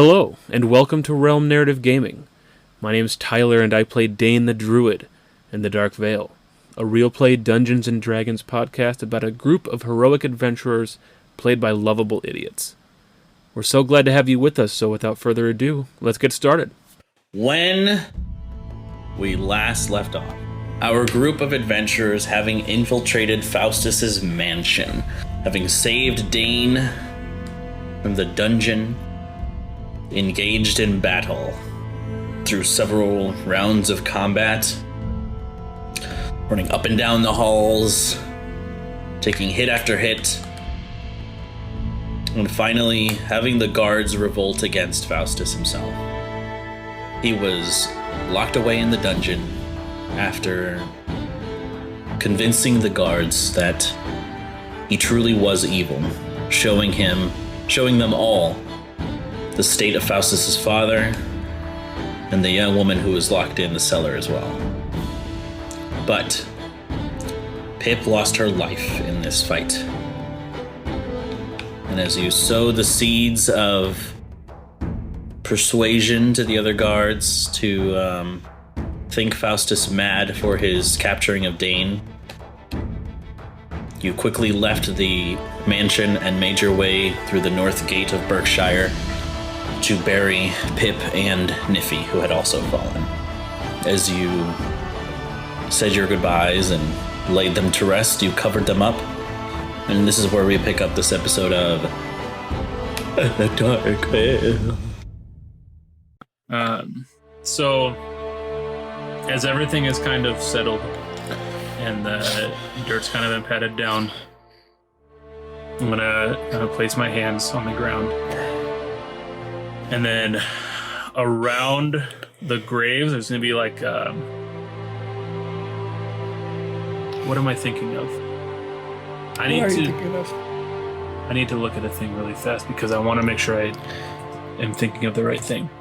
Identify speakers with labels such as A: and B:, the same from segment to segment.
A: Hello, and welcome to Realm Narrative Gaming. My name's Tyler, and I play Dane the Druid in The Dark Vale, a real-play Dungeons & Dragons podcast about a group of heroic adventurers played by lovable idiots. We're so glad to have you with us, so without further ado, let's get started.
B: When we last left off, our group of adventurers having infiltrated Faustus's mansion, having saved Dane from the dungeon, engaged in battle through several rounds of combat, running up and down the halls, taking hit after hit, and finally having the guards revolt against Faustus himself. He was locked away in the dungeon after convincing the guards that he truly was evil, showing them all the state of Faustus's father and the young woman who was locked in the cellar as well. But Pip lost her life in this fight. And as you sow the seeds of persuasion to the other guards to think Faustus mad for his capturing of Dane, you quickly left the mansion and made your way through the north gate of Berkshire to bury Pip and Niffy, who had also fallen. As you said your goodbyes and laid them to rest, you covered them up. And this is where we pick up this episode of The Dark Vale.
A: So, as everything is kind of settled and the dirt's kind of been patted down, I'm gonna kind of place my hands on the ground. And then around the graves, there's going to be like, what am I thinking of? I need to look at a thing really fast because I want to make sure I am thinking of the right thing.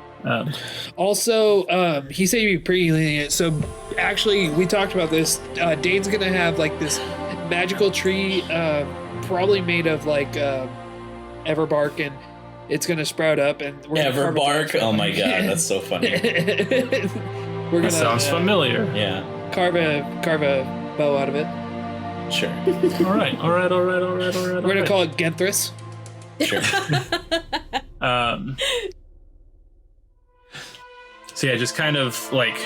C: Also, he said you'd be pretty lenient. So actually, we talked about this. Dane's going to have like this magical tree, probably made of like everbark, and it's gonna sprout up, and we're
B: Everbark. Oh my god, that's so funny.
C: We're gonna.
A: That sounds familiar.
B: Yeah.
C: Carve a bow out of it.
B: Sure.
A: All right.
C: We're gonna call it Genthris.
B: Sure.
A: So yeah, just kind of like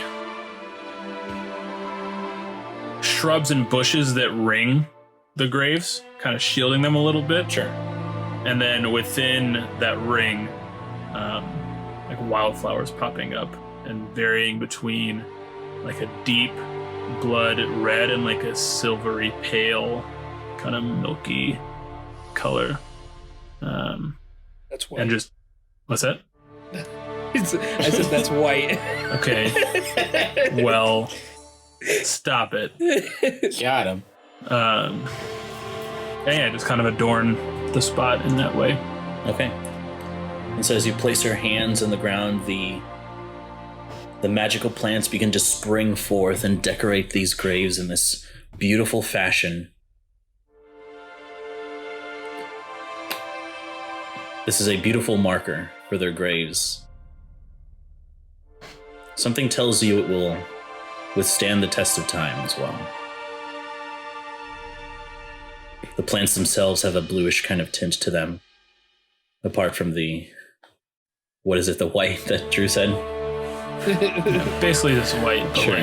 A: shrubs and bushes that ring the graves, kind of shielding them a little bit.
B: Sure.
A: And then within that ring, like wildflowers popping up and varying between like a deep blood red and like a silvery pale, kind of milky color.
C: That's white.
A: And just, what's that?
C: I said that's white.
A: Okay. Well, stop it.
B: Got him.
A: And yeah, just kind of adorn the spot in that way.
B: Okay. And so as you place your hands on the ground, the magical plants begin to spring forth and decorate these graves in this beautiful fashion. This is a beautiful marker for their graves. Something tells you it will withstand the test of time as well. The plants themselves have a bluish kind of tint to them, apart from the, what is it, the white that Drew said?
A: Yeah, basically this white, but
B: Sure.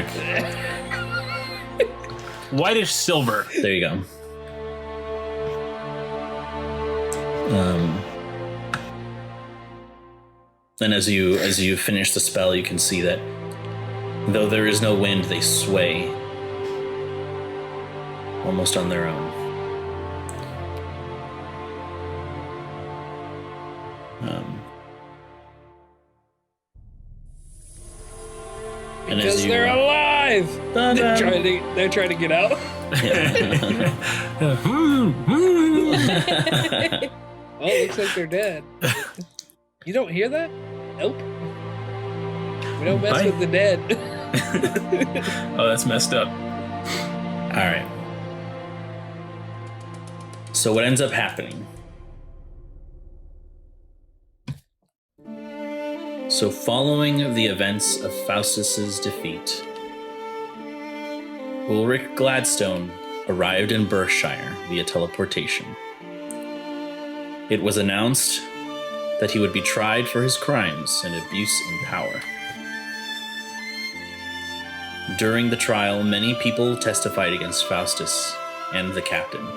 A: like whitish silver.
B: There you go. And as you finish the spell, you can see that though there is no wind, they sway almost on their own.
C: Because they're alive. They're trying to get out. Oh, it looks like they're dead. You don't hear that? Nope. We don't mess with the dead.
A: Oh, that's messed up.
B: All right. So what ends up happening So following the events of Faustus's defeat, Ulrich Gladstone arrived in Berkshire via teleportation. It was announced that he would be tried for his crimes and abuse in power. During the trial, many people testified against Faustus and the captain.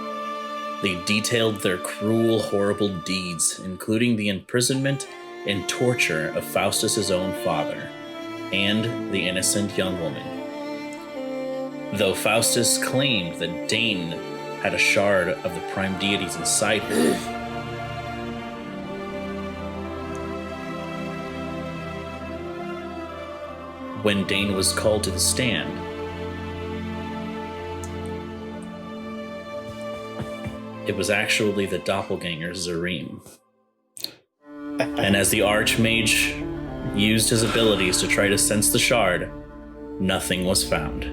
B: They detailed their cruel, horrible deeds, including the imprisonment and torture of Faustus's own father and the innocent young woman. Though Faustus claimed that Dane had a shard of the prime deities inside him, when Dane was called to the stand, it was actually the doppelganger Zareem. And as the Archmage used his abilities to try to sense the shard, nothing was found.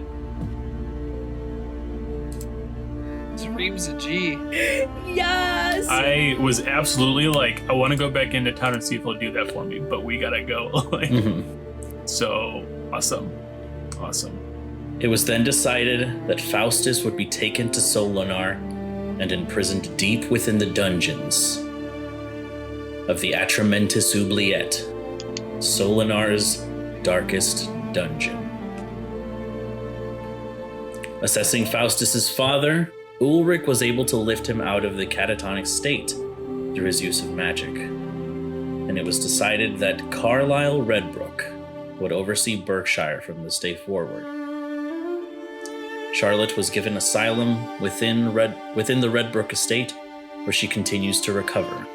C: Zareem's a G.
D: Yes!
A: I was absolutely like, I want to go back into town and see if he'll do that for me, but we gotta go. Like, So awesome.
B: It was then decided that Faustus would be taken to Solinar and imprisoned deep within the dungeons of the Atramentis Oubliette, Solinar's darkest dungeon. Assessing Faustus's father, Ulrich was able to lift him out of the catatonic state through his use of magic, and it was decided that Carlisle Redbrook would oversee Berkshire from this day forward. Charlotte was given asylum within the Redbrook estate, where she continues to recover.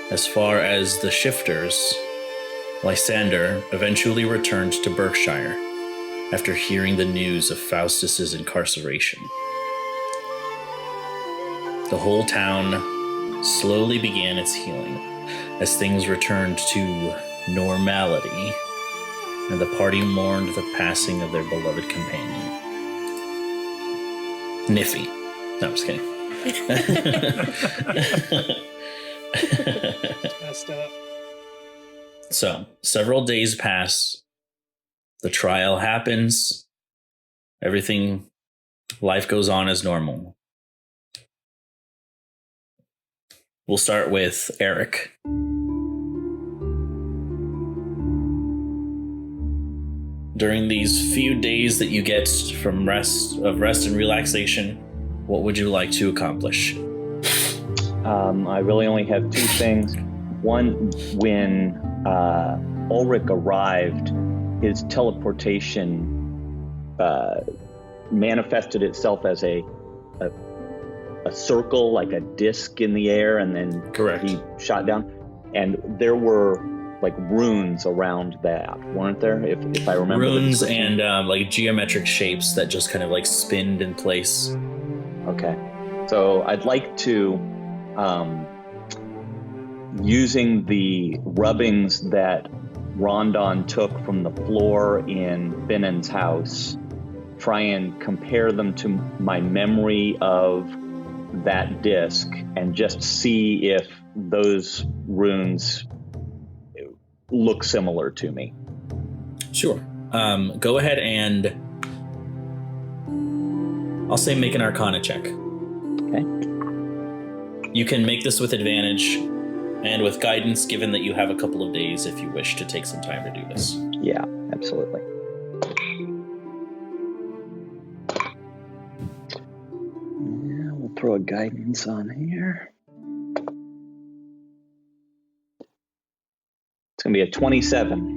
B: As far as the Shifters, Lysander eventually returned to Berkshire after hearing the news of Faustus's incarceration. The whole town slowly began its healing as things returned to normality, and the party mourned the passing of their beloved companion. Niffy. No, I'm just kidding.
C: Messed up.
B: So, several days pass. The trial happens. Life goes on as normal. We'll start with Eric. During these few days that you get from rest and relaxation, what would you like to accomplish?
E: I really only have two things. One, when Ulrich arrived, his teleportation manifested itself as a circle, like a disc in the air, and then
B: Correct.
E: he shot down. And there were like runes around that, weren't there? If I remember.
B: Runes and like geometric shapes that just kind of like spinned in place.
E: Okay. So I'd like to, using the rubbings that Rondon took from the floor in Benen's house, try and compare them to my memory of that disc and just see if those runes look similar to me.
B: Sure. Go ahead and I'll say make an Arcana check.
E: Okay.
B: You can make this with advantage and with guidance, given that you have a couple of days if you wish to take some time to do this.
E: Yeah, absolutely. Yeah, we'll throw a guidance on here. It's going to be a 27.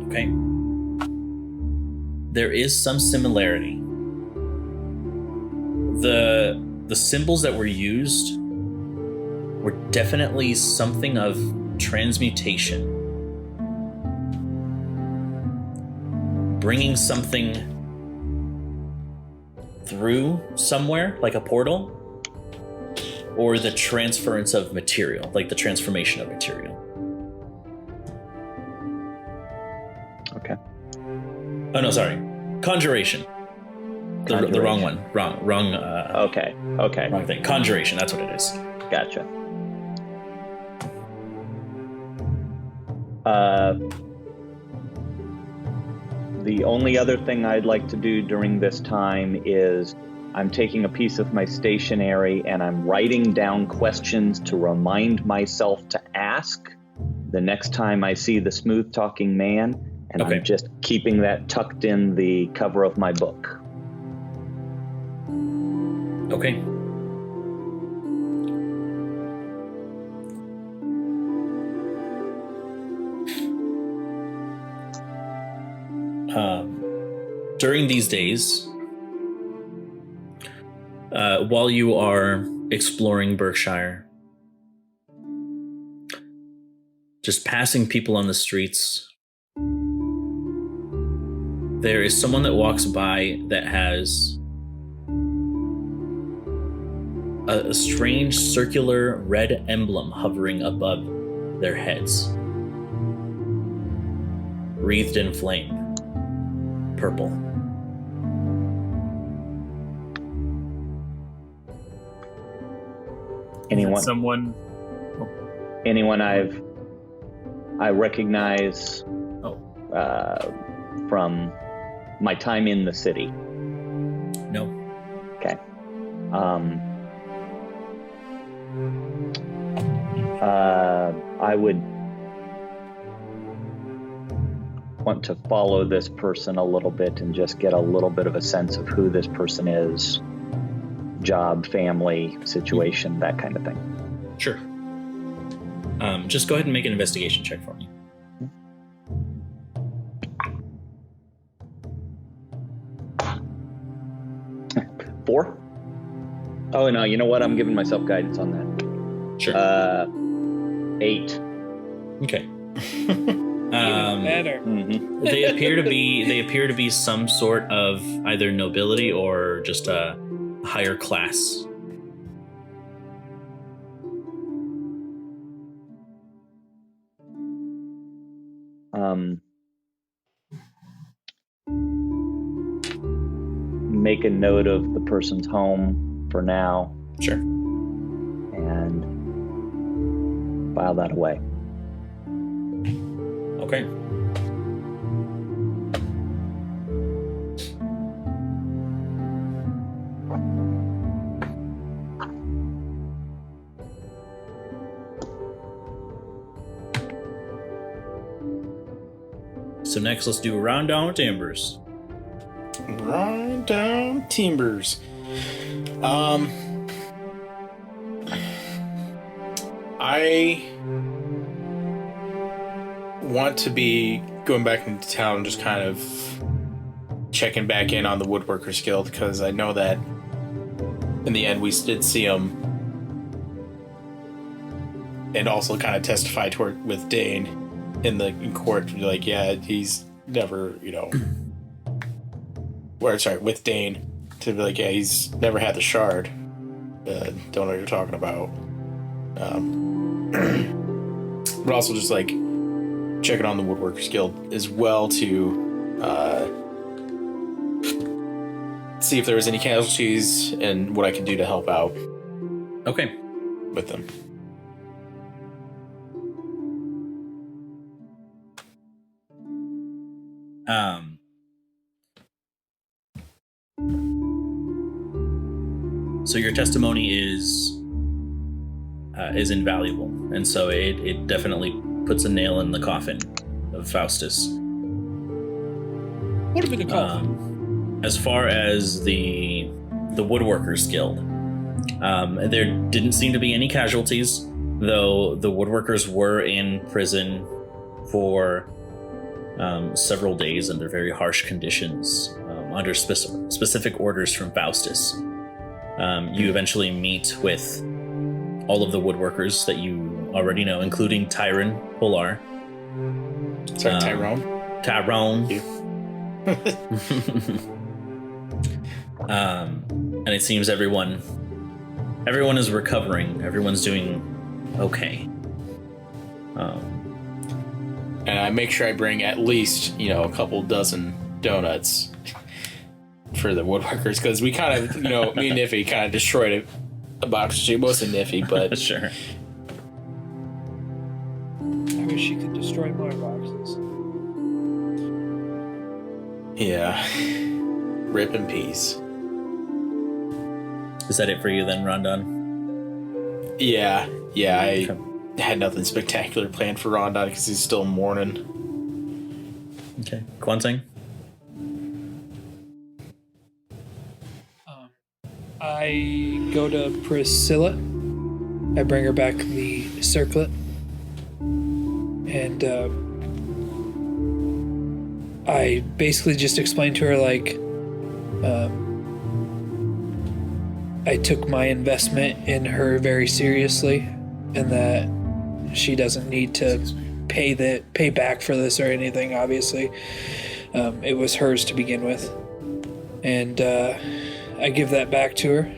B: Okay. There is some similarity. The symbols that were used were definitely something of transmutation. Bringing something through somewhere, like a portal, or the transference of material, like the transformation of material.
E: Okay.
B: Oh no, sorry. Conjuration. The wrong one. Wrong.
E: Okay.
B: Wrong thing. Conjuration. That's what it is.
E: Gotcha. The only other thing I'd like to do during this time is I'm taking a piece of my stationery and I'm writing down questions to remind myself to ask the next time I see the smooth talking man, and I'm just keeping that tucked in the cover of my book.
B: Okay. During these days, while you are exploring Berkshire, just passing people on the streets, there is someone that walks by that has a strange circular red emblem hovering above their heads, wreathed in flame, purple.
E: Anyone?
A: Someone.
E: Anyone I recognize from my time in the city?
B: No.
E: Okay. I would want to follow this person a little bit and just get a little bit of a sense of who this person is, job, family, situation, that kind of thing.
B: Sure. Just go ahead and make an investigation check for me.
E: Four? Oh, no, you know what? I'm giving myself guidance on that.
B: Sure.
E: 8.
B: Okay.
C: Even better.
E: Mm-hmm.
B: They appear to be some sort of either nobility or just a higher class.
E: Make a note of the person's home for now.
B: Sure.
E: And file that away.
B: Okay. So next, let's do a round down with Timbers.
F: Round down Timbers. I want to be going back into town, just kind of checking back in on the Woodworkers Guild, because I know that in the end we did see him, and also kind of testify toward with Dane in court, like, yeah, he's never, with Dane, to be like, yeah, he's never had the shard. Don't know what you're talking about. But also just like checking on the Woodworkers Guild as well to see if there was any casualties and what I can do to help out.
B: Okay.
F: With them.
B: So your testimony is invaluable, and so it definitely puts a nail in the coffin of Faustus.
C: What have been a coffin?
B: As far as the Woodworkers Guild, there didn't seem to be any casualties, though the woodworkers were in prison for several days under very harsh conditions, under specific orders from Faustus. You eventually meet with all of the woodworkers that you already know, including Tyron Polar.
F: Sorry, Tyrone.
B: Tyrone.
F: You.
B: And it seems everyone is recovering. Everyone's doing okay.
F: And I make sure I bring at least, a couple dozen donuts for the woodworkers, because we kind of, me and Niffy kind of destroyed a box of mostly Niffy, but
B: Sure.
C: wish she could destroy my boxes.
F: Yeah. Rip in peace.
B: Is that it for you then, Rondon?
F: Yeah. I had nothing spectacular planned for Rondon because he's still mourning.
B: Okay. Kwanzang?
C: I go to Priscilla. I bring her back the circlet. And I basically just explained to her, like, I took my investment in her very seriously, and that she doesn't need to pay back for this or anything, obviously. It was hers to begin with. And I give that back to her,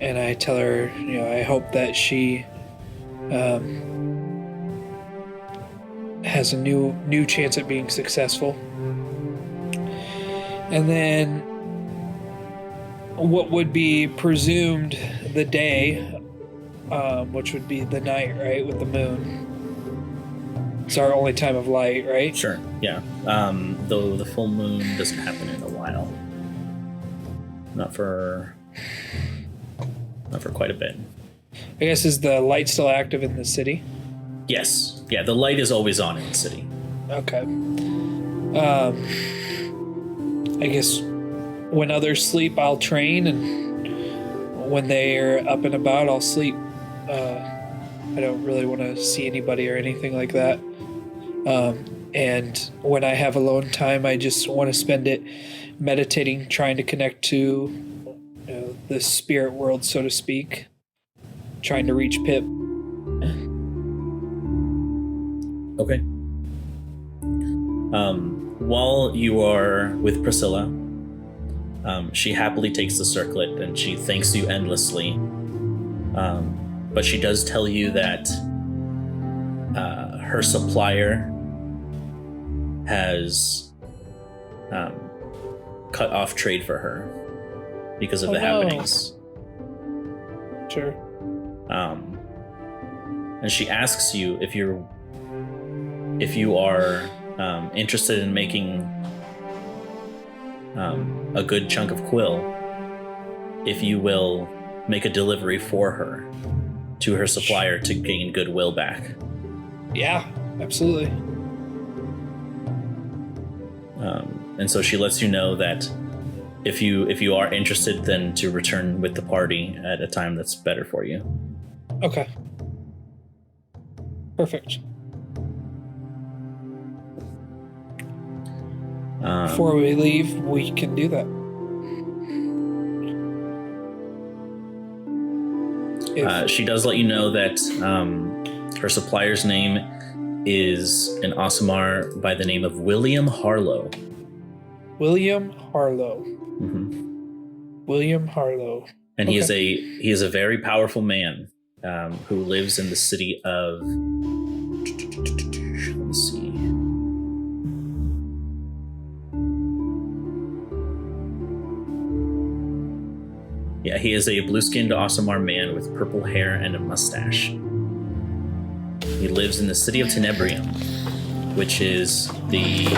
C: and I tell her, I hope that she has a new chance at being successful. And then what would be presumed the day, which would be the night, right, with the moon. It's our only time of light, right?
B: Sure, yeah. Though the full moon doesn't happen in a while. Not for quite a bit.
C: I guess, is the light still active in the city?
B: Yes. Yeah, the light is always on in the city.
C: Okay. I guess when others sleep, I'll train, and when they're up and about, I'll sleep. I don't really want to see anybody or anything like that. And when I have alone time, I just want to spend it meditating, trying to connect to the spirit world, so to speak. Trying to reach Pip.
B: Okay. While you are with Priscilla, she happily takes the circlet and she thanks you endlessly. But she does tell you that her supplier has cut off trade for her because of the happenings.
C: Sure.
B: And she asks you if you are interested in making a good chunk of quill, if you will make a delivery for her to her supplier to gain goodwill back.
C: Yeah, absolutely.
B: And so she lets you know that if you are interested, then to return with the party at a time that's better for you.
C: Okay. Perfect. Before we leave, we can do that.
B: She does let you know that her supplier's name is an Aasimar by the name of William Harlow.
C: William Harlow.
B: Mm-hmm.
C: William Harlow.
B: And he is a very powerful man who lives in the city of. Let's see. Yeah, he is a blue-skinned Aasimar man with purple hair and a mustache. He lives in the city of Tenebrium, which is the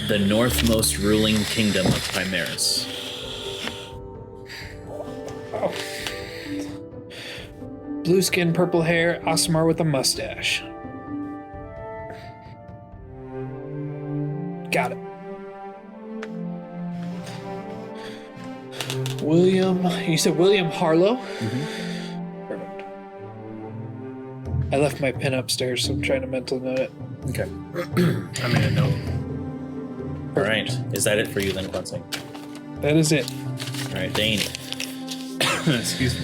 B: northmost ruling kingdom of Primaris.
C: Oh. Blue skin, purple hair, Aasimar with a mustache. Got it. William, you said William Harlow?
B: Mm-hmm.
C: Perfect. I left my pen upstairs, so I'm trying to mental note it.
B: Okay.
A: I made a note.
B: All right. Is that it for you then, Quanzing?
C: That is it.
B: All right, Dane.
A: Excuse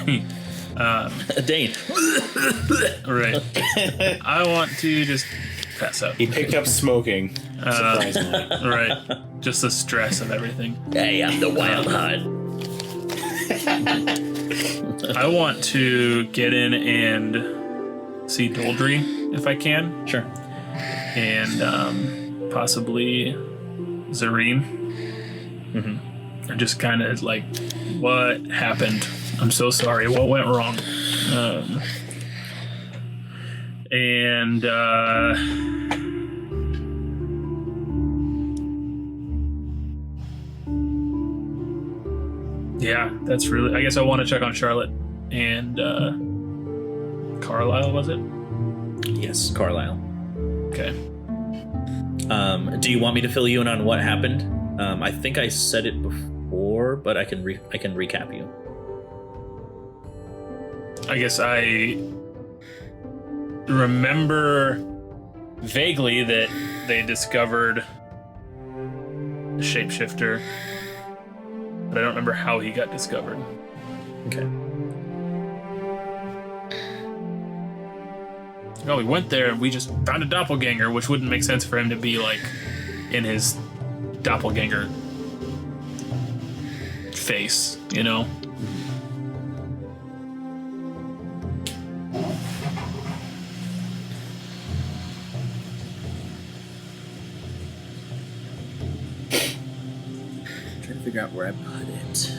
A: me.
B: Dane.
A: Right. I want to just pass out.
F: He picked up smoking. Surprisingly.
A: Right. Just the stress of everything.
B: Hey, I'm the Wild Hunt.
A: I want to get in and see Doldry if I can.
B: Sure.
A: And possibly Zareen.
B: Mm-hmm.
A: And just kind of like, what happened? I'm so sorry. What went wrong? And yeah, that's really. I guess I want to check on Charlotte and Carlisle. Was it?
B: Yes, Carlisle.
A: Okay.
B: Do you want me to fill you in on what happened? I think I said it before, but I can recap you.
A: I guess I remember vaguely that they discovered the shapeshifter, but I don't remember how he got discovered.
B: Okay.
A: No, we went there and we just found a doppelganger, which wouldn't make sense for him to be like in his doppelganger face, you know?
B: Trying to figure out where I put it.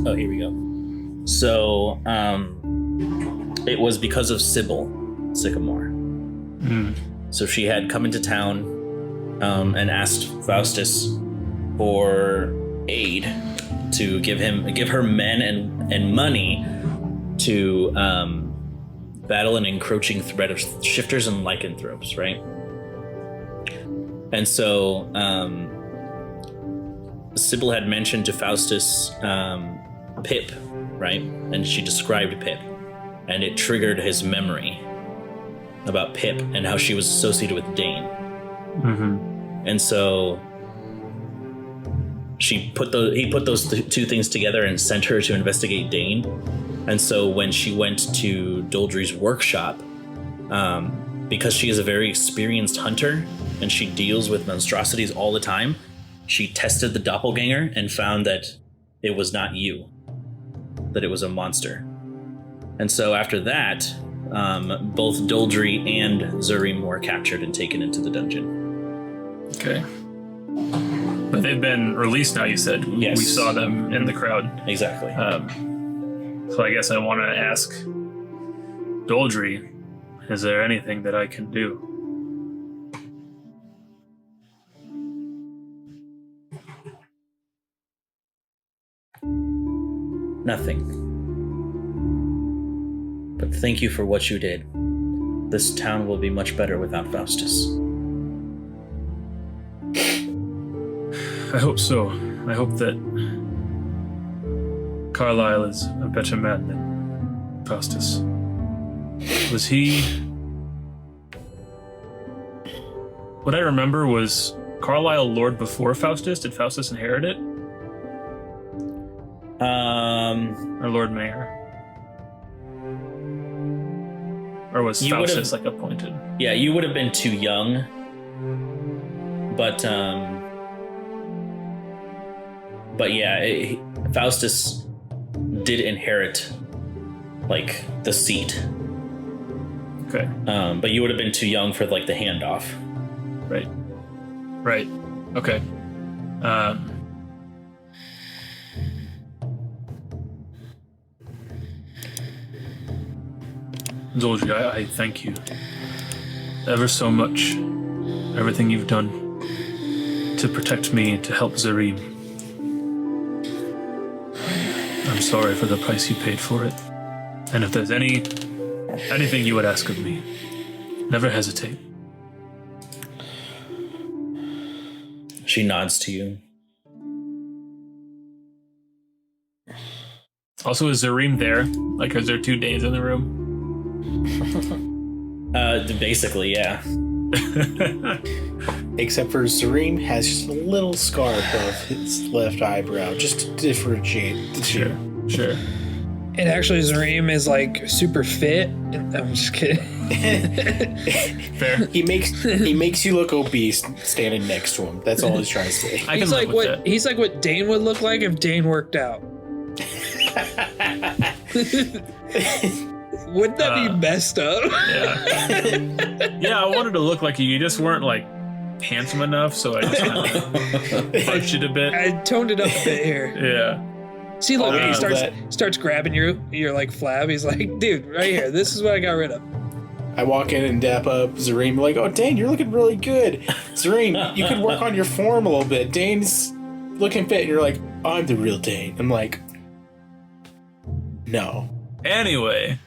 B: Oh, here we go. So, it was because of Sybil Sycamore. So she had come into town and asked Faustus for aid to give her men and money to battle an encroaching threat of shifters and lycanthropes, right? And so Sybil had mentioned to Faustus Pip, right? And she described Pip, and it triggered his memory about Pip and how she was associated with Dane.
A: Mm-hmm.
B: And so he put those two things together and sent her to investigate Dane. And so when she went to Doldry's workshop, because she is a very experienced hunter and she deals with monstrosities all the time, she tested the doppelganger and found that it was not you, that it was a monster. And so after that, both Doldry and Zurim were captured and taken into the dungeon.
A: Okay. But they've been released now, you said.
B: Yes.
A: We saw them in the crowd.
B: Exactly.
A: So I guess I want to ask Doldry, is there anything that I can do?
B: Nothing. But thank you for what you did. This town will be much better without Faustus.
A: I hope so. I hope that Carlisle is a better man than Faustus. Was he... What I remember was Carlisle Lord before Faustus. Did Faustus inherit it? Or Lord Mayor? Or was
B: You
A: Faustus like appointed?
B: Yeah, you would have been too young. But yeah, Faustus did inherit like the seat.
A: Okay.
B: But you would have been too young for like the handoff.
A: Right. Right. Okay. Doldry, I thank you ever so much. Everything you've done to protect me, to help Zurim. I'm sorry for the price you paid for it. And if there's anything you would ask of me, never hesitate.
B: She nods to you.
A: Also, is Zurim there? Like, is there 2 Danes in the room?
B: Basically, yeah.
F: Except for Zurim has just a little scar above his left eyebrow, just to differentiate the two.
A: Sure.
C: And actually, Zareem is like super fit. And I'm just kidding.
A: Fair.
F: He makes you look obese standing next to him. That's all he's trying to say.
A: I can
C: He's
A: live
C: like
A: with
C: what
A: that.
C: he's like what Dane would look like if Dane worked out. Wouldn't that be messed up?
A: Yeah. Yeah, I wanted to look like you. You just weren't like handsome enough, so I just kind of punched it a bit.
C: I toned it up a bit here.
A: Yeah.
C: See, look,
F: Oh,
C: he
F: that-
C: starts grabbing your like flab. He's like, dude, right here. This is what I got rid of.
F: I walk in and dap up Zareem, like, oh, Dane, you're looking really good. Zareem, you could work on your form a little bit. Dane's looking fit, and you're like, I'm the real Dane. I'm like, no.
A: Anyway.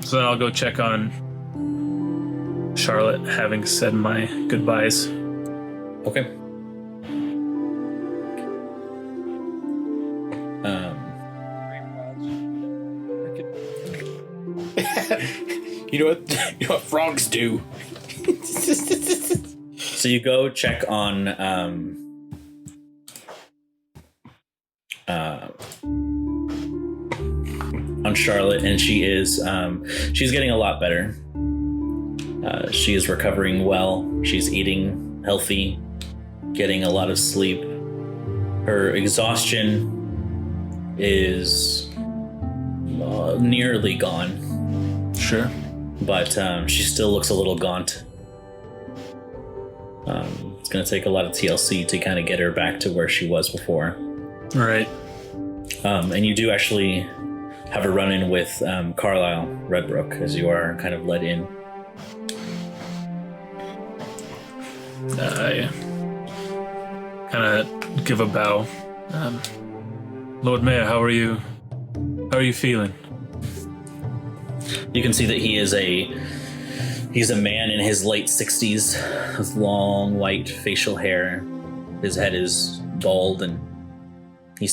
A: So then I'll go check on Charlotte, having said my goodbyes.
B: Okay.
F: You know what frogs do?
B: So you go check on Charlotte, and she's getting a lot better. She is recovering well. She's eating healthy, getting a lot of sleep. Her exhaustion is nearly gone.
A: Sure.
B: But she still looks a little gaunt. It's going to take a lot of TLC to kind of get her back to where she was before.
A: All right.
B: And you do actually have a run-in with Carlisle Redbrook as you are kind of led in.
A: I kind of give a bow. Lord Mayor, how are you? How are you feeling?
B: You can see that he's a man in his late 60s with long white facial hair. His head is bald, and he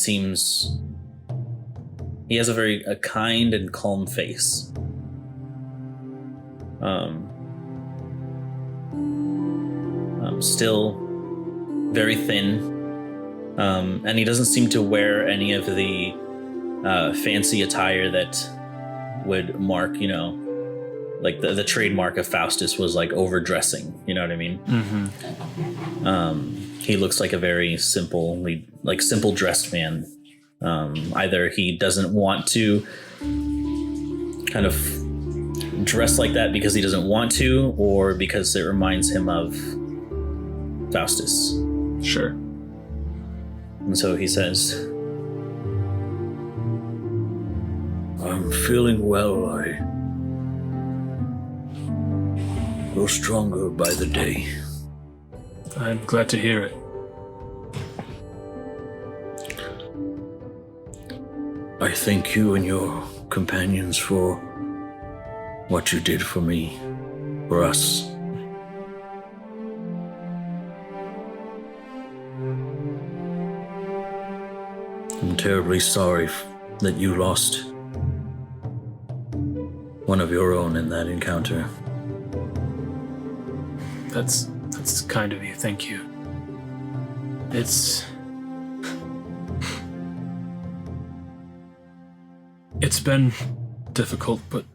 B: has a very kind and calm face. Still very thin, and he doesn't seem to wear any of the fancy attire that would mark, like the trademark of Faustus was like overdressing. You know what I mean?
A: Mm-hmm.
B: He looks like a very simple dressed man. Either he doesn't want to kind of dress like that because he doesn't want to, or because it reminds him of Faustus.
A: Sure.
B: And so he says, I'm feeling well. I grow stronger by the day.
A: I'm glad to hear it.
B: I thank you and your companions for what you did for me, for us. I'm terribly sorry that you lost one of your own in that encounter.
A: That's kind of you. Thank you. It's been difficult, but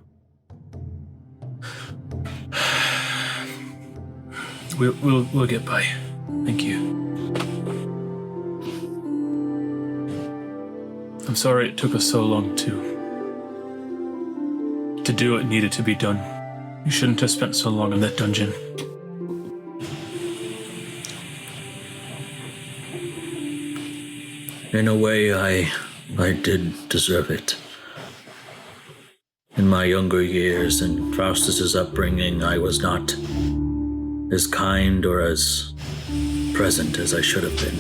A: we'll get by. Thank you. I'm sorry it took us so long to do what needed to be done. You shouldn't have spent so long in that dungeon.
B: In a way, I did deserve it. In my younger years and Faustus's upbringing, I was not as kind or as present as I should have been,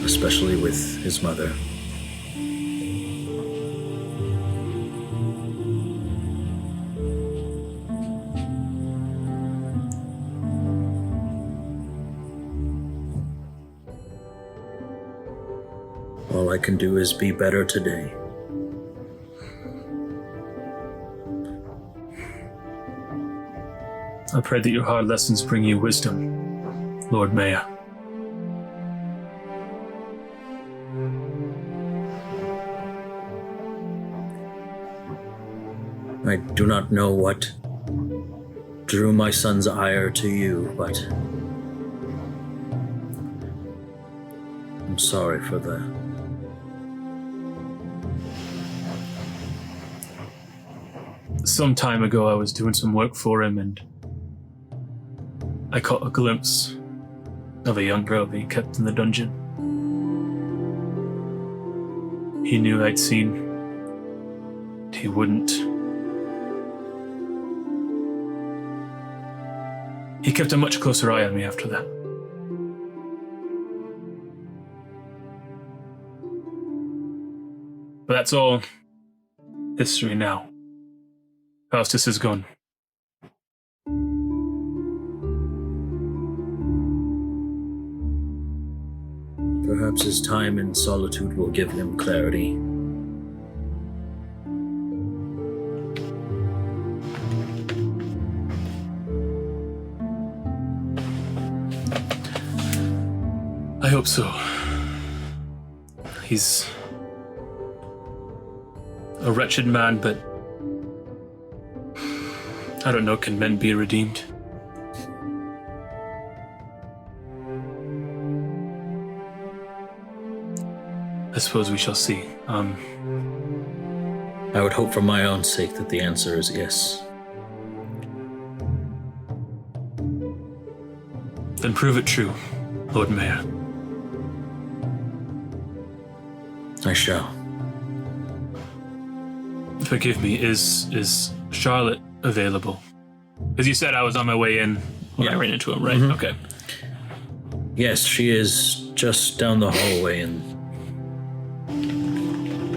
B: especially with his mother. All I can do is be better today.
A: I pray that your hard lessons bring you wisdom, Lord Mayor.
B: I do not know what drew my son's ire to you, but I'm sorry for the...
A: Some time ago, I was doing some work for him, and I caught a glimpse of a young girl being kept in the dungeon. He knew I'd seen. He wouldn't. He kept a much closer eye on me after that. But that's all history now. Faustus is gone.
B: Perhaps his time in solitude will give him clarity.
A: I hope so. He's a wretched man, but I don't know, can men be redeemed? I suppose we shall see.
B: I would hope for my own sake that the answer is yes.
A: Then prove it true, Lord Mayor.
B: I shall.
A: Forgive me, is Charlotte available? Because you said I was on my way in when I ran into him, right? Okay.
B: Yes, she is just down the hallway and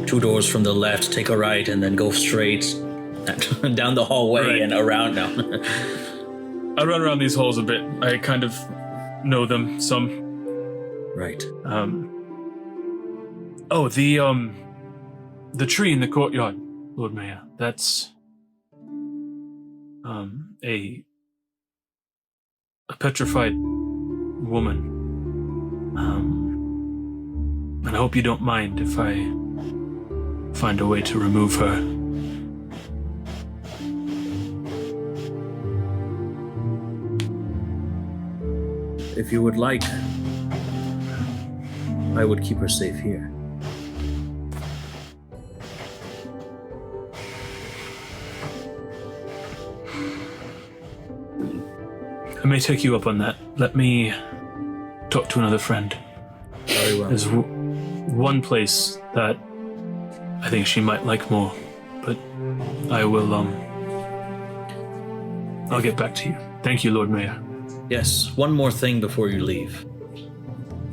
B: 2 doors from the left, take a right, and then go straight down the hallway and around now.
A: I run around these halls a bit. I kind of know them some.
B: Right.
A: Oh, the tree in the courtyard, Lord Mayor. That's a petrified woman. And I hope you don't mind if I find a way to remove her.
B: If you would like, I would keep her safe here.
A: I may take you up on that. Let me talk to another friend.
B: Very well.
A: There's one place that I think she might like more, but I will, I'll get back to you. Thank you, Lord Mayor.
B: Yes, one more thing before you leave.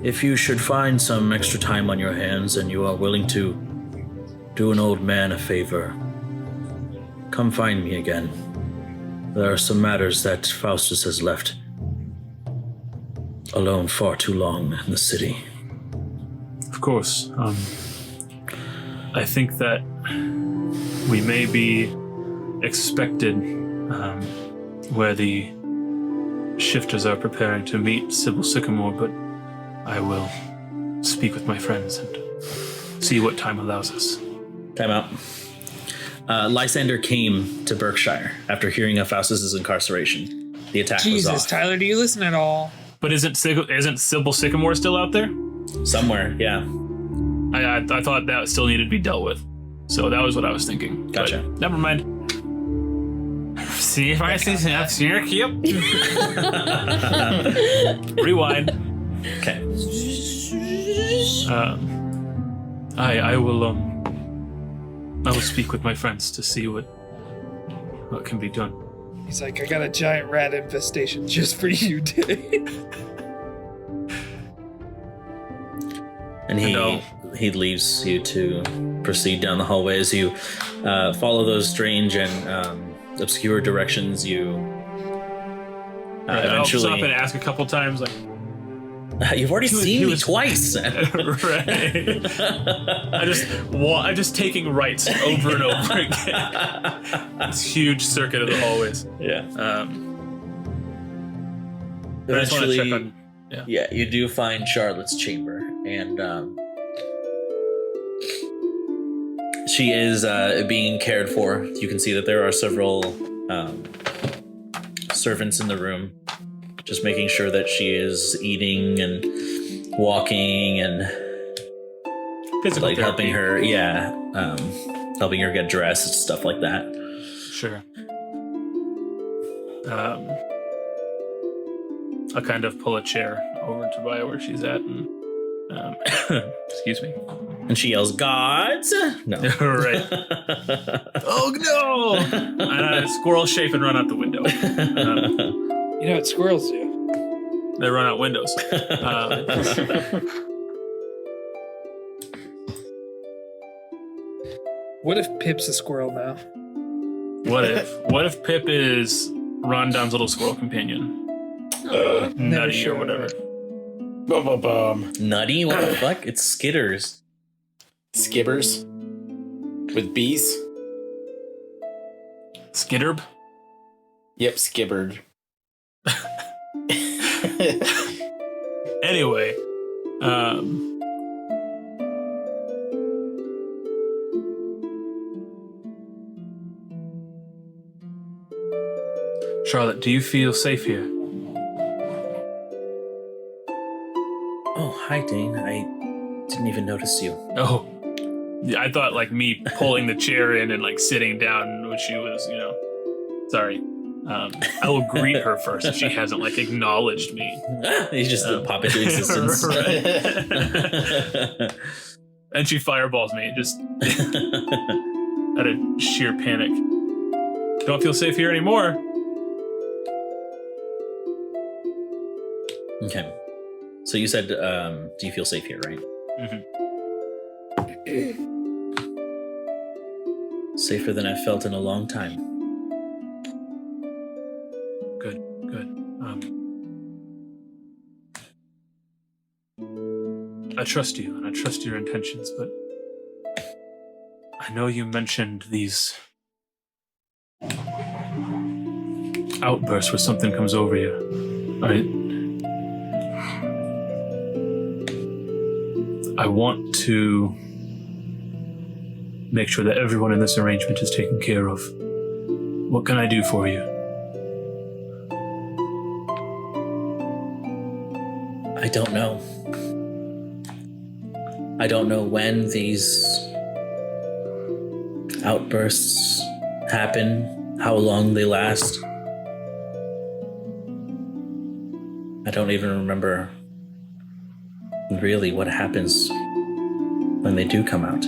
B: If you should find some extra time on your hands and you are willing to do an old man a favor, come find me again. There are some matters that Faustus has left alone far too long in the city.
A: Of course. I think that we may be expected where the shifters are preparing to meet Sybil Sycamore, but I will speak with my friends and see what time allows us.
B: Time out. Lysander came to Berkshire after hearing of Faustus's incarceration. The attack was
C: Jesus,
B: off.
C: Tyler, do you listen at all?
A: But isn't Sybil Sycamore still out there?
B: Somewhere, yeah.
A: I thought that still needed to be dealt with. So that was what I was thinking.
B: Gotcha.
A: But never mind. See if I see snaps here. Yep. Rewind.
B: Okay.
A: I will speak with my friends to see what can be done.
C: He's like, I got a giant rat infestation just for you, Dave.
B: And he leaves you to proceed down the hallway as you follow those strange and obscure directions. You
A: I'll stop and
B: eventually.
A: ask a couple times, like,
B: You've already seen me
A: was-
B: twice.
A: right? I'm just taking rights over and over again. This huge circuit of the hallways.
B: Yeah.
A: But I just want to check
B: Eventually,
A: on.
B: yeah, you do find Charlotte's chamber, and She is being cared for. You can see that there are several servants in the room, just making sure that she is eating and walking and
A: Physical
B: like
A: therapy.
B: helping her. Yeah, helping her get dressed, stuff like that.
A: Sure. I'll kind of pull a chair over to by where she's at and excuse me.
B: And she yells, "Gods!" No.
A: Right. Oh no! And squirrel shape and run out the window.
C: You know what squirrels do?
A: They run out windows.
C: What if Pip's a squirrel now?
A: What if Pip is Rondon's little squirrel companion? Nutty
C: sure.
A: or whatever.
F: Bum.
B: Nutty? What the fuck? It's Skitters.
F: Skibbers with bees.
A: Skitterb?
F: Yep, skibbered.
A: Anyway, Charlotte, do you feel safe here?
B: Oh, hi, Dane. I didn't even notice you.
A: Oh, yeah, I thought like me pulling the chair in and like sitting down when she was, sorry. I will greet her first if she hasn't like acknowledged me.
B: You just pop into existence.
A: And she fireballs me just out of sheer panic. Don't feel safe here anymore.
B: Okay. So you said, do you feel safe here, right?
A: Mm-hmm.
B: Safer than I've felt in a long time.
A: Good. I trust you, and I trust your intentions, but I know you mentioned these outbursts where something comes over you. I want to make sure that everyone in this arrangement is taken care of. What can I do for you?
B: I don't know. I don't know when these outbursts happen, how long they last. I don't even remember really what happens when they do come out.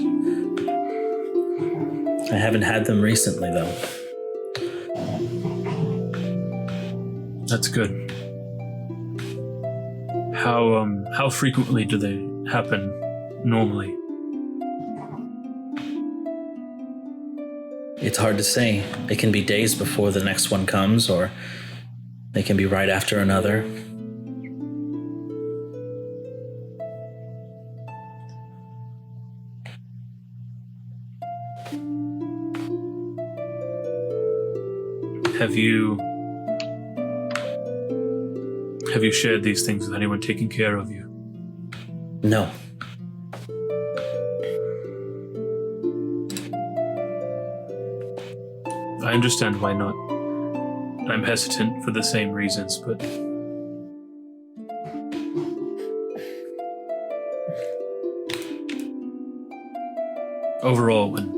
B: I haven't had them recently, though.
A: That's good. How frequently do they happen normally?
B: It's hard to say. It can be days before the next one comes, or they can be right after another.
A: Have you shared these things with anyone taking care of you?
B: No.
A: I understand why not. I'm hesitant for the same reasons, but overall, when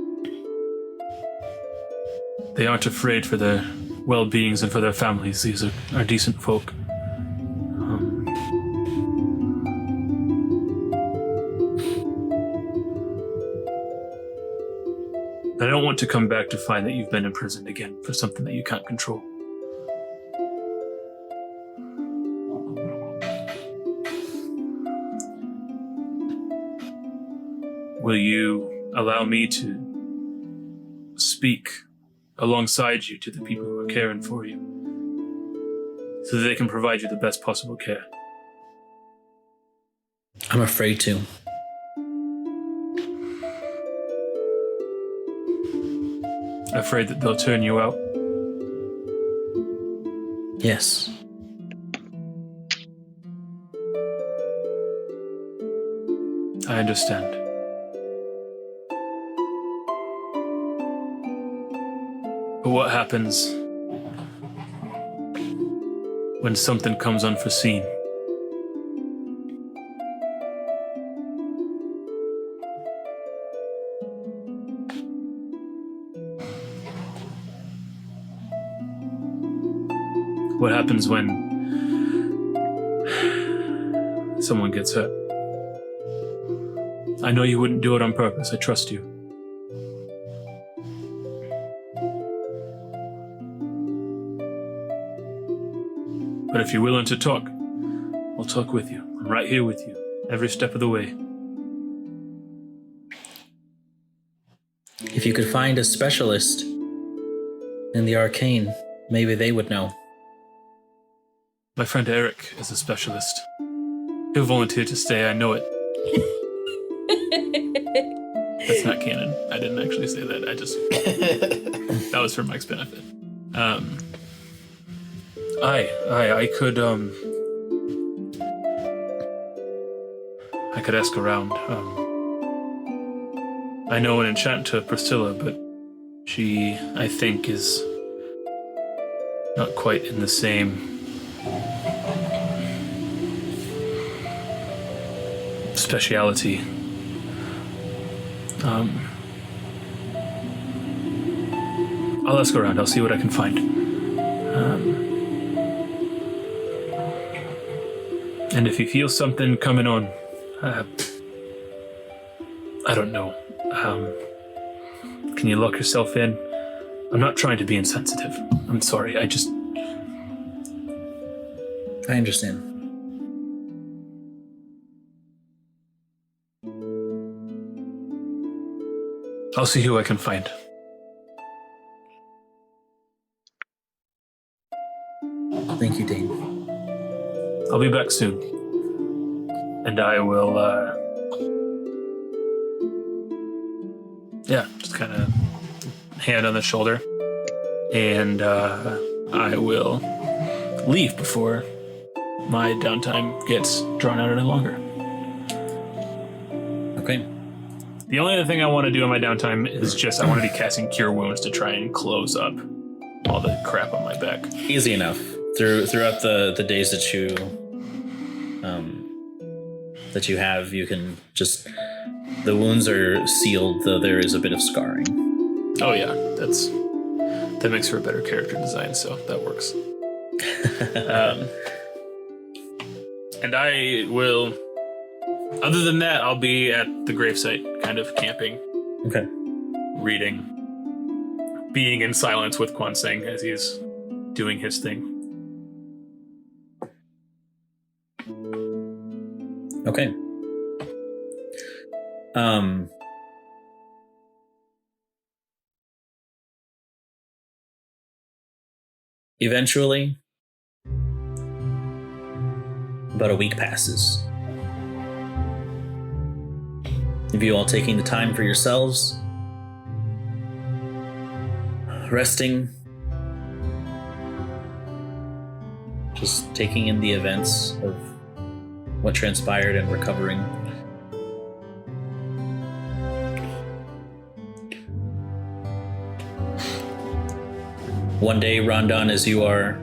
A: they aren't afraid for their well-beings and for their families, these are decent folk. I don't want to come back to find that you've been imprisoned again for something that you can't control. Will you allow me to speak alongside you to the people who are caring for you so that they can provide you the best possible care?
B: I'm afraid to.
A: Afraid that they'll turn you out?
B: Yes.
A: I understand. But what happens when something comes unforeseen? What happens when someone gets hurt? I know you wouldn't do it on purpose. I trust you. But if you're willing to talk, I'll talk with you. I'm right here with you, every step of the way.
B: If you could find a specialist in the arcane, maybe they would know.
A: My friend Eric is a specialist. He'll volunteer to stay, I know it. That's not canon. I didn't actually say that. That was for Mike's benefit. I could ask around. I know an enchant to Priscilla, but she, I think, is not quite in the same speciality. I'll ask around. I'll see what I can find. And if you feel something coming on, I don't know. Can you lock yourself in? I'm not trying to be insensitive. I'm sorry.
B: I understand.
A: I'll see who I can find.
B: Thank you, Dane.
A: I'll be back soon. And I will, just kind of hand on the shoulder. And I will leave before my downtime gets drawn out any longer.
B: Okay.
A: The only other thing I want to do in my downtime is I want to be casting Cure Wounds to try and close up all the crap on my back.
B: Easy enough. Throughout the days that you have, you can just... The wounds are sealed, though there is a bit of scarring.
A: Oh yeah, that makes for a better character design, so that works. And I will... Other than that, I'll be at the gravesite, kind of camping.
B: Okay.
A: Reading. Being in silence with Quan Seng as he's doing his thing.
B: Okay. Eventually, about a week passes. Of you all taking the time for yourselves, resting, just taking in the events of what transpired and recovering. One day, Rondon, as you are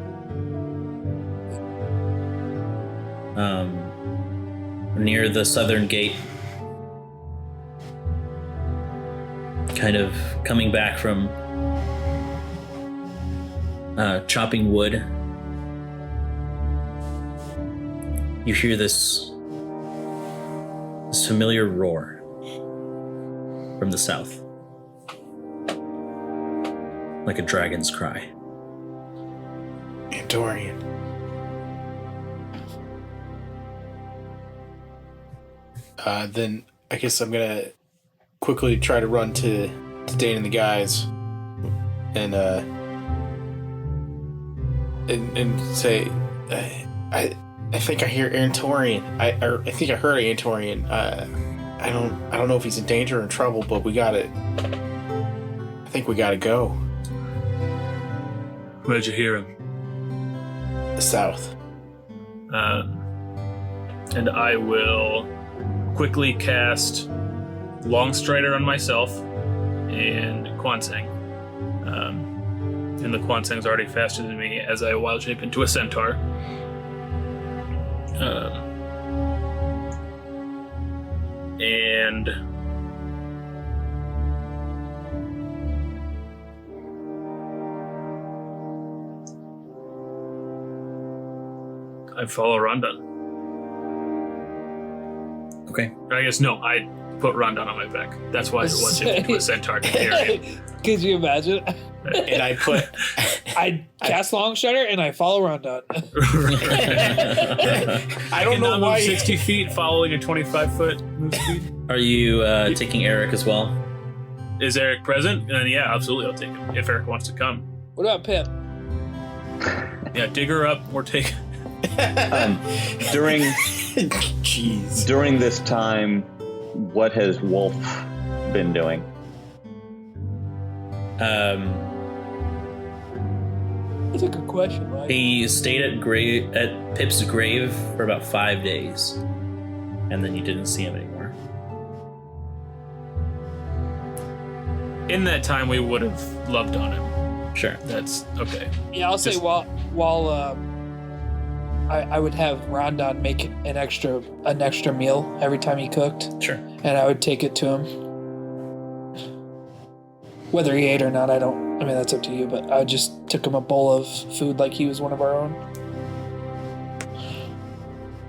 B: near the southern gate, kind of coming back from chopping wood, you hear this familiar roar from the south, like a dragon's cry.
F: Antorian. Then I guess I'm gonna quickly try to run to Dane and the guys, and say, I think I hear Antorian. I think I heard Antorian. I don't know if he's in danger or in trouble, but I think we gotta go.
A: Where'd you hear him?
F: The south.
A: And I will quickly cast Longstrider on myself and Quan Seng. and the Quansang's already faster than me as I wild shape into a centaur. And I follow Rondon.
B: Okay.
A: I guess no, I put Rondon on my back. That's why I wild shaped into a centaur to carry him.
C: Could you imagine?
F: And I put.
C: I cast Long Strider and I follow Rondon.
F: I don't know why.
A: 60 feet following a 25-foot move speed.
B: Are you taking Eric as well?
A: Is Eric present? And yeah, absolutely, I'll take him if Eric wants to come.
C: What about Pip?
A: Yeah, dig her up or take.
E: During
F: Jeez.
E: during this time, what has Wolf been doing?
C: That's a good question, Mike.
B: He stayed at Pip's grave for about 5 days, and then you didn't see him anymore.
A: In that time, we would have loved on him.
B: Sure.
A: That's okay.
C: Yeah, I'll say
A: Just-
C: while I would have Rondon make an extra meal every time he cooked,
B: Sure.
C: and I would take it to him. Whether he ate or not, I mean, that's up to you, but I just took him a bowl of food like he was one of our own.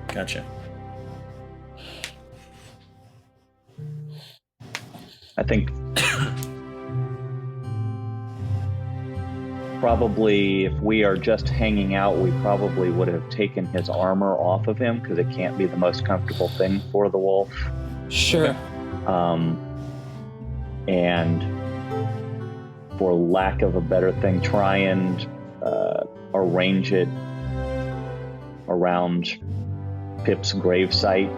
B: Gotcha.
E: I think probably if we are just hanging out, we probably would have taken his armor off of him because it can't be the most comfortable thing for the wolf.
C: Sure.
E: And for lack of a better thing, try and arrange it around Pip's gravesite.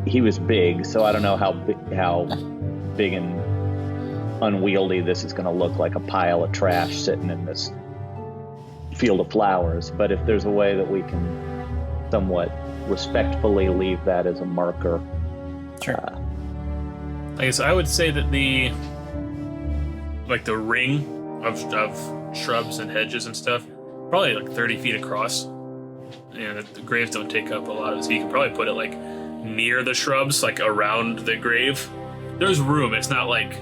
E: He was big, so I don't know how big and unwieldy this is going to look, like a pile of trash sitting in this field of flowers. But if there's a way that we can somewhat respectfully leave that as a marker.
B: Sure.
A: I guess I would say that the ring of shrubs and hedges and stuff, probably like 30 feet across. And the graves don't take up a lot of it, so you can probably put it like near the shrubs, like around the grave. There's room. It's not like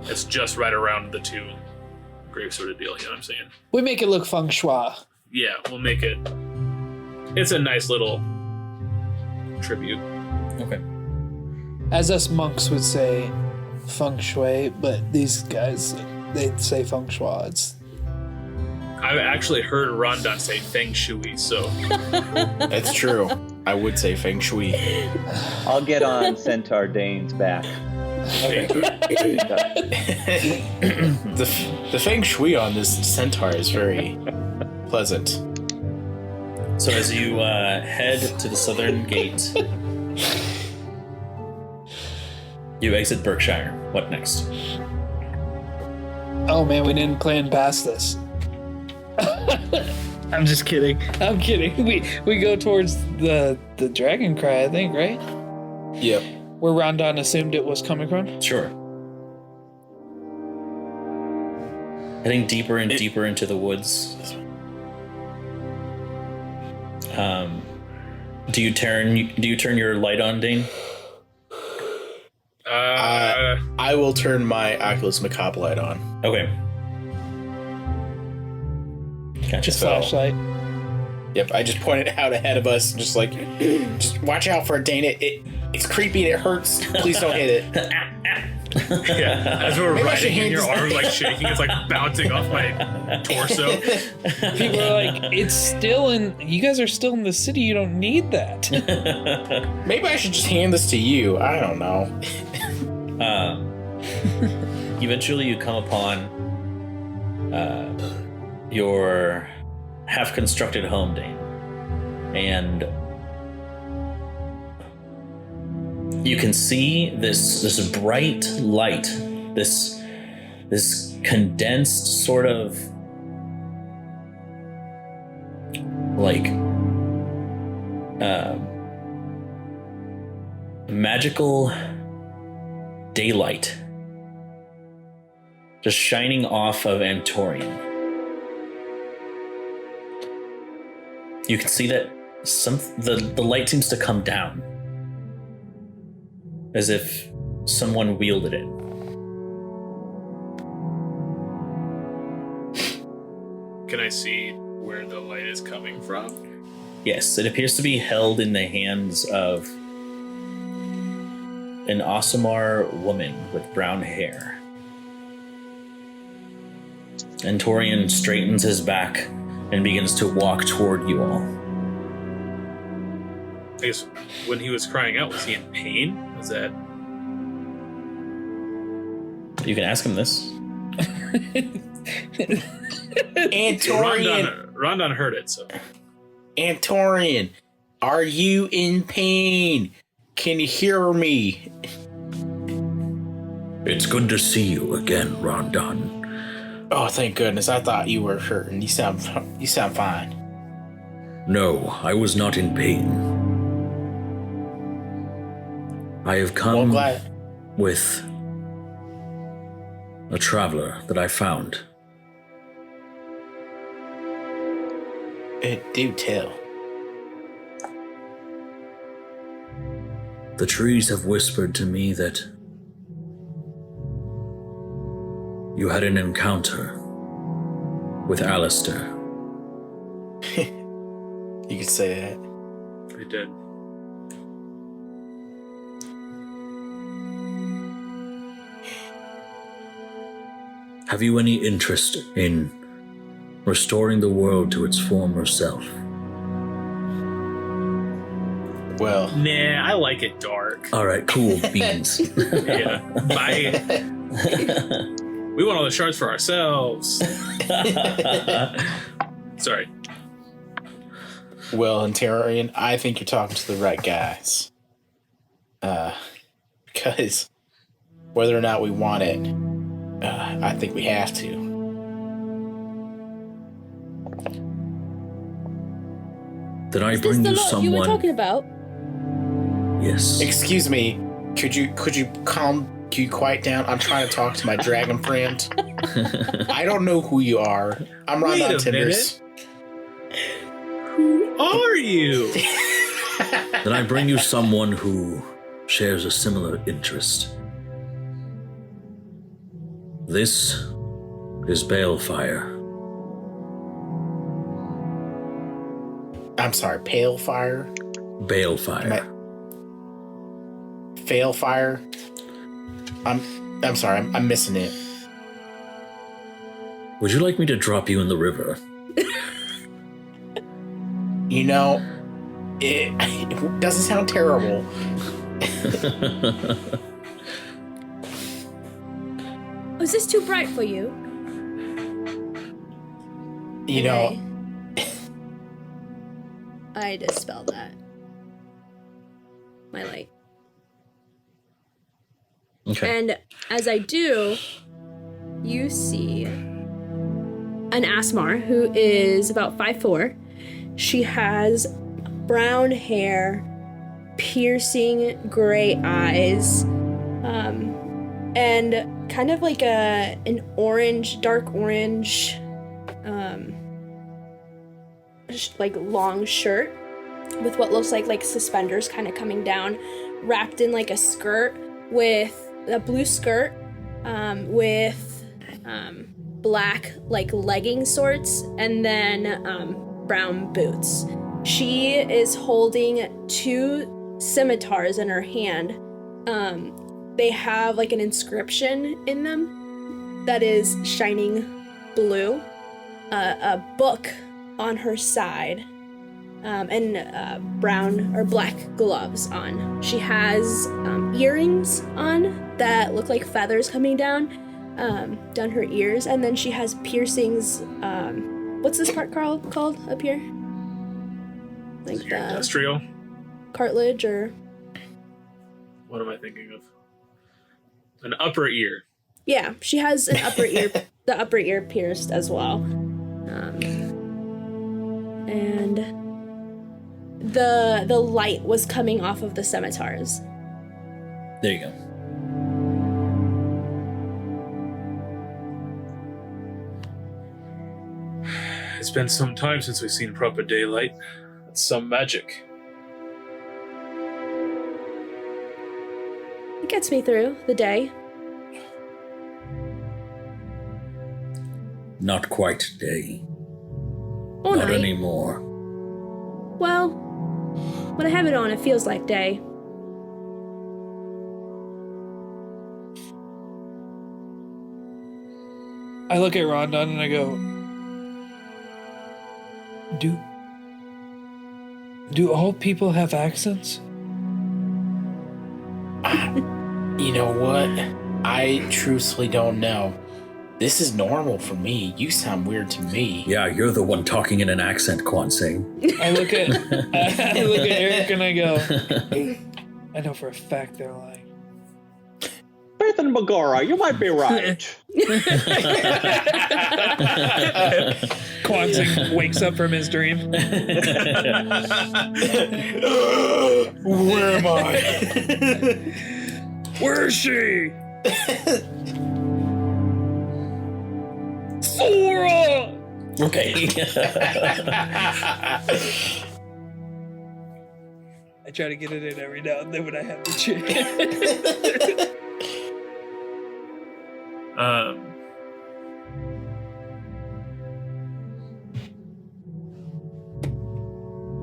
A: it's just right around the two graves sort of deal. You know what I'm saying?
C: We make it look feng shui.
A: Yeah, we'll make it. It's a nice little tribute.
B: Okay.
C: As us monks would say, feng shui, but these guys, they'd say feng shui.
A: I've actually heard Rondon say feng shui, so
F: That's true. I would say feng shui.
E: I'll get on Centaur Dane's back.
F: The feng shui on this centaur is very pleasant.
B: So as you head to the southern gate, you exit Berkshire. What next?
C: Oh man, we didn't plan past this. I'm just kidding. I'm kidding. We go towards the Dragon Cry, I think, right?
F: Yep.
C: Where Rondon assumed it was coming from.
B: Sure. Heading deeper and deeper into the woods. Do you turn your light on, Dane?
F: I will turn my Oculus Macabre light on.
B: Okay. Gotcha.
C: Just flashlight.
F: Yep, I just pointed out ahead of us, just like, just watch out for it, Dana. It's creepy and it hurts. Please don't hit it.
A: yeah. As we're
F: Maybe I should
A: riding, and
F: hand
A: your
F: this-
A: arm like shaking, it's like bouncing off my torso.
C: People are like, it's still in. You guys are still in the city. You don't need that.
F: Maybe I should just hand this to you. I don't know.
B: Eventually, you come upon your half-constructed home, Dane, and you can see this bright light, this condensed sort of like magical daylight just shining off of Antorian. You can see that the light seems to come down, as if someone wielded it.
A: Can I see where the light is coming from?
B: Yes, it appears to be held in the hands of an Aasimar woman with brown hair. Antorian straightens his back and begins to walk toward you all.
A: I guess when he was crying out, was he in pain? Was that...
B: You can ask him this.
F: Antorian,
A: Rondon heard it, so...
F: Antorian, are you in pain? Can you hear me?
G: It's good to see you again, Rondon.
F: Oh, thank goodness. I thought you were hurting. You sound fine.
G: No, I was not in pain. I have come
F: Well, I'm glad.
G: with a traveler that I found.
F: Do tell.
G: The trees have whispered to me that you had an encounter with Alistair.
F: You could say that.
A: I did.
G: Have you any interest in restoring the world to its former self?
F: Well,
A: Nah, I like it dark.
G: All right, cool beans.
A: Yeah. Bye. We want all the shards for ourselves. Sorry.
F: well, Antorian, I think you're talking to the right guys. Because whether or not we want it, I think we have to.
G: Did I
D: Is this
G: bring
D: the
G: you
D: lot you were
G: someone?
D: talking about?
G: Yes.
F: Excuse me. Could you quiet down? I'm trying to talk to my dragon friend. I don't know who you are. I'm
A: Wait
F: Rondon
A: a
F: Tinders.
A: Who are you?
G: Did I bring you someone who shares a similar interest? This is Balefire.
F: I'm sorry, Pale Fire?
G: Balefire.
F: Fail Fire? I'm sorry, I'm missing it.
G: Would you like me to drop you in the river?
F: You know, it doesn't sound terrible.
D: Was this too bright for you?
F: You know,
D: I dispel that. My light.
B: Okay.
D: And as I do, you see an Asmar who is about 5'4". She has brown hair, piercing gray eyes, and kind of like an orange, dark orange, like long shirt with what looks like suspenders kind of coming down, wrapped in like a skirt with a blue skirt with black like legging sorts, and then brown boots. She is holding 2 scimitars in her hand. They have like an inscription in them that is shining blue, a book on her side, and brown or black gloves on. She has earrings on that look like feathers coming down her ears, and then she has piercings. What's this part called up here? Like
A: Your industrial?
D: cartilage, or
A: What am I thinking of? An upper ear.
D: yeah, she has an upper ear, the upper ear pierced as well, and the light was coming off of the scimitars.
B: There you go.
A: It's been some time since we've seen proper daylight. That's some magic.
D: It gets me through the day.
G: Not quite day.
D: All
G: Not
D: night.
G: anymore.
D: Well, when I have it on, it feels like day.
C: I look at Rondon and I go, Do all people have accents?
F: You know what? I truthfully don't know. This is normal for me. You sound weird to me.
G: Yeah, you're the one talking in an accent, Kwansing.
C: I look at Eric and I go, I know for a fact they're lying.
E: Faith and Megara, you might be right.
C: Kwansing wakes up from his dream.
F: Where am I?
C: Where is she? Sora!
B: Okay.
C: I try to get it in every now and then when I have the chance.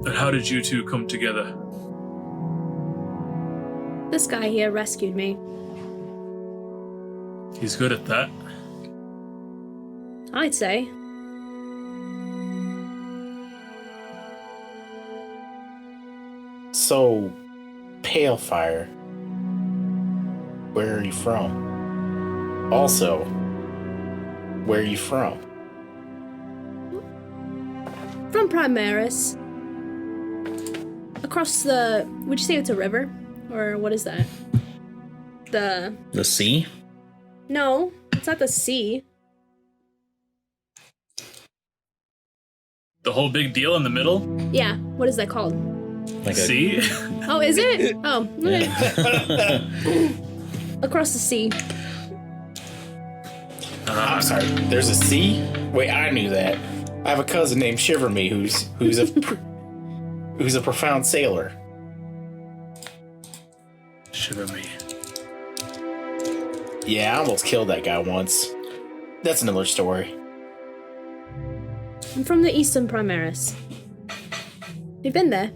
A: And how did you two come together?
D: This guy here rescued me.
A: He's good at that.
D: I'd say.
F: So, Palefire, where are you from? Also, where are you from?
D: From Primaris. Across the... Would you say it's a river? Or what is that? The...
B: The sea?
D: No, it's not the sea.
A: The whole big deal in the middle?
D: Yeah, what is that called?
B: Like
A: See?
D: Oh, is it? Oh, okay. Across the sea.
F: I'm sorry. There's a sea? Wait, I knew that. I have a cousin named Shiver Me who's a who's a profound sailor.
A: Shiver me.
F: Yeah, I almost killed that guy once. That's another story.
D: I'm from the Eastern Primaris. You've been there?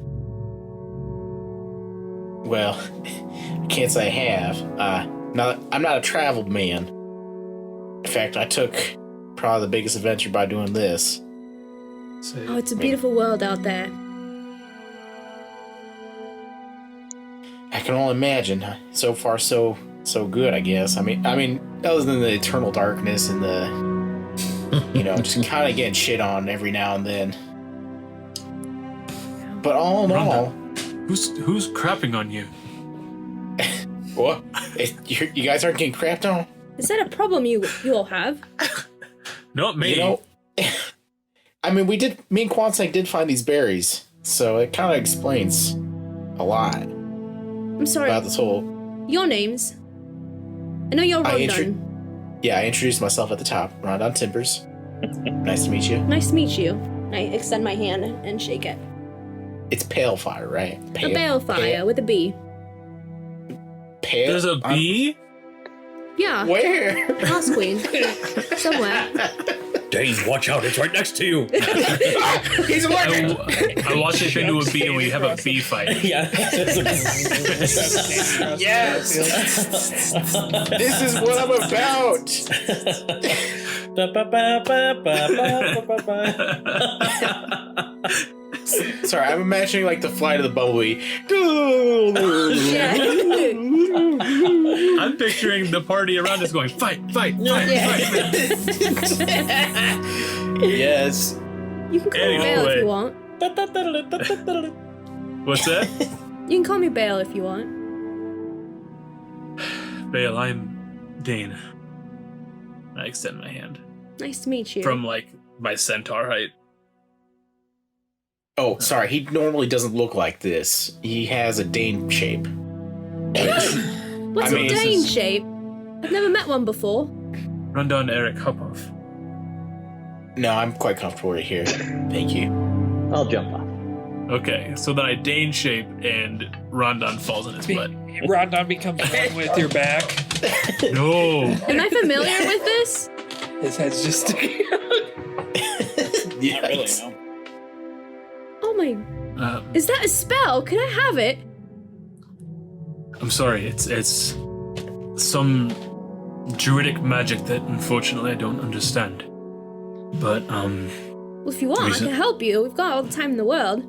F: Well, I can't say I have. I'm not a traveled man. In fact, I took probably the biggest adventure by doing this.
D: Oh, it's a beautiful world out there.
F: I can only imagine. So far, so good, I guess. I mean, other than the eternal darkness and the, just kind of getting shit on every now and then. But all in all,
A: Who's crapping on you?
F: what? You guys aren't getting crapped on?
D: Is that a problem you all have?
A: Not me.
F: I mean, me and Kwansek did find these berries, so it kind of explains a lot
D: I'm sorry.
F: about this whole.
D: Your names? I know you're Rondon.
F: Yeah, I introduced myself at the top. Rondon Timbers. Nice to meet you.
D: Nice to meet you. I extend my hand and shake it.
F: It's Palefire, right?
D: A balefire with a B.
F: Pale.
A: There's a bee?
D: Yeah.
F: Where?
D: House Queen. Somewhere.
G: Dane, watch out, it's right next to you.
F: He's allergic.
A: I watched it into a bee and we have a bee fight.
B: Yeah.
F: Yes. This is what I'm about. Sorry, I'm imagining like the flight of the bumblebee.
D: Yeah.
A: I'm picturing the party around us going, fight, fight, fight,
D: Yeah.
A: fight.
F: Yes.
D: You can call me Bale if you want.
A: What's that?
D: You can call me Bale if you want.
A: Bale, I'm Dane. I extend my hand.
D: Nice to meet you.
A: From, like, my centaur height.
F: Oh, sorry. He normally doesn't look like this. He has a Dane shape.
D: What's
F: I mean,
D: a
F: this
D: Dane
F: is-
D: shape? I've never met one before.
A: Rondon Eric Hopov.
F: No, I'm quite comfortable right here. Thank you.
E: I'll jump off.
A: Okay, so then I Dane shape and Rondon falls in his butt.
C: Rondon becomes one with your back.
A: No.
D: Am I familiar with this?
C: His head's just sticking out.
B: Not really, no.
D: Oh my! Is that a spell? Can I have it?
A: I'm sorry, it's some druidic magic that unfortunately I don't understand. But,
D: Well, if you want, I can help you. We've got all the time in the world.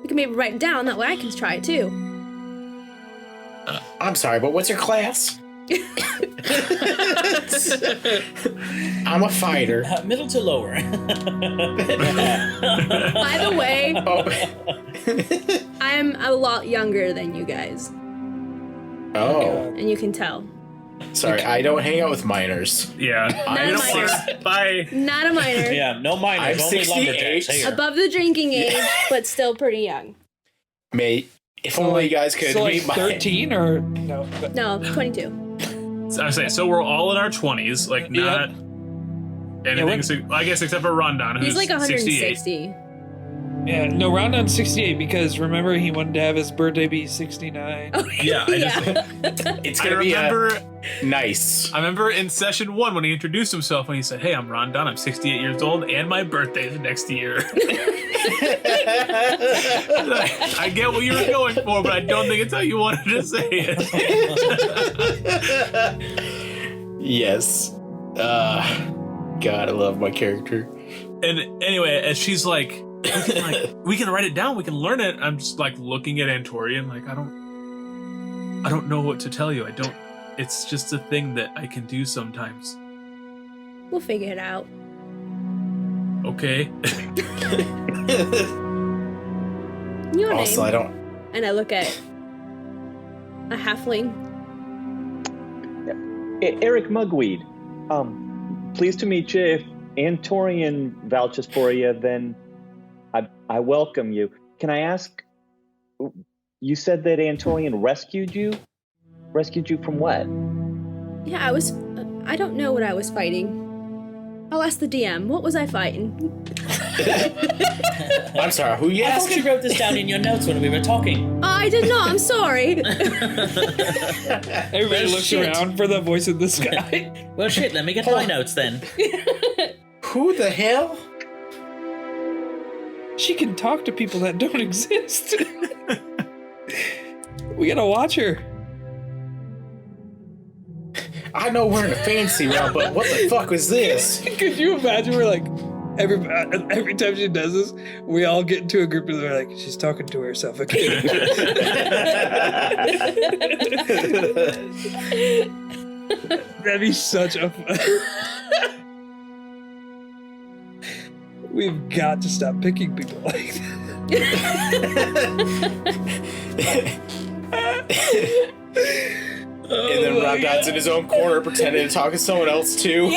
D: We can maybe write it down. That way I can try it too.
F: I'm sorry, but what's your class? I'm a fighter.
B: Middle to lower.
D: By the way,
F: Oh.
D: I'm a lot younger than you guys,
F: Oh.
D: and you can tell.
F: Sorry, I don't hang out with minors.
A: yeah.
F: I'm
D: Not a minor.
A: Bye.
D: Not a minor.
B: Yeah, no minors,
F: I'm
B: only
F: 68.
B: lumberjacks here.
D: Above the drinking age, but still pretty young.
F: Mate, if only you guys could
C: So like
F: meet my
C: 13 or no?
D: No, 22.
A: So I was saying, so we're all in our 20s, like not anything. I guess except for Rondon, who's
D: He's like
A: 68.
D: 160.
C: Yeah, no, Rondon's 68 because remember he wanted to have his birthday be 69.
D: Oh,
A: Yeah, I just.
F: It's
A: I
F: gonna be
A: remember.
F: nice.
A: I remember in session 1 when he introduced himself, when he said, "Hey, I'm Rondon. I'm 68 years old, and my birthday's next year." I get what you were going for, but I don't think it's how you wanted to say it.
F: Yes. God, I love my character.
A: And anyway, as she's like, we can write it down, we can learn it. I'm just like looking at Antorian, like I don't know what to tell you. It's just a thing that I can do sometimes.
D: We'll figure it out.
A: Okay.
D: Your
F: Also,
D: name.
F: I don't.
D: And I look at a halfling.
E: Eric Mugweed. Pleased to meet you. If Antorian vouches for you, then I welcome you. Can I ask? You said that Antorian rescued you. Rescued you from what?
D: Yeah, I don't know what I was fighting. I'll ask the DM. What was I fighting?
F: I'm sorry, who you
B: I thought you
F: asking?
B: wrote this down in your notes when we were talking.
D: Oh, I did not. I'm sorry.
C: Everybody
B: Well,
C: looks
B: shit.
C: around for the voice in the sky.
B: Well, shit, let me get my notes then.
F: Who the hell?
C: She can talk to people that don't exist. We gotta watch her.
F: I know we're in a fantasy realm, but what the fuck was this?
C: Could you imagine? We're like, every time she does this, we all get into a group and they're like, she's talking to herself again. That'd be such a fun. We've got to stop picking people like that.
F: And then Rondon's in his own corner pretending to talk to someone else too.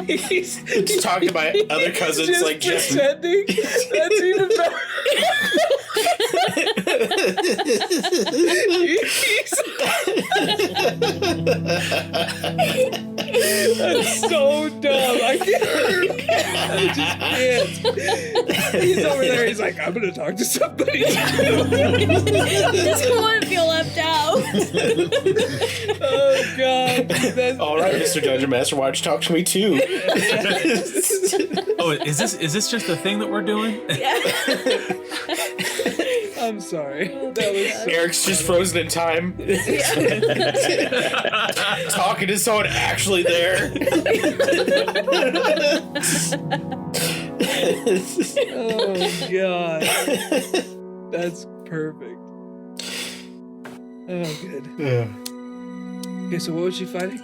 C: He's
F: Just talking to my other cousins
C: just
F: like Jesse.
C: pretending. That's even better. That's so dumb. I just can't. He's over there. He's like, I'm gonna talk to somebody.
D: Just don't want to feel left out.
C: Oh god. That's,
F: All right, Mr. Dungeon Master, why don't you talk to me too?
A: Oh, is this just a thing that we're doing?
C: I'm sorry. That was so
F: Eric's just frozen in time. Talking to someone actually there.
C: Oh god. That's perfect. Oh good. Okay, so what was she fighting?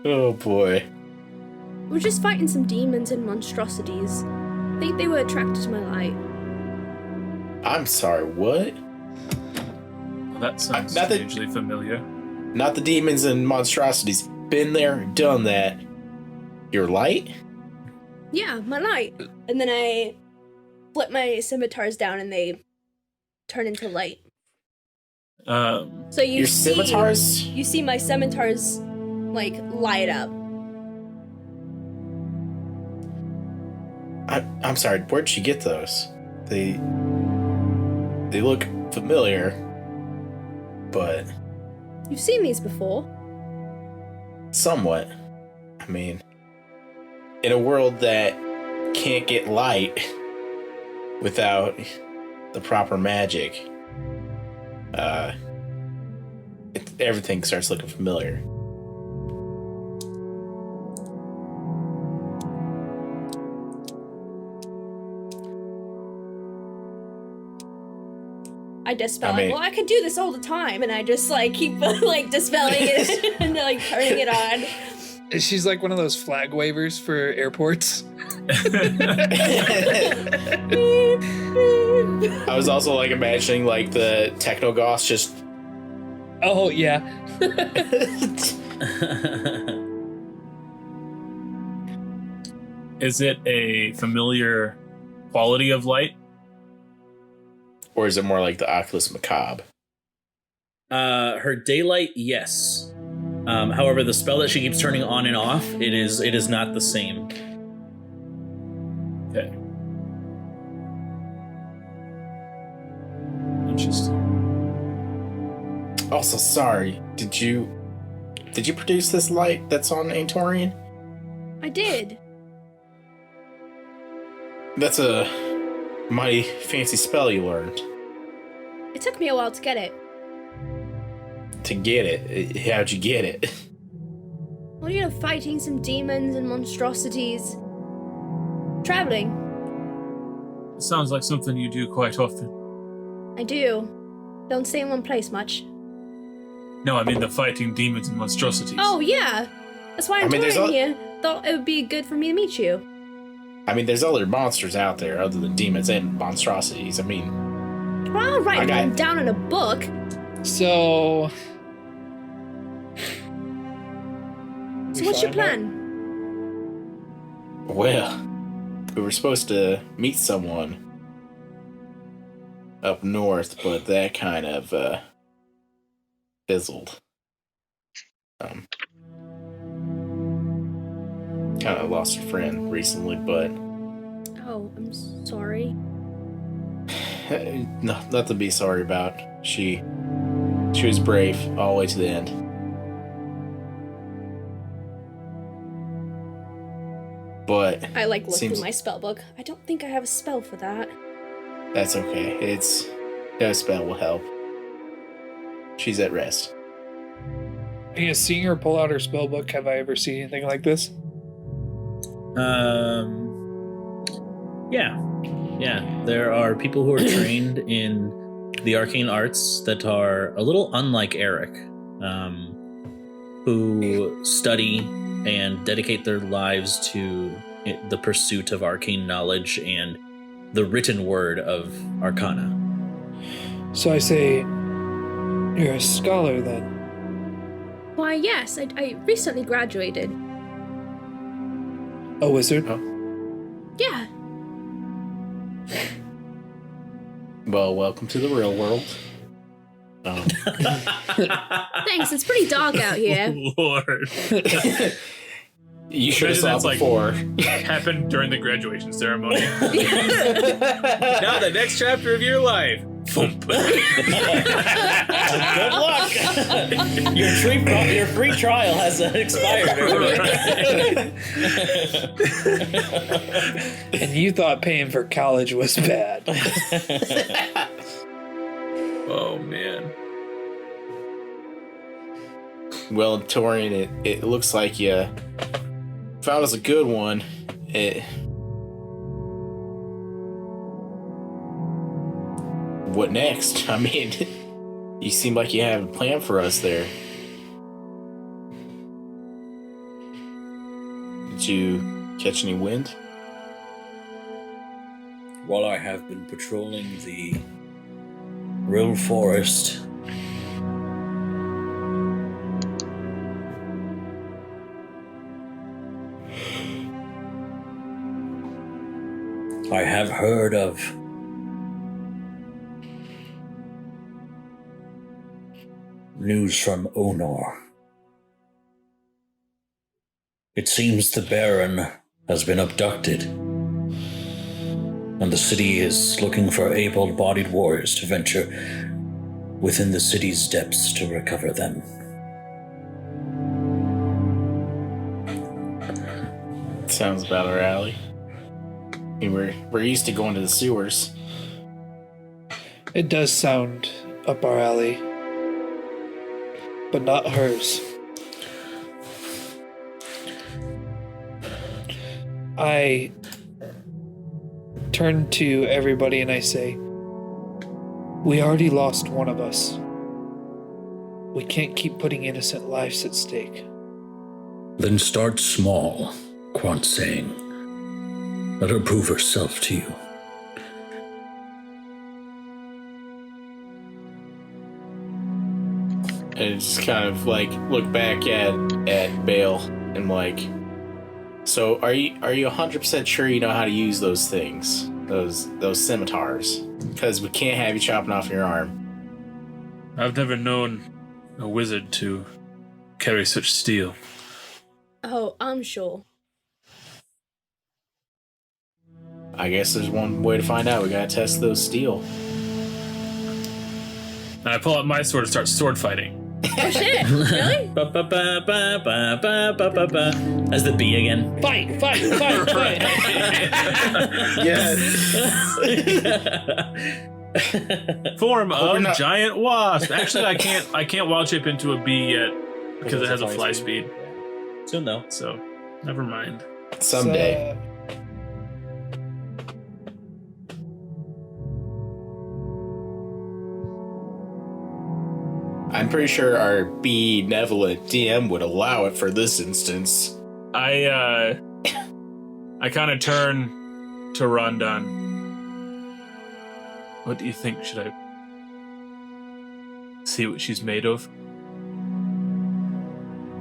F: Oh boy.
D: We're just fighting some demons and monstrosities. I think they were attracted to my light.
F: I'm sorry, what?
A: That sounds
F: Not that-
A: strangely familiar.
F: Not the demons and monstrosities. Been there, done that. Your light?
D: Yeah, my light. And then I flip my scimitars down and they turn into light. So you
F: Your
D: see,
F: scimitars?
D: you see my scimitars like light up.
F: I'm sorry, where'd she get those? They look familiar, but
D: You've seen these before.
F: somewhat. I mean, in a world that can't get light without the proper magic, everything starts looking familiar.
D: I dispel
F: I mean-
D: it. Well, I could do this all the time, and I just like keep like dispelling it and like turning it on.
C: She's like one of those flag wavers for airports.
F: I was also like imagining like the Technogoss just
C: Oh yeah.
A: Is it a familiar quality of light?
F: or is it more like the Oculus Macabre?
B: Her daylight, yes. However, the spell that she keeps turning on and off, it is not the same.
A: Okay. Interesting.
F: Also, sorry, did you produce this light that's on Antorian?
D: I did.
F: That's a mighty fancy spell you learned.
D: It took me a while to get it.
F: To get it, how'd you get it?
D: Well, you know, fighting some demons and monstrosities. Traveling.
A: It sounds like something you do quite often.
D: I do. Don't stay in one place much.
A: No, I mean the fighting demons and monstrosities.
D: Oh, yeah. That's why I'm
F: there's
D: touring
F: al-
D: here. Thought it would be good for me to meet you.
F: I mean, there's other monsters out there other than demons and monstrosities. I mean,
D: Well, I'll write
F: I got-
D: them down in a book.
C: So
D: So what's your plan?
F: well, we were supposed to meet someone up north, but that kind of fizzled. Kind of lost a friend recently, but
D: Oh, I'm sorry.
F: no, nothing to be sorry about. She was brave all the way to the end. But
D: I like looked
F: Seems-
D: through my spell book. I don't think I have a spell for that.
F: that's okay. No spell will help. She's at rest.
C: yeah, seeing her pull out her spell book, have I ever seen anything like this?
B: Yeah. There are people who are trained in the arcane arts that are a little unlike Eric, who study and dedicate their lives to the pursuit of arcane knowledge and the written word of arcana.
C: So I say, you're a scholar then.
D: Why, yes, I recently graduated.
C: A wizard?
D: Yeah.
F: Well, welcome to the real world.
D: Thanks, it's pretty dark out here.
A: Lord.
F: You should have
A: Imagine
F: saw
A: that's like-
F: before.
A: Happened during the graduation ceremony.
B: Now the next chapter of your life.
A: Thump.
B: Good luck. Your free trial has expired.
C: And you thought paying for college was bad.
A: Oh man.
F: Well, Torian, it looks like you found us a good one. What next? I mean, you seem like you have a plan for us there. Did you catch any wind?
G: While I have been patrolling the real forest, I have heard of news from Onor. It seems the Baron has been abducted, and the city is looking for able-bodied warriors to venture within the city's depths to recover them.
F: Sounds about our alley. I mean, we're used to going to the sewers.
C: It does sound up our alley, but not hers. I turn to everybody and I say, we already lost one of us. We can't keep putting innocent lives at stake.
G: Then start small, Quant's saying. Let her prove herself to you.
F: And just kind of like look back at Bale and like, so are you 100% sure you know how to use those things, those scimitars? Because we can't have you chopping off your arm.
A: I've never known a wizard to carry such steel.
D: Oh, I'm sure.
F: I guess there's one way to find out. We gotta test those steel.
A: And I pull out my sword and start sword fighting.
D: Oh shit! Really?
B: As the bee again.
C: Fight!
F: Yes.
A: Form of
F: not-
A: giant wasp. Actually, I can't wild shape into a bee yet because it has a fly speed.
B: Soon though.
A: So, never mind.
F: Someday. I'm pretty sure our benevolent DM would allow it for this instance.
A: I kind of turn to Rondon. What do you think? Should I see what she's made of?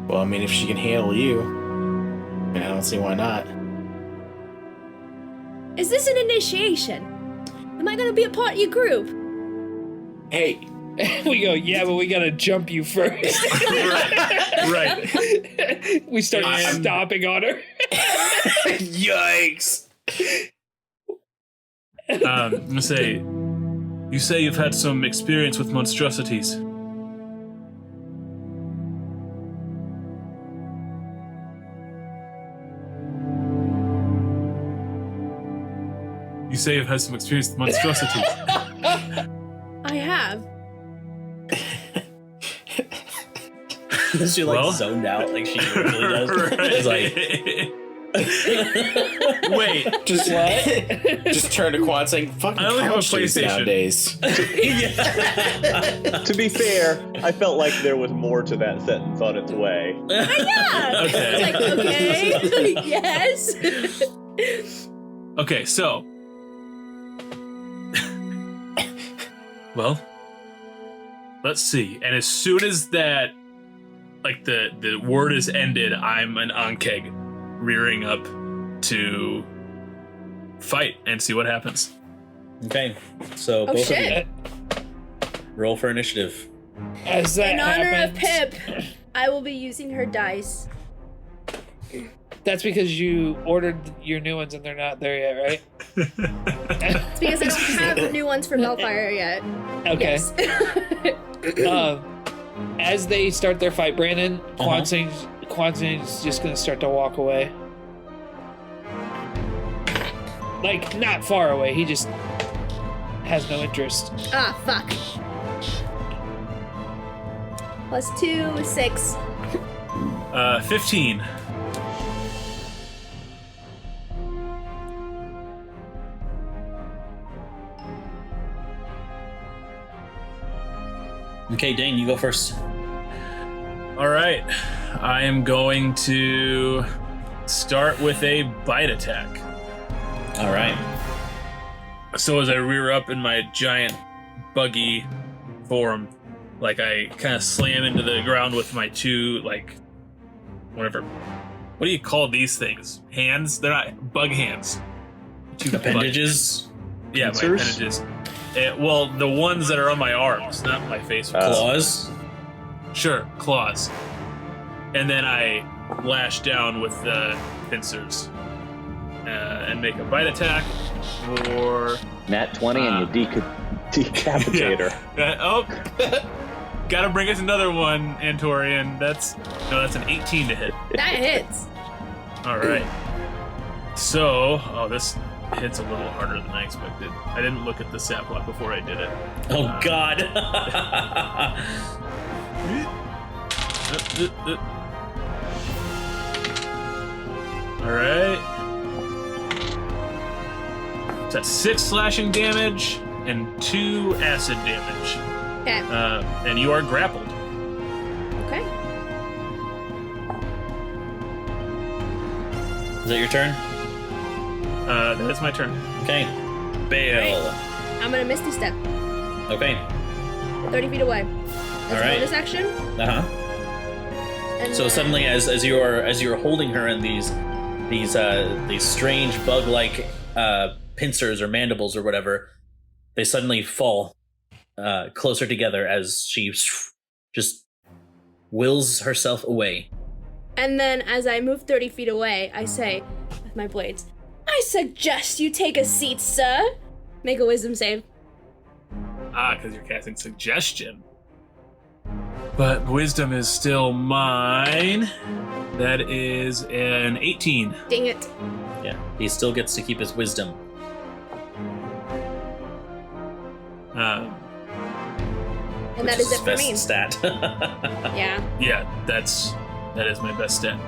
F: Well, I mean, if she can handle you, I don't see why not.
D: Is this an initiation? Am I gonna be a part of your group?
F: Hey,
C: We go, yeah, but we gotta jump you first.
A: Right.
C: We start stomping on her.
F: yikes!
A: I'm gonna say, you say you've had some experience with monstrosities. You say you've had some experience with monstrosities.
D: I have.
B: She
A: Well?
B: zoned out like she usually does. It's like,
A: Wait,
F: Just just turn to Quan saying, "Fucking
A: I only have a
F: college kids
A: PlayStation."
F: nowadays."
E: To be fair, I felt like there was more to that sentence on its way.
D: Yeah.
A: Okay.
D: It's like, okay. Yes.
A: okay, so. Well, let's see. And as soon as that, like the word is ended, I'm an Ankeg rearing up to fight and see what happens.
B: okay, so
D: Oh
B: both
D: shit.
B: of you roll for initiative.
C: As that
D: In honor of
C: happens,
D: Pip, I will be using her dice.
C: that's because you ordered your new ones and they're not there yet, right?
D: It's because I don't have new ones for Melfire yet.
C: Okay.
D: Yes.
C: As they start their fight, Brandon, Quanzing's just gonna start to walk away. Like, not far away, he just has no interest.
D: Ah, fuck. +2, 6.
A: 15.
B: Okay, Dane, you go first.
A: All right. I am going to start with a bite attack.
B: All right.
A: So as I rear up in my giant buggy form, like I kind of slam into the ground with my two, like, whatever. What do you call these things? Hands? They're not bug hands. Two bug
B: Appendages?
A: hands. Yeah, my
E: Pincers?
A: appendages. Well, the ones that are on my arms, not my face.
B: Claws?
A: Sure, claws. And then I lash down with the pincers and make a bite attack for...
E: Nat 20 and you decapitate her.
A: Gotta bring us another one, Antorian. That's an 18 to hit.
D: That hits.
A: All right. So, this hits a little harder than I expected. I didn't look at the stat block before I did it.
B: Oh God.
A: All right. So that's 6 slashing damage and 2 acid damage.
D: Okay.
A: And you are grappled.
D: Okay.
B: Is that your turn?
A: That is my turn.
B: Okay. Bail.
D: I'm gonna Misty Step.
B: Okay.
D: 30 feet away. That's
B: All
D: a
B: right.
D: bonus action.
B: Uh-huh.
D: And
B: So
D: then-
B: suddenly, as you're holding her in these strange bug-like pincers or mandibles or whatever, they suddenly fall closer together as she just wills herself away.
D: And then as I move 30 feet away, I say, with my blades, I suggest you take a seat, sir. Make a wisdom save.
A: Because you're casting suggestion. But wisdom is still mine. That is an 18.
D: Dang it.
B: Yeah, he still gets to keep his wisdom.
D: And
B: which
D: that is
B: his
D: it for
B: best
D: me.
B: stat.
D: Yeah.
A: Yeah, that is my best stat.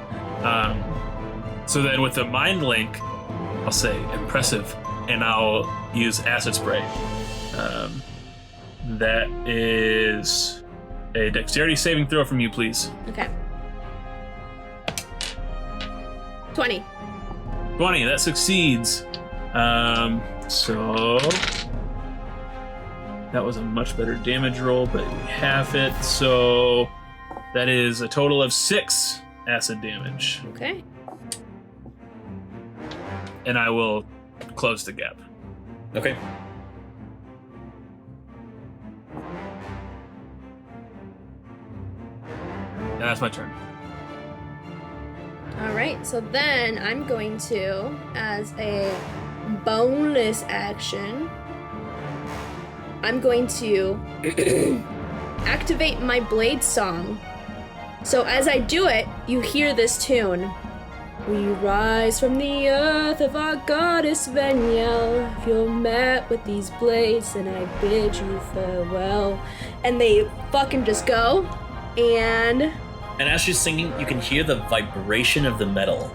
A: So then with the mind link, I'll say impressive, and I'll use acid spray. That is a dexterity saving throw from you, please.
D: Okay. 20.
A: 20, that succeeds. So that was a much better damage roll, but we half it. So that is a total of 6 acid damage.
D: Okay.
A: And I will close the gap.
B: Okay.
A: And that's my turn.
D: All right. So then I'm going to, as a bonus action, I'm going to activate my blade song. So as I do it, you hear this tune. We rise from the earth of our goddess Veniel. If you're met with these blades, then I bid you farewell. And they fucking just go. And
B: as she's singing, you can hear the vibration of the metal,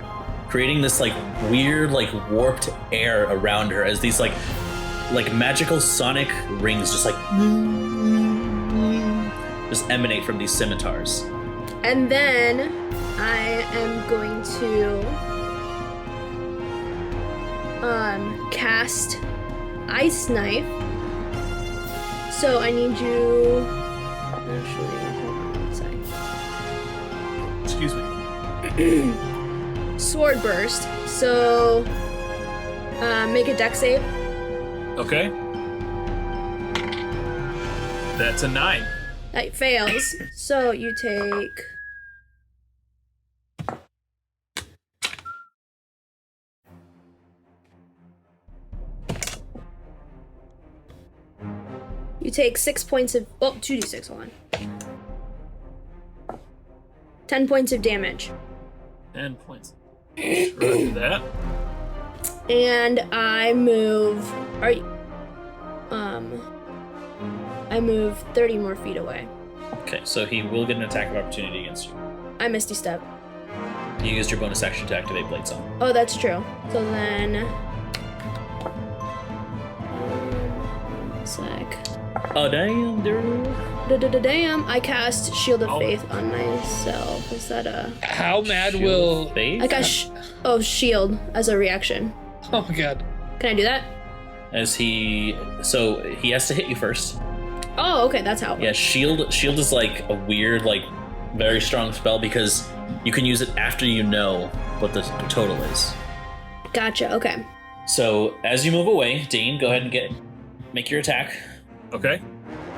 B: creating this like weird, like warped air around her as these like magical sonic rings just emanate from these scimitars.
D: And then I am going to cast Ice Knife. So I need you. Actually, hold on one second.
A: Excuse me.
D: Sword Burst. So make a dex save.
A: Okay. That's a 9.
D: That fails. So you take. You take 6 points of. Oh, 2d6, hold on. 10 points of damage.
A: 10 points. Shrug that.
D: And I move. I move 30 more feet away.
B: Okay, so he will get an attack of opportunity against you.
D: I Misty Step.
B: You used your bonus action to activate Blade Song.
D: Oh, that's true. So then. One sec.
B: Oh, damn, dude.
D: Damn, I cast Shield of Faith on myself. Is that a.
C: How mad
B: Shield
C: will?
B: of Faith?
D: I got Shield as a reaction.
C: Oh god.
D: Can I do that?
B: So he has to hit you first.
D: Oh, okay, that's how.
B: Yeah, shield is like a weird, like very strong spell because you can use it after you know what the total is.
D: Gotcha. Okay.
B: So as you move away, Dane, go ahead and make your attack.
A: Okay.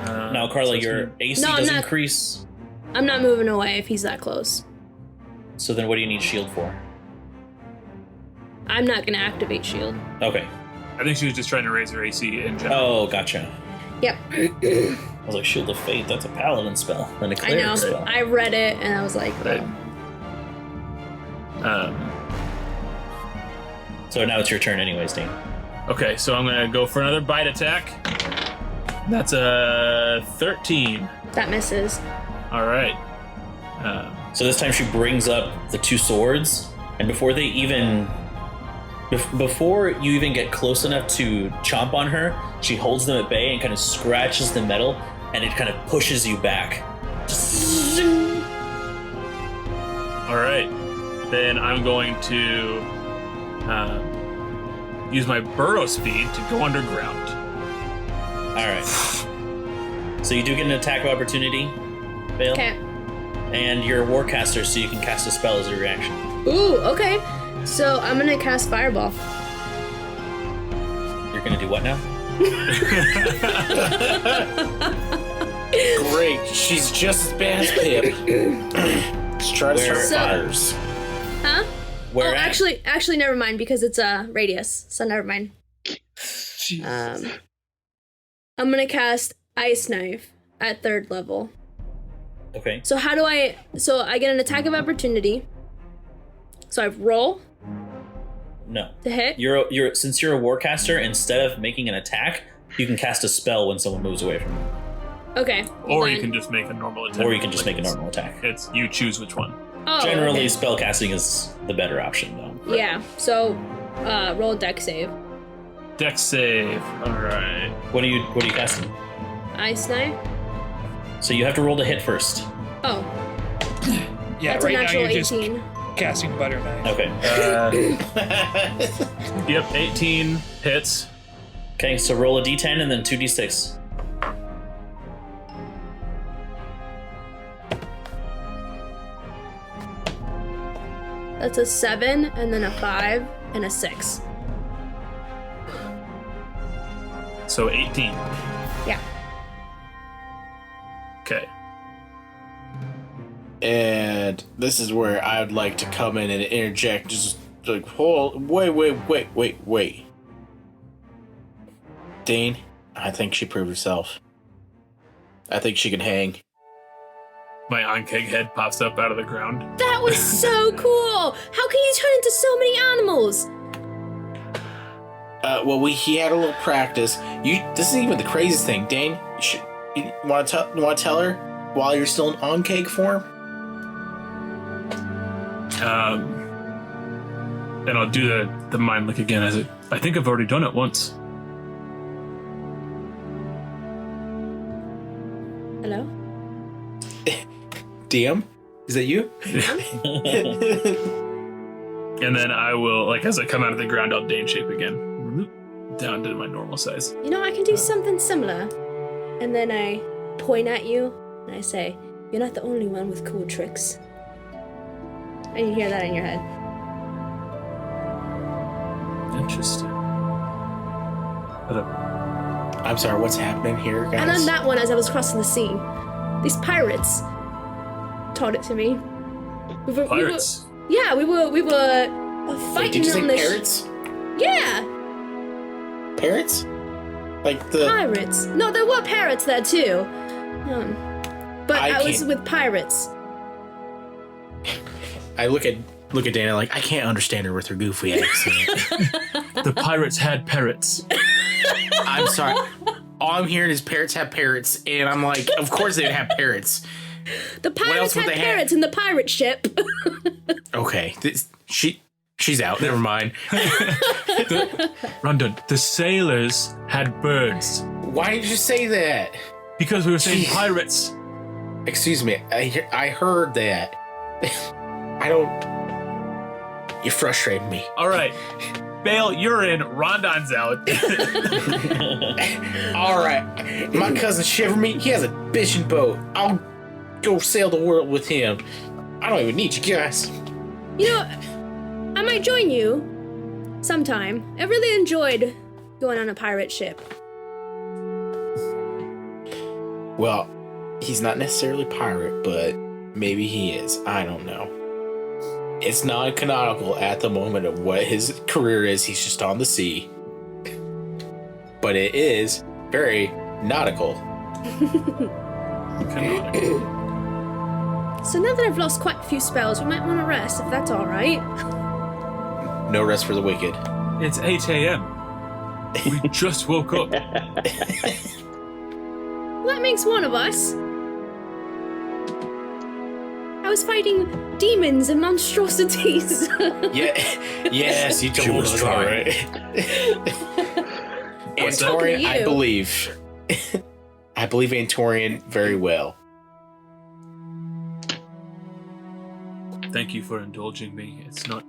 B: Now, Carla,
A: so
B: your AC
D: No, I'm
B: does
D: not-
B: increase.
D: I'm not moving away if he's that close.
B: So then what do you need shield for?
D: I'm not gonna activate shield.
B: Okay.
A: I think she was just trying to raise her AC in general.
B: Oh, gotcha.
D: Yep.
B: I was like, Shield of Fate, that's a paladin spell, and a
D: I
B: cleric
D: know.
B: spell.
D: I read it and I was like,
A: Right.
D: oh.
B: So now it's your turn anyways, Dane.
A: Okay, so I'm gonna go for another bite attack. That's a 13.
D: That misses.
A: All right.
B: So this time she brings up the two swords, and before they even... Before you even get close enough to chomp on her, she holds them at bay and kind of scratches the metal, and it kind of pushes you back.
A: All right. Then I'm going to use my burrow speed to go underground.
B: All right. So you do get an attack of opportunity, Bale.
D: Okay.
B: And you're a warcaster, so you can cast a spell as a reaction.
D: Ooh, okay. So I'm gonna cast Fireball.
B: You're gonna do what now?
F: Great. She's just as bad as Pip. Let's try to start
D: So-
F: fires.
D: Huh?
B: Where
D: oh,
B: at?
D: actually, never mind because it's a radius, so never mind. I'm gonna cast Ice Knife at 3rd level.
B: Okay.
D: So how do I? So I get an attack of opportunity. So I roll
B: No.
D: to hit.
B: You're since you're a warcaster, instead of making an attack, you can cast a spell when someone moves away from you.
D: Okay.
A: Or
D: well
A: you
D: then-
A: can just make a normal attack.
B: Or you can just make a
A: It's-
B: normal attack.
A: It's you choose which one.
D: Oh,
B: Generally,
D: okay.
B: spell casting is the better option, though.
D: Yeah. So roll a deck save.
A: Dex save. All right.
B: What are you casting?
D: Ice Knife.
B: So you have to roll to hit first.
D: Oh,
C: Yeah,
D: that's
C: right
D: a
C: now
D: natural
C: you're just
D: 18.
C: casting butter knife.
B: Okay.
A: Yep. 18 hits.
B: Okay. So roll a d10 and then 2d6.
D: That's a 7, and then a 5, and a 6.
A: So 18.
D: Yeah.
A: Okay.
F: And this is where I would like to come in and interject. Just like, wait. Dane, I think she proved herself. I think she can hang.
A: My on-keg head pops up out of the ground.
D: That was so cool! How can you turn into so many animals?
F: Well, he had a little practice. This isn't even the craziest thing, Dane. You want to tell her while you're still in on-cake form?
A: And I'll do the mind lick again as I think I've already done it once.
D: Hello?
F: DM? Is that you?
A: And then I will, like, as I come out of the ground, I'll Dane shape again. Down to my normal size.
D: You know, I can do something similar. And then I point at you, and I say, you're not the only one with cool tricks. And you hear that in your head.
A: Interesting.
F: I'm sorry, what's happening here, guys?
D: And on that one, as I was crossing the sea, these pirates taught it to me.
A: Pirates.
D: We were
F: Wait,
D: fighting
F: did you say
D: on the
F: parrots?
D: Yeah,
F: Parrots? Like the...
D: pirates. No, there were parrots there too. But
F: I
D: I was
F: can't-
D: with pirates.
F: I look at Dana like, I can't understand her with her goofy accent.
A: The pirates had parrots.
F: I'm sorry. All I'm hearing is parrots have parrots, and I'm like, of course they'd have parrots.
D: The pirates
F: else would
D: had
F: they have?
D: parrots in the pirate ship.
F: Okay, she's out. Never mind.
A: Rondon, the sailors had birds.
F: Why did you say that?
A: Because we were saying
F: Jeez.
A: pirates.
F: Excuse me. I heard that. I don't. You frustrate me.
A: All right. Bale, you're in. Rondon's out.
F: All right. My cousin Shiver Me, he has a fishing boat. I'll go sail the world with him. I don't even need you guys.
D: You know, I might join you sometime. I really enjoyed going on a pirate ship.
F: Well, He's not necessarily pirate, but maybe he is. I don't know. It's non-canonical at the moment of what his career is. He's just on the sea. But it is very nautical.
D: So now that I've lost quite a few spells, we might want to rest, if that's all right.
F: No rest for the wicked.
A: It's 8 a.m. We just woke up.
D: Well, that makes one of us. I was fighting demons and monstrosities.
F: Yes, you told us all right. Antorian, I believe. I believe Antorian very well.
A: Thank you for indulging me. It's not...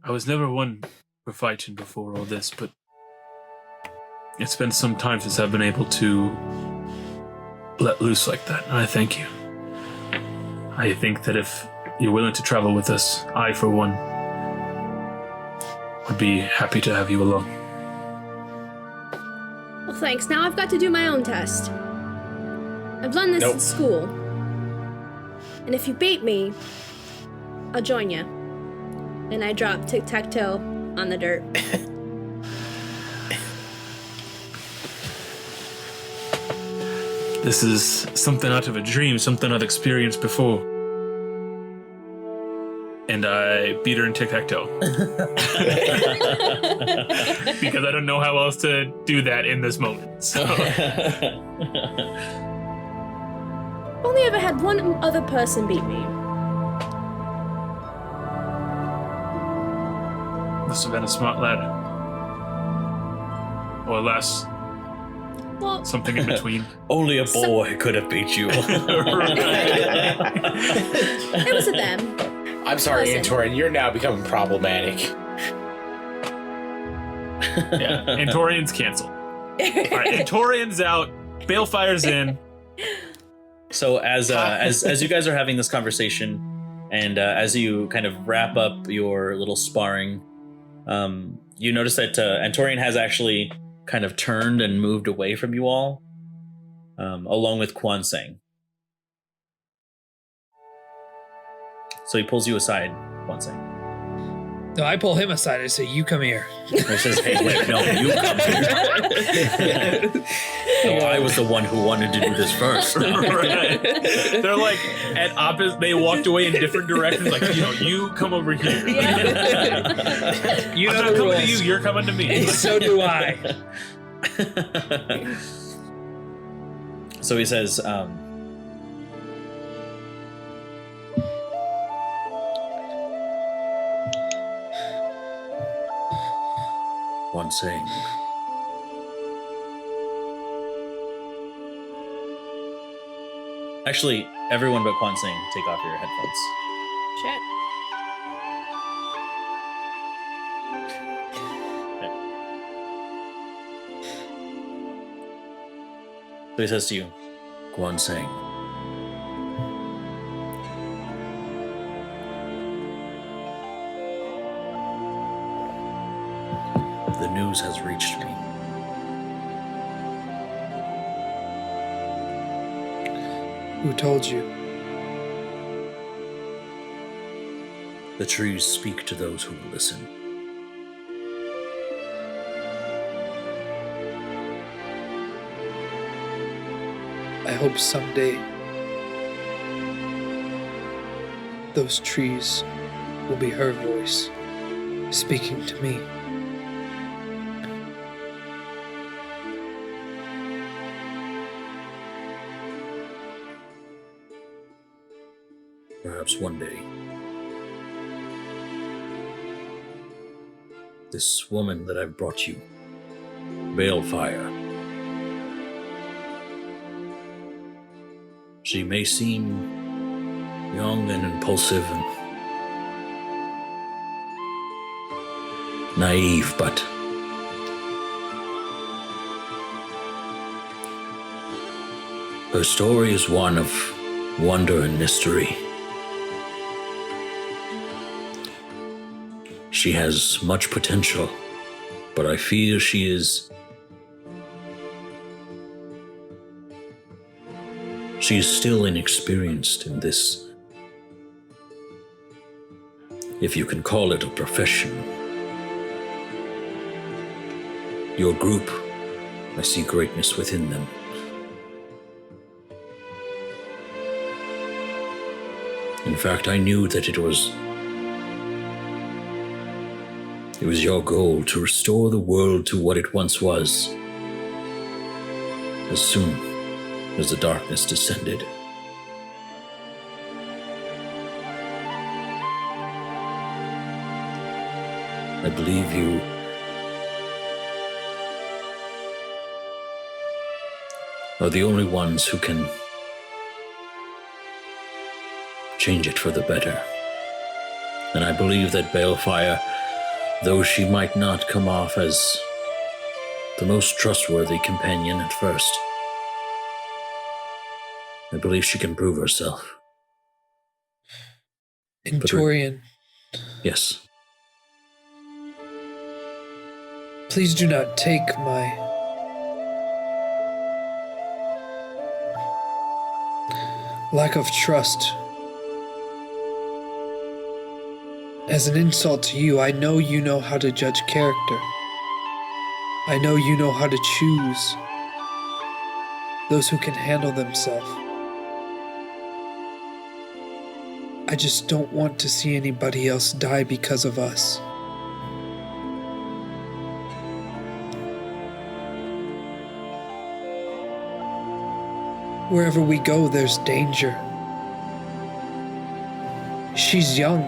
A: I was never one for fighting before all this, but it's been some time since I've been able to let loose like that, and I thank you. I think that if you're willing to travel with us, I, for one, would be happy to have you along.
D: Well, thanks. Now I've got to do my own test. I've learned this in school. And if you beat me, I'll join you. And I drop tic-tac-toe on the dirt.
A: This is something out of a dream, something I've experienced before. And I beat her in tic-tac-toe. Because I don't know how else to do that in this moment. So.
D: Only ever had one other person beat me.
A: Must have been a smart lad. Or less.
D: Well,
A: something in between.
B: Only a boy could have beat you.
D: It was a them.
F: I'm sorry, Antorian, you're now becoming problematic.
A: Yeah, Antorian's canceled. All right, Antorian's out. Balefire's in.
B: So as you guys are having this conversation, and as you kind of wrap up your little sparring, you notice that Antorian has actually kind of turned and moved away from you all, along with Quan Sang. So he pulls you aside, Quan Sang.
C: No, I pull him aside. I say, "You come here."
B: He says, "Hey, wait, no, you come here." No, I was the one who wanted to do this first.
A: Right. They're like at opposite. They walked away in different directions. Like, you come over here.
D: Yeah.
C: You
A: I'm
C: know
A: not
C: the
A: coming
C: rules.
A: to you. You're coming to me.
C: So do I.
B: So he says,
G: One saying.
B: actually, everyone but Quan Sang, take off your headphones.
D: Shit.
B: So he says to you,
G: Guan Sang. The news has reached me.
C: Who told you?
G: The trees speak to those who will listen.
C: I hope someday those trees will be her voice speaking to me.
G: Perhaps one day. This woman that I've brought you, Balefire. She may seem young and impulsive and naive, but her story is one of wonder and mystery. She has much potential, but I fear she is still inexperienced in this, if you can call it a profession. Your group, I see greatness within them. In fact, I knew that it was your goal to restore the world to what it once was, as soon as the darkness descended. I believe you are the only ones who can change it for the better. And I believe that Balefire, though she might not come off as the most trustworthy companion at first, I believe she can prove herself.
C: Intorian,
G: Yes.
C: please do not take my lack of trust as an insult to you. I know you know how to judge character. I know you know how to choose those who can handle themselves. I just don't want to see anybody else die because of us. Wherever we go, there's danger. She's young.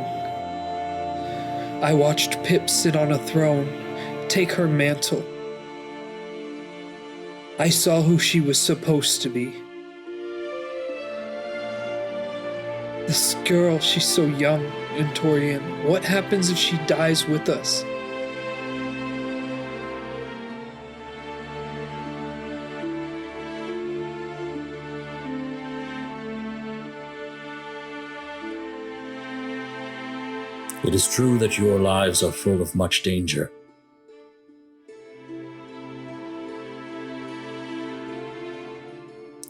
C: I watched Pip sit on a throne, take her mantle. I saw who she was supposed to be. This girl, she's so young, Intorian. What happens if she dies with us?
G: It is true that your lives are full of much danger.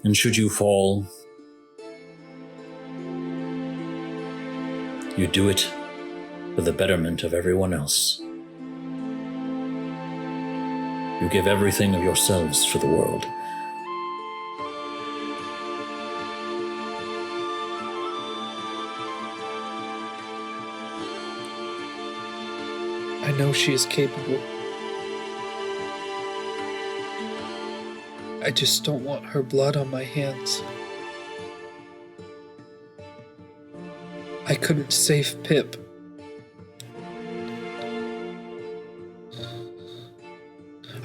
G: And should you fall, you do it for the betterment of everyone else. You give everything of yourselves for the world.
C: I know she is capable. I just don't want her blood on my hands. I couldn't save Pip.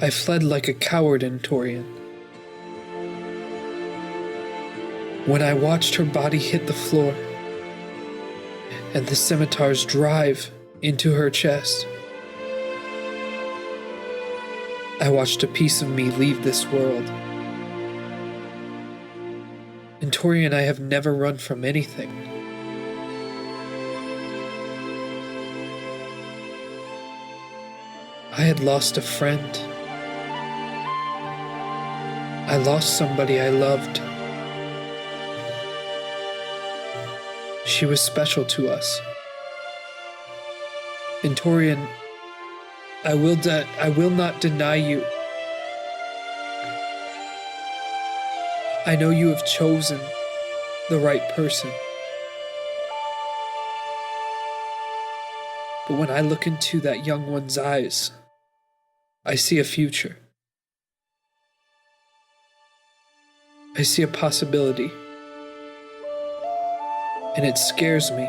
C: I fled like a coward, Intorian. When I watched her body hit the floor and the scimitars drive into her chest, I watched a piece of me leave this world. Intorian, I have never run from anything. I had lost a friend. I lost somebody I loved. She was special to us. Intorian, I will not deny you. I know you have chosen the right person. But when I look into that young one's eyes, I see a future. I see a possibility. And it scares me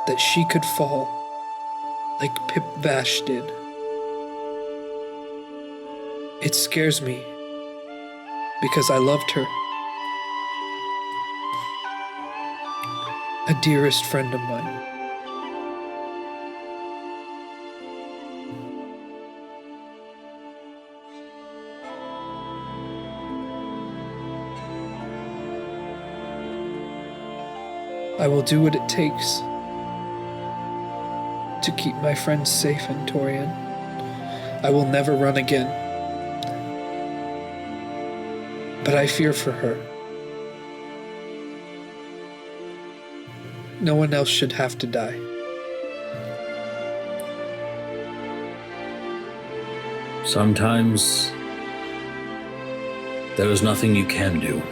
C: that she could fall like Pip Vash did. It scares me because I loved her. A dearest friend of mine. I will do what it takes to keep my friends safe in Torian. I will never run again. But I fear for her. No one else should have to die.
G: Sometimes there is nothing you can do.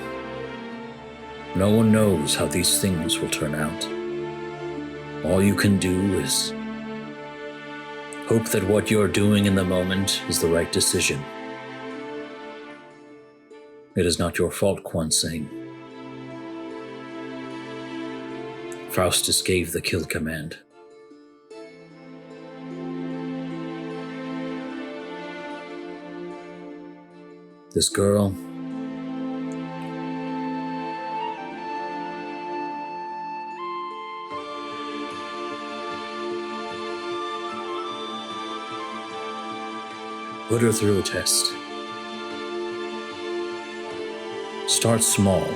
G: No one knows how these things will turn out. All you can do is hope that what you're doing in the moment is the right decision. It is not your fault, Quan Sing. Faustus gave the kill command. This girl, put her through a test. Start small.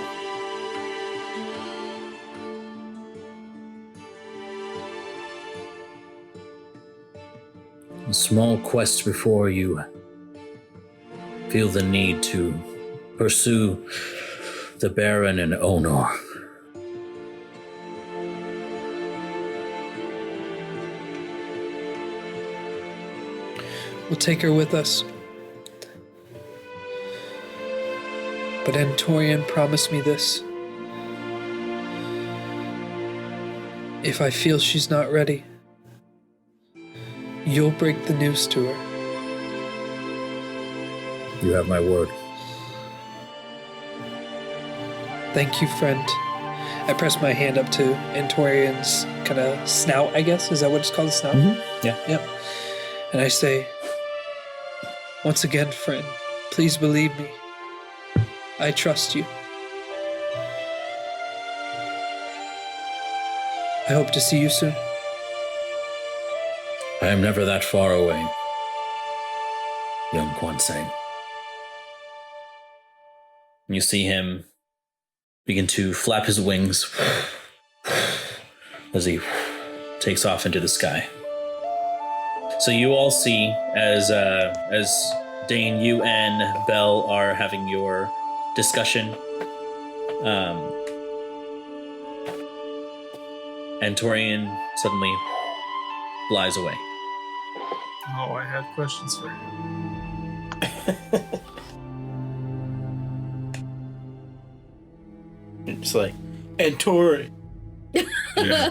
G: A small quest before you feel the need to pursue the Baron and Onor.
C: We'll take her with us. But Antorian promised me this. If I feel she's not ready, you'll break the news to her.
G: You have my word.
C: Thank you, friend. I press my hand up to Antorian's kind of snout, I guess. Is that what it's called, snout?
B: Yeah.
C: Yep. And I say, once again, friend, please believe me. I trust you. I hope to see you soon.
G: I am never that far away, young Quan Sing.
B: You see him begin to flap his wings as he takes off into the sky. So you all see as Dane, you and Belle are having your discussion. Antorian suddenly flies away.
A: Oh, I have questions for you.
F: It's like, and Tori.
A: Yeah.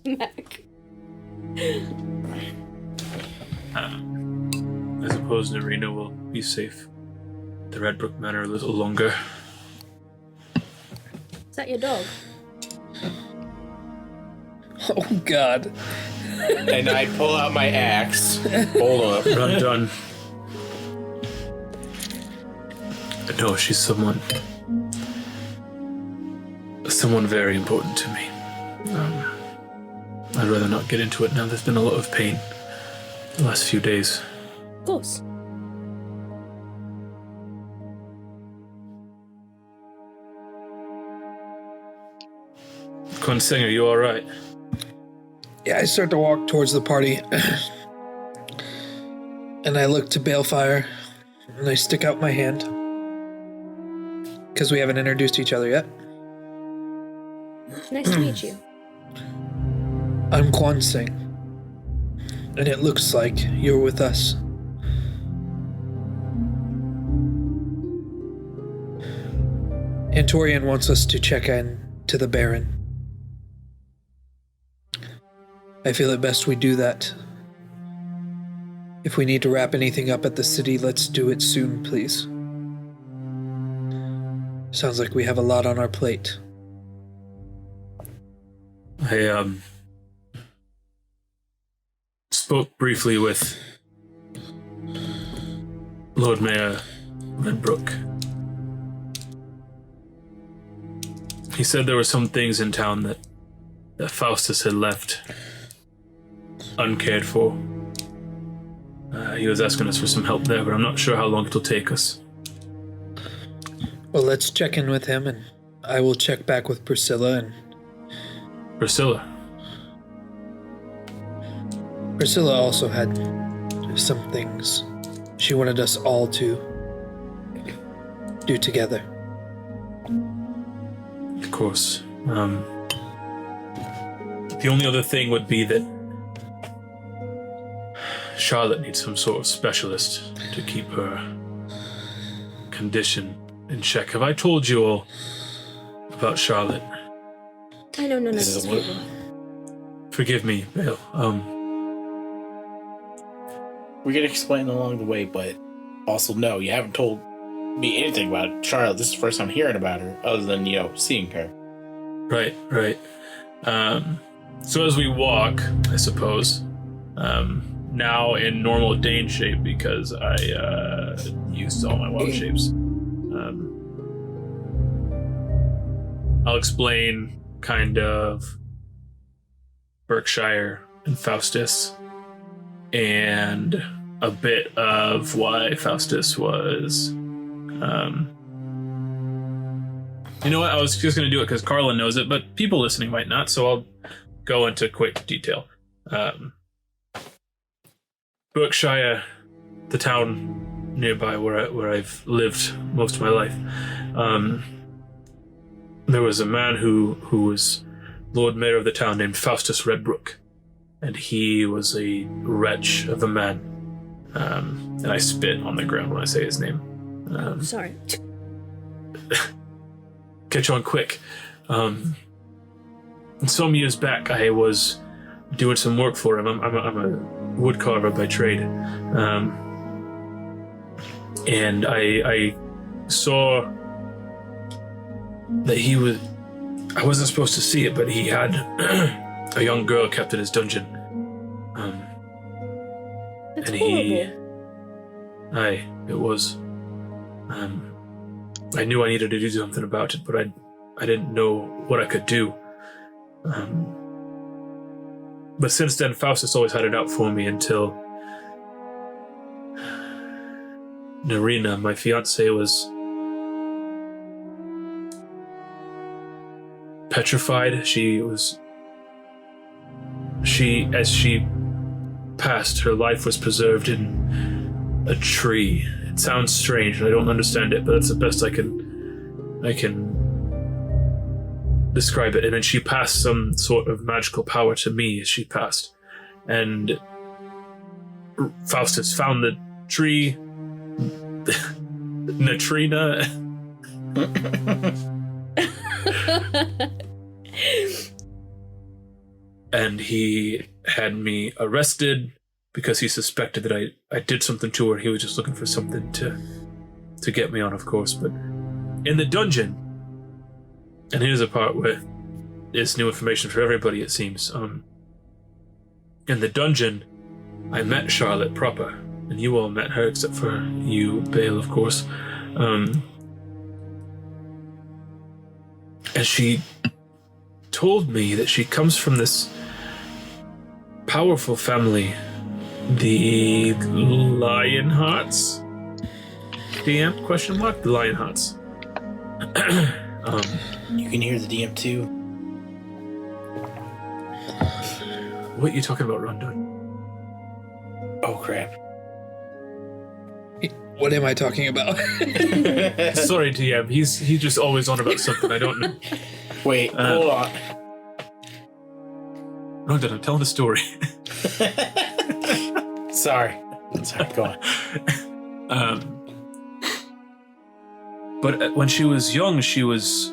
D: Mac.
A: I suppose Narina will be safe. The Redbrook Manor a little longer.
D: Is that your dog?
C: Oh, God.
F: And I pull out my axe. Hold up.
A: Run done. No, she's someone very important to me. I'd rather not get into it now. There's been a lot of pain the last few days.
D: Of course.
A: Quan Sing, are you alright?
C: Yeah, I start to walk towards the party. And I look to Balefire. And I stick out my hand. Because we haven't introduced each other yet.
D: Nice to meet you.
C: I'm Quan Sing. And it looks like you're with us. Antorian wants us to check in to the Baron. I feel it best we do that. If we need to wrap anything up at the city, let's do it soon, please. Sounds like we have a lot on our plate.
A: I spoke briefly with Lord Mayor Redbrook. He said there were some things in town that Faustus had left uncared for. He was asking us for some help there, but I'm not sure how long it'll take us.
C: Well, let's check in with him, and I will check back with Priscilla and...
A: Priscilla?
C: Priscilla also had some things she wanted us all to do together.
A: Of course. The only other thing would be that Charlotte needs some sort of specialist to keep her condition in check. Have I told you all about Charlotte?
D: I know none of
F: This
D: these
F: is what-
D: people.
A: Forgive me, Bale.
F: We can explain along the way, but also no, you haven't told me anything about Charlotte. This is the first time hearing about her, other than, seeing her.
A: Right. So as we walk, I suppose, now in normal Dane shape because I used all my wild shapes. I'll explain kind of Berkshire and Faustus and a bit of why Faustus was you know what, I was just going to do it because Carlin knows it, but people listening might not, so I'll go into quick detail. Berkshire, the town nearby where I've lived most of my life, there was a man who was Lord Mayor of the town named Faustus Redbrook, and he was a wretch of a man. And I spit on the ground when I say his name.
D: Sorry.
A: Catch on quick. Some years back, I was doing some work for him. I'm a woodcarver by trade, and I saw that he was. I wasn't supposed to see it, but he had a young girl kept in his dungeon.
D: That's
A: and
D: horrible.
A: It was. I knew I needed to do something about it, but I didn't know what I could do. But since then, Faustus always had it out for me until Narina, my fiance, was petrified. As she passed, her life was preserved in a tree. It sounds strange, and I don't understand it, but that's the best I can describe it. And then she passed some sort of magical power to me as she passed. And Faustus found the tree, Natrina. And he had me arrested because he suspected that I did something to her. He was just looking for something to get me on, of course. But in the dungeon, and here's a part where it's new information for everybody, it seems. In the dungeon, I met Charlotte proper, and you all met her except for you, Bale, of course. And she told me that she comes from this powerful family, the Lionhearts. DM? Question mark? The Lionhearts.
F: You can hear the DM too.
A: What are you talking about, Rondon?
F: Oh crap.
C: What am I talking about?
A: Sorry, DM. He's just always on about something. I don't know.
F: Wait, hold on.
A: Rondon, I'm telling a story.
F: Sorry, go on.
A: But when she was young, she was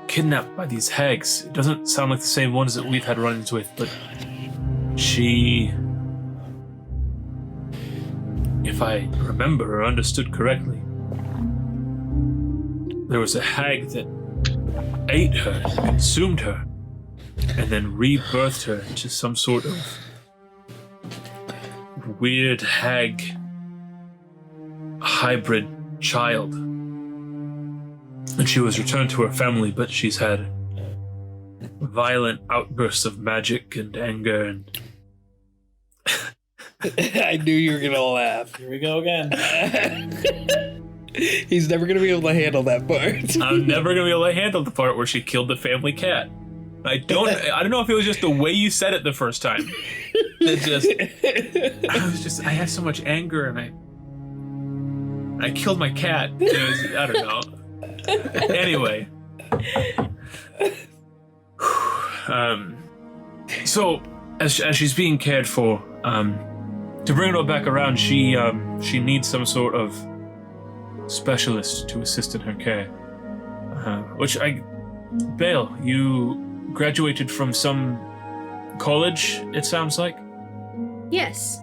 A: kidnapped by these hags. It doesn't sound like the same ones that we've had run-ins with, but she, if I remember or understood correctly, there was a hag that ate her, consumed her, and then rebirthed her into some sort of weird hag hybrid child. And she was returned to her family, but she's had violent outbursts of magic and anger and
C: I knew you were gonna laugh.
F: Here we go again.
C: He's never gonna be able to handle that part.
A: I'm never gonna be able to handle the part where she killed the family cat. I don't know if it was just the way you said it the first time. I had so much anger and I killed my cat. I don't know. Anyway. So as she's being cared for, to bring it all back around, she needs some sort of specialist to assist in her care. Bale, you graduated from some college, it sounds like?
D: Yes.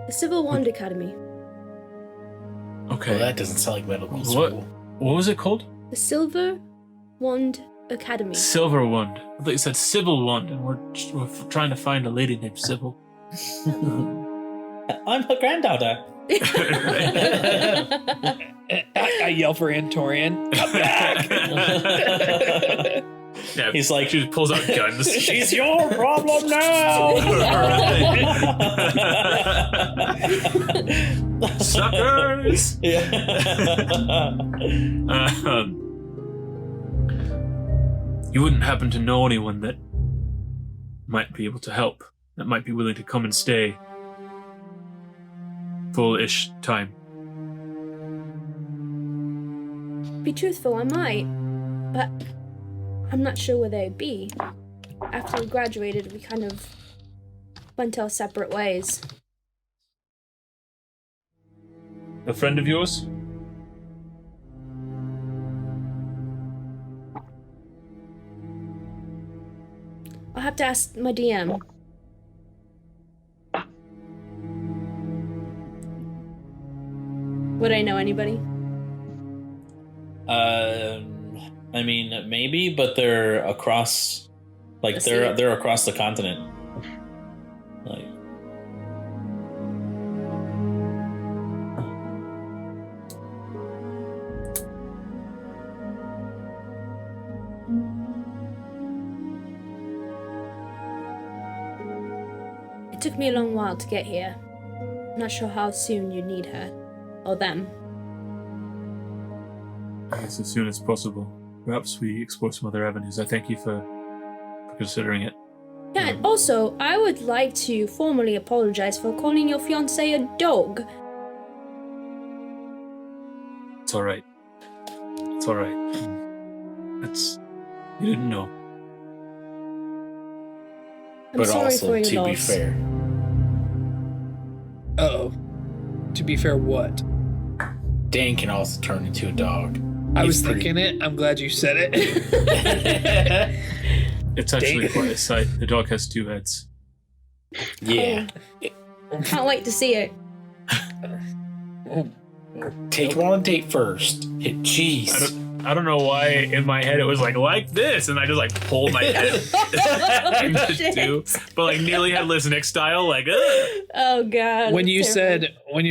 D: The Civil Wand Academy.
A: Okay.
F: Well, that doesn't sound like medical school.
A: What was it called?
D: The Silver Wand Academy.
A: Silver Wand. I thought you said Sybil Wand, and we're trying to find a lady named Sybil.
B: I'm her granddaughter.
C: I yell for Antorian. Come back!
A: Yeah,
B: He's like,
A: she just pulls out guns.
B: she's your problem now.
A: Suckers! You wouldn't happen to know anyone that might be able to help, that might be willing to come and stay full-ish time?
D: Be truthful, I might, but I'm not sure where they'd be. After we graduated, we kind of went our separate ways.
A: A friend of yours?
D: I'll have to ask my DM. Would I know anybody?
B: I mean, maybe, but they're across, like they're across the continent. Like,
D: It took me a long while to get here. I'm not sure how soon you need her. Or them.
A: I guess as soon as possible. Perhaps we explore some other avenues. I thank you for considering it.
D: Yeah, and also, I would like to formally apologize for calling your fiancé a dog.
A: It's alright. It's alright. You didn't know.
D: I'm
F: But
D: sorry
F: also,
D: for your
F: to be
D: loss.
F: fair,
C: Uh-oh. To be fair, what?
F: Dan can also turn into a dog.
C: I
F: He's
C: was
F: pretty-
C: thinking it. I'm glad you said it.
A: It's actually
C: Dang.
A: quite a sight. The dog has 2 heads.
F: Yeah.
D: Can't wait to see it.
F: Take one on a date first. Hit cheese.
A: I don't know why in my head it was like this, and I just pulled my head into
D: Shit.
A: 2, but nearly headless Nick style, ugh.
D: Oh god.
C: when
D: that's
C: you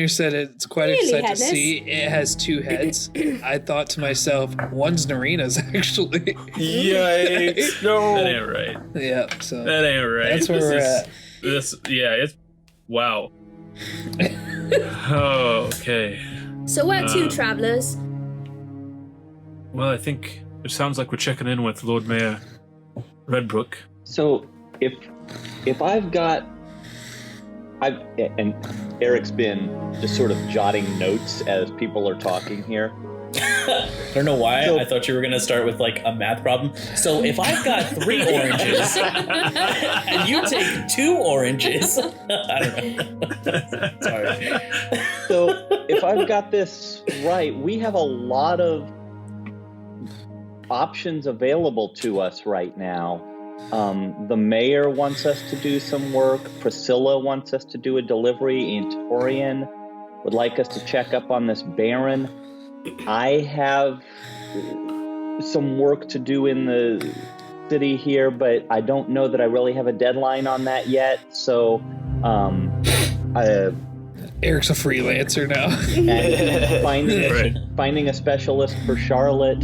C: said it's quite a
D: Really,
C: sight to
D: Hedness?
C: see, it has 2 heads. I thought to myself, one's Narina's actually.
F: Yikes. No.
A: That ain't right.
C: Yeah, so
A: That ain't right.
C: that's where we're at.
A: It's wow. Oh, okay.
D: So where to, travelers?
A: Well, I think it sounds like we're checking in with Lord Mayor Redbrook.
E: So if and Eric's been just sort of jotting notes as people are talking here.
B: I don't know why.
E: So-
B: I thought you were gonna start with a math problem. So if I've got 3 oranges and you take 2 oranges, I don't know. Sorry.
E: So if I've got this right, we have a lot of options available to us right now. The mayor wants us to do some work. Priscilla wants us to do a delivery. Antorian would like us to check up on this Baron. I have some work to do in the city here, but I don't know that I really have a deadline on that yet. So,
C: Eric's a freelancer now.
E: and finding a specialist for Charlotte.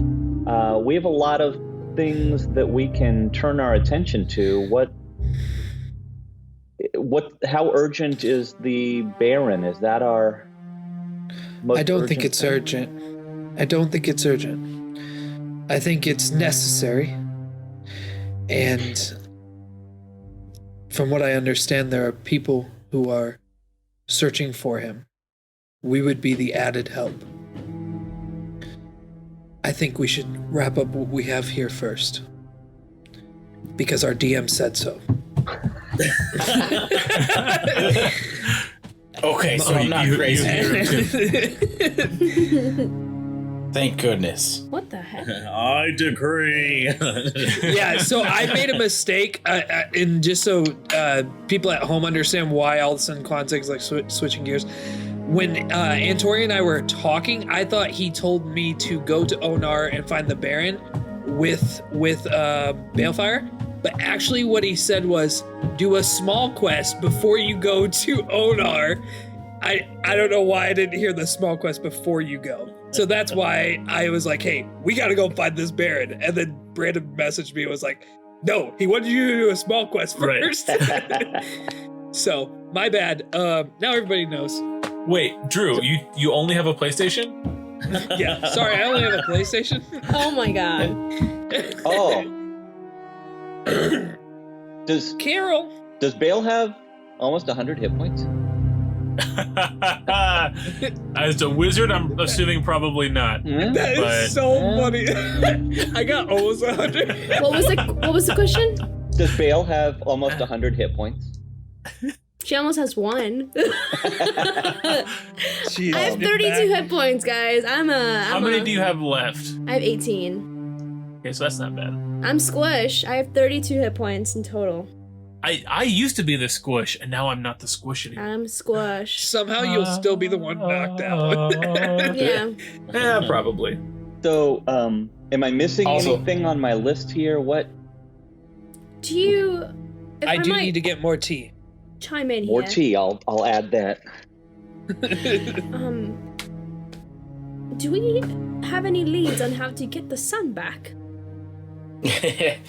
E: We have a lot of things that we can turn our attention to. How urgent is the Baron? Is that our most
C: I don't think
E: urgent
C: it's
E: thing?
C: urgent. I don't think it's urgent. I think it's necessary. And from what I understand, there are people who are searching for him. We would be the added help. I think we should wrap up what we have here first. Because our DM said so.
F: Okay, so I'm not crazy. Thank goodness.
D: What the heck?
B: I decree.
C: Yeah, so I made a mistake, and just so people at home understand why all of a sudden Quantig's like switching gears. When Antori and I were talking, I thought he told me to go to Onar and find the Baron with Balefire, but actually what he said was do a small quest before you go to Onar. I don't know why I didn't hear the small quest before you go. So that's why I was like, hey, we gotta go find this Baron. And then Brandon messaged me and was like, no, he wanted you to do a small quest first. Right. So, my bad. Now everybody knows.
A: Wait, Drew, you only have a PlayStation?
C: Yeah, sorry, I only have a PlayStation.
D: Oh my god.
E: Oh. Does Bale have almost 100 hit points?
A: As a wizard, I'm assuming probably not.
C: That is so funny. I got almost 100.
D: What was the question?
E: Does Bale have almost 100 hit points?
D: She almost has one.
C: Jeez,
D: I have 32 hit points, guys. How
A: many do you have left?
D: I have 18.
A: Okay, so that's not bad.
D: I'm Squish. I have 32 hit points in total.
A: I used to be the Squish, and now I'm not the Squish anymore.
D: I'm Squish.
C: Somehow you'll still be the one knocked out.
D: Yeah.
A: Yeah, probably.
E: So, am I missing anything on my list here? What?
D: Do you...
C: I do need to get more tea.
D: Chime in
E: More
D: here.
E: tea. I'll add that.
D: Do we have any leads on how to get the sun back?
E: Good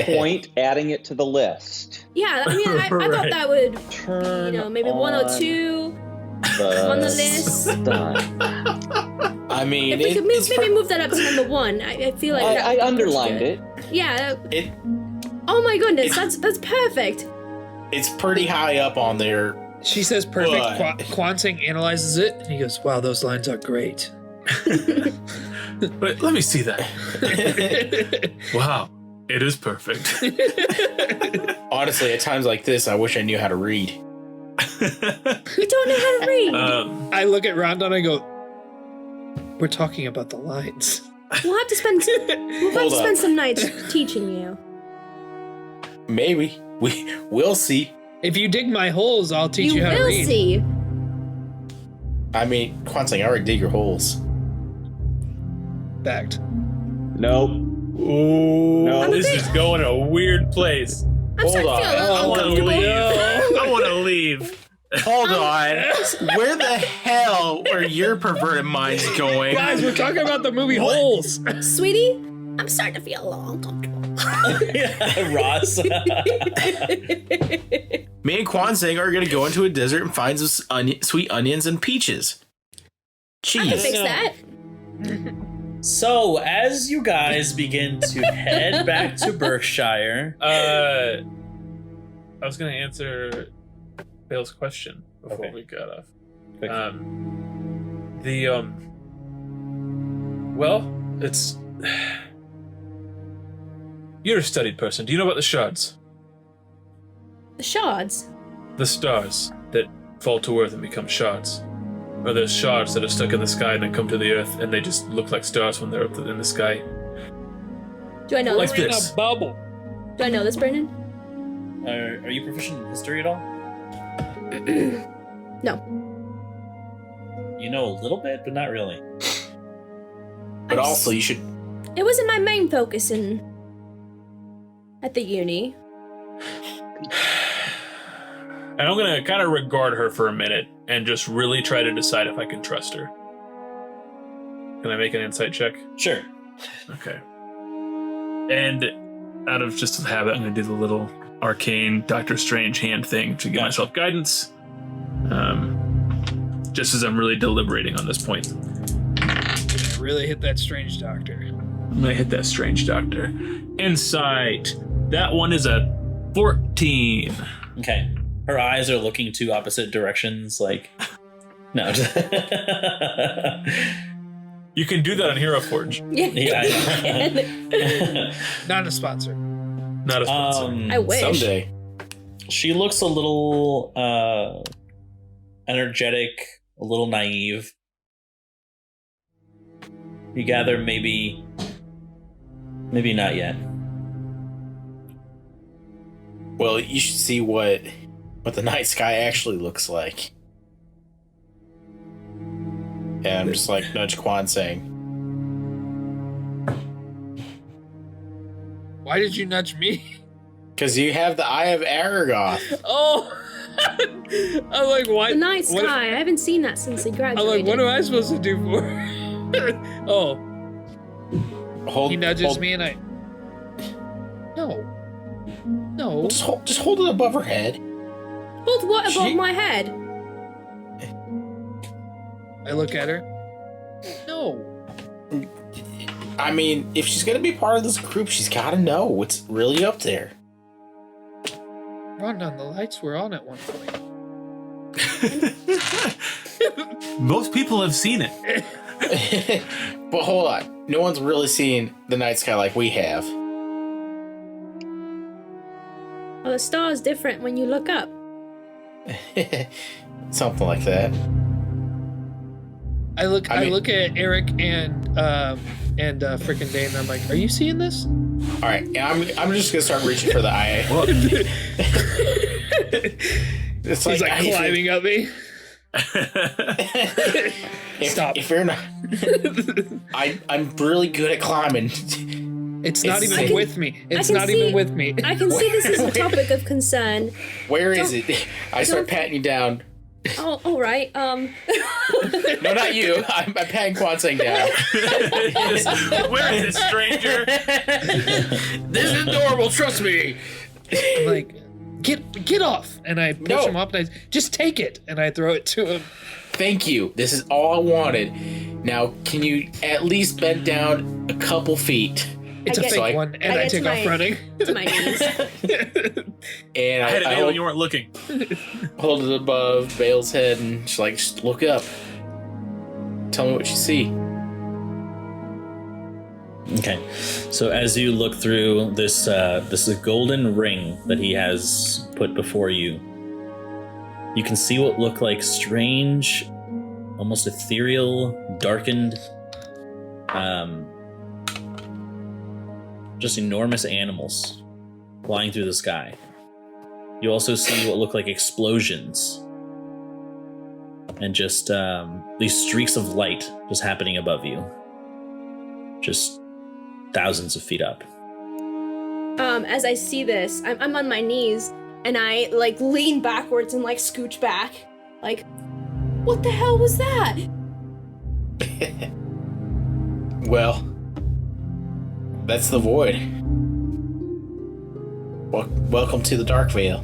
E: point. Adding it to the list.
D: Yeah, I mean, I thought that would,
E: Turn
D: maybe 102 on the list.
F: I mean,
D: If we could maybe move that up to number 1, I feel like
E: I underlined it.
D: Yeah. Oh my goodness, that's perfect.
F: It's pretty high up on there.
C: She says perfect. Quanting analyzes it, and he goes, wow, those lines are great.
A: But let me see that. Wow, it is perfect.
F: Honestly, at times like this, I wish I knew how to read.
D: You don't know how to read.
C: I look at Rondon and I go, we're talking about the lines.
D: We'll have to spend some nights teaching you.
F: Maybe. We'll see.
C: If you dig my holes, I'll teach you how to read.
D: You will see.
F: I mean, Quanting, I already dig your holes.
C: Fact.
E: Nope.
A: Ooh,
E: No.
A: This is going a weird place.
D: I'm starting to feel a little
A: I want to
D: uncomfortable.
A: leave. I want to leave.
F: Hold on. Where the hell are your perverted minds going?
C: Guys, we're talking about the movie Holes.
D: Sweetie, I'm starting to feel a little uncomfortable.
B: Ross.
F: Me and Quanting are going to go into a desert and find some sweet onions and peaches.
D: I can fix
F: Jeez.
D: that.
B: So, as you guys begin to head back to Berkshire,
A: I was going to answer Bale's question before
B: Okay.
A: we got off.
B: Quick.
A: Well, it's... You're a studied person. Do you know about the shards?
D: The shards.
A: The stars that fall to Earth and become shards. Or there's shards that are stuck in the sky and then come to the Earth and they just look like stars when they're up in the sky.
D: Do I know
A: Like
D: this?
C: In
A: this.
C: a bubble.
D: Do I know this, Brandon?
B: are you proficient in history at all?
D: No.
B: You know a little bit, but not really.
F: But also, you should...
D: It wasn't my main focus at the uni.
A: And I'm gonna kind of regard her for a minute and just really try to decide if I can trust her. Can I make an insight check?
B: Sure.
A: Okay. And out of just habit, I'm gonna do the little arcane Doctor Strange hand thing to give myself guidance. Just as I'm really deliberating on this point.
C: Really hit that strange doctor.
A: I'm gonna hit that strange doctor. Insight That one is a 14.
B: Okay. Her eyes are looking to opposite directions, like... No.
A: You can do that on Hero Forge.
B: Yeah.
C: Not a sponsor.
A: Not a sponsor.
D: I wish.
F: Someday.
B: She looks a little energetic, a little naive. You gather maybe not yet.
F: Well, you should see what the night sky actually looks like. And I'm just like nudge Quan saying,
C: Why did you nudge me?
F: because you have the Eye of Aragoth.
C: Oh, I'm like, why?
D: The night sky.
C: what-
D: I haven't seen that since they
C: I'm
D: graduated.
C: like, what am I supposed to do for? Oh,
F: Hold,
C: he nudges
F: hold-
C: me, and I. No.
F: Just hold it above her head.
D: Hold what above
F: She-
D: my head?
C: I look at her. No.
F: I mean, if she's gonna be part of this group, she's gotta know what's really up there.
C: Run on the lights were on at one point.
A: Most people have seen it.
F: But hold on, no one's really seen the night sky like we have.
D: Well, the star is different when you look up.
F: Something like that.
C: I look
F: I mean-
C: look at Eric and frickin' Dane, and I'm like, are you seeing this?
F: All right, and I'm just gonna start reaching for the eye. It's
C: He's like
F: if-
C: climbing up me.
F: If,
C: Stop.
F: If you're not, I'm really good at climbing.
C: It's not
F: It's-
C: even
F: I can-
C: with me. It's
D: can
C: not
D: see-
C: even with me.
D: I can see this is a topic of concern.
F: Where is it? I start patting you down.
D: Oh, all right.
F: No, not you. I'm patting Kwansang down.
A: Where is it, stranger?
F: This is adorable. Trust me.
C: I'm like, get off, and I push
F: No.
C: him up, and I just take it, and I throw it to him.
F: Thank you. This is all I wanted. Now, can you at least bend down a couple feet?
C: It's
D: I
C: a
D: get-
C: fake
F: So I-
C: one, and
D: I
C: I
D: get
C: take
D: to
C: off
D: my-
C: running.
D: to my knees.
F: And
A: I had it
F: I
A: when
F: hold,
A: you weren't looking.
F: hold it above Bale's head, and she's like, just look up. Tell me what you see.
B: Okay, so as you look through this, this is a golden ring that he has put before you. You can see what look like strange, almost ethereal, darkened, just enormous animals flying through the sky. You also see what look like explosions and just these streaks of light just happening above you. Just thousands of feet up.
D: As I see this, I'm on my knees and I like lean backwards and like scooch back. Like, what the hell was that?
F: Well, that's the void. Welcome to the Dark Veil.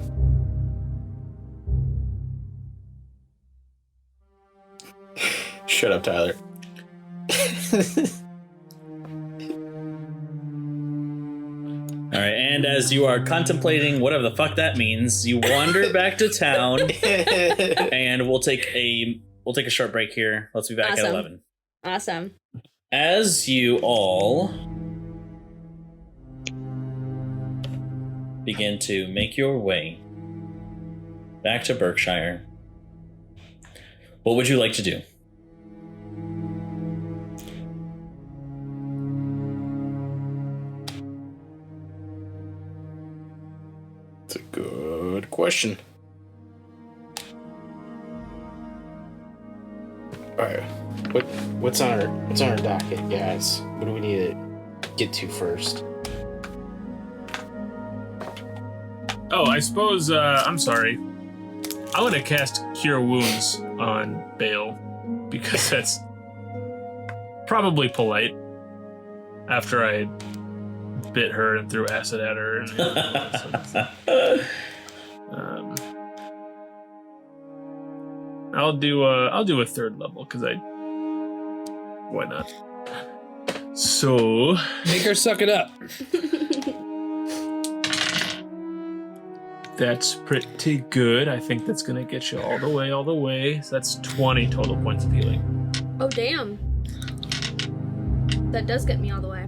F: Shut up, Tyler.
B: All right, and as you are contemplating whatever the fuck that means, you wander back to town, and we'll take a short break here. Let's be back at
D: Awesome.
B: 11.
D: Awesome.
B: As you all begin to make your way back to Berkshire, what would you like to do?
F: It's a good question. All right, what's on our docket, guys? What do we need to get to first?
A: Oh, I suppose, I'm sorry. I want to cast Cure Wounds on Bale, because that's probably polite after I bit her and threw acid at her. And, I'll do a third level, because why not? So,
C: Make her suck it up.
A: That's pretty good. I think that's gonna get you all the way. So that's 20 total points of healing.
D: Oh, damn. That does get me all the way.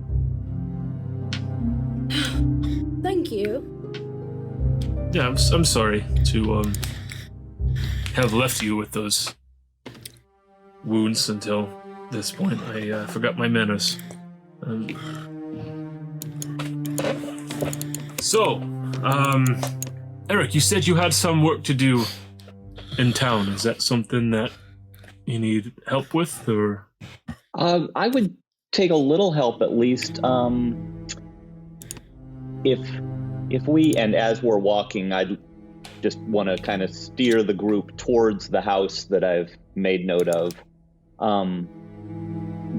D: Thank you.
A: Yeah, I'm sorry to have left you with those wounds until this point. I forgot my manners. Eric, you said you had some work to do in town. Is that something that you need help with, or?
E: I would take a little help at least. If we, and as we're walking, I just want to kind of steer the group towards the house that I've made note of.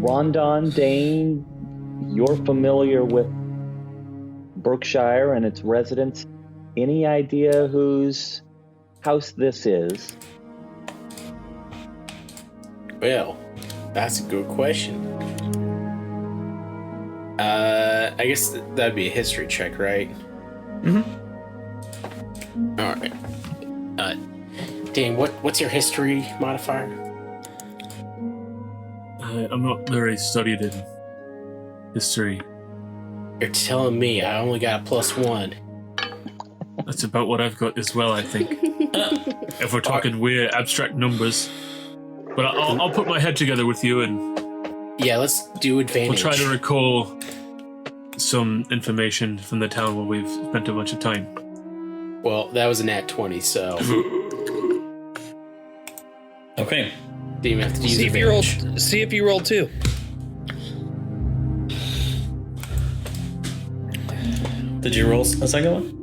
E: Rondon, Dane, you're familiar with Berkshire and its residents. Any idea whose house this is?
F: Well, that's a good question. I guess that'd be a history check, right?
C: Mm-hmm.
F: All right. Dane, what's your history modifier?
A: I'm not very studied in history.
F: You're telling me I only got a +1.
A: That's about what I've got as well, I think. If we're talking weird abstract numbers. But I'll put my head together with you and
F: Yeah, let's do advantage.
A: we'll try to recall some information from the town where we've spent a bunch of time.
F: Well, that was a nat 20, so
B: Okay.
F: do you have to use
C: See if you roll.
F: advantage?
C: See if you roll 2.
B: Did you roll a second one?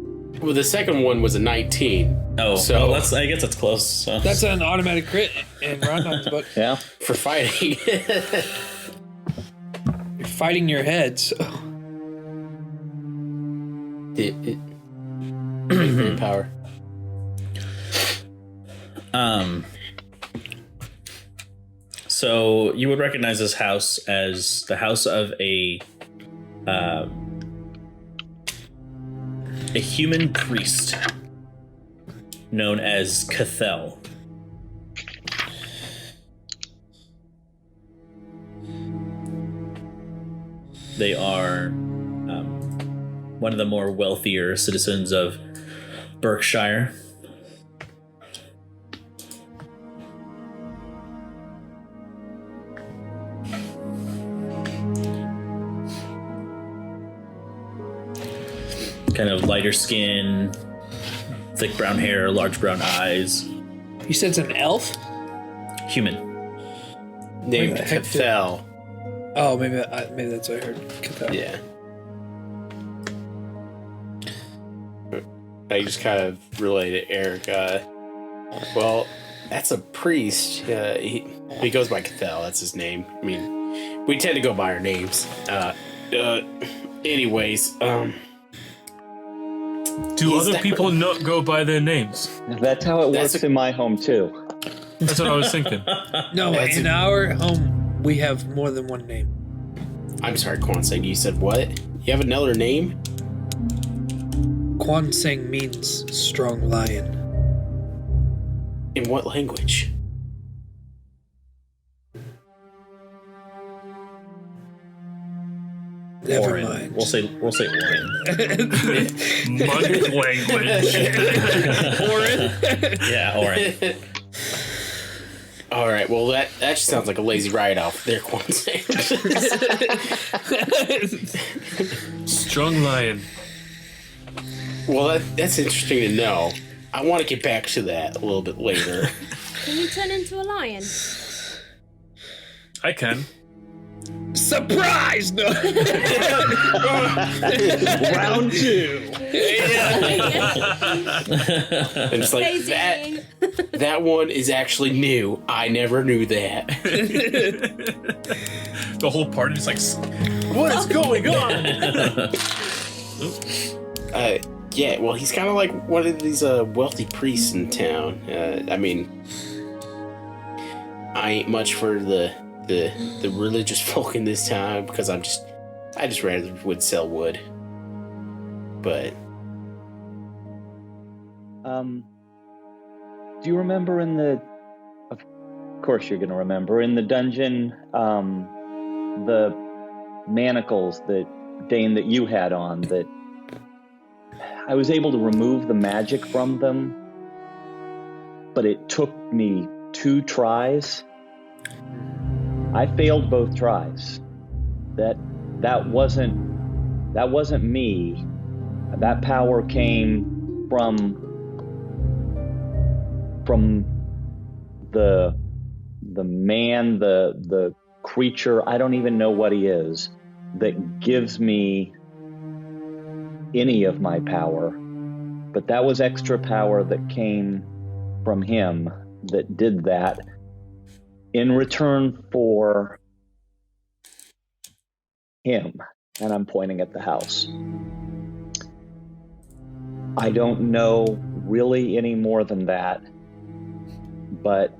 F: Well, the second one was a 19.
B: Oh,
F: So-
B: well, I guess that's close. So.
C: That's an automatic crit in Rondon's book.
E: Yeah.
F: For fighting.
C: You're fighting your head, so.
F: Brain power.
B: So you would recognize this house as the house of a human priest known as Cathel. They are one of the more wealthier citizens of Berkshire. Kind of lighter skin, thick brown hair, large brown eyes.
C: You said it's an elf?
B: Human.
F: Named
C: Where the heck did-
F: Cathel.
C: Oh, maybe that's what I heard. Cathel.
F: Yeah. I just kind of related Eric. Well, that's a priest. He goes by Cathel. That's his name. I mean, we tend to go by our names. Anyways,
A: Do
F: Is
A: other
F: that-
A: people not go by their names?
E: That's how it
F: That's
E: works in my home too.
A: That's what I was thinking.
C: No,
F: That's
C: in our home, we have more than one name.
F: I'm sorry, Kwanseng. You said what? You have another name?
C: Kwanseng means strong lion.
F: In what language?
C: Never
B: Orin.
C: mind.
B: We'll say Orin.
A: Monk language.
B: Yeah, Orin.
F: All right. Well, that just sounds like a lazy write-off there, Kwanseng.
A: Strong lion.
F: Well, that's interesting to know. I want to get back to that a little bit later.
D: Can you turn into a lion?
A: I can.
C: Surprise! No.
E: Round 2.
F: And it's like
D: Amazing.
F: that one is actually new. I never knew that.
A: The whole party's like, what is going on?
F: Yeah, well, he's kind of like one of these wealthy priests in town. I mean, I ain't much for the religious folk in this town because I just rather would sell wood. But
E: Do you remember in the... Of course you're going to remember. In the dungeon, the manacles that, Dane, that you had on, that I was able to remove the magic from them, but it took me 2 tries. I failed both tries. That wasn't me. That power came from the man, the creature, I don't even know what he is, that gives me any of my power. But that was extra power that came from him that did that in return for him. And I'm pointing at the house. I don't know really any more than that, but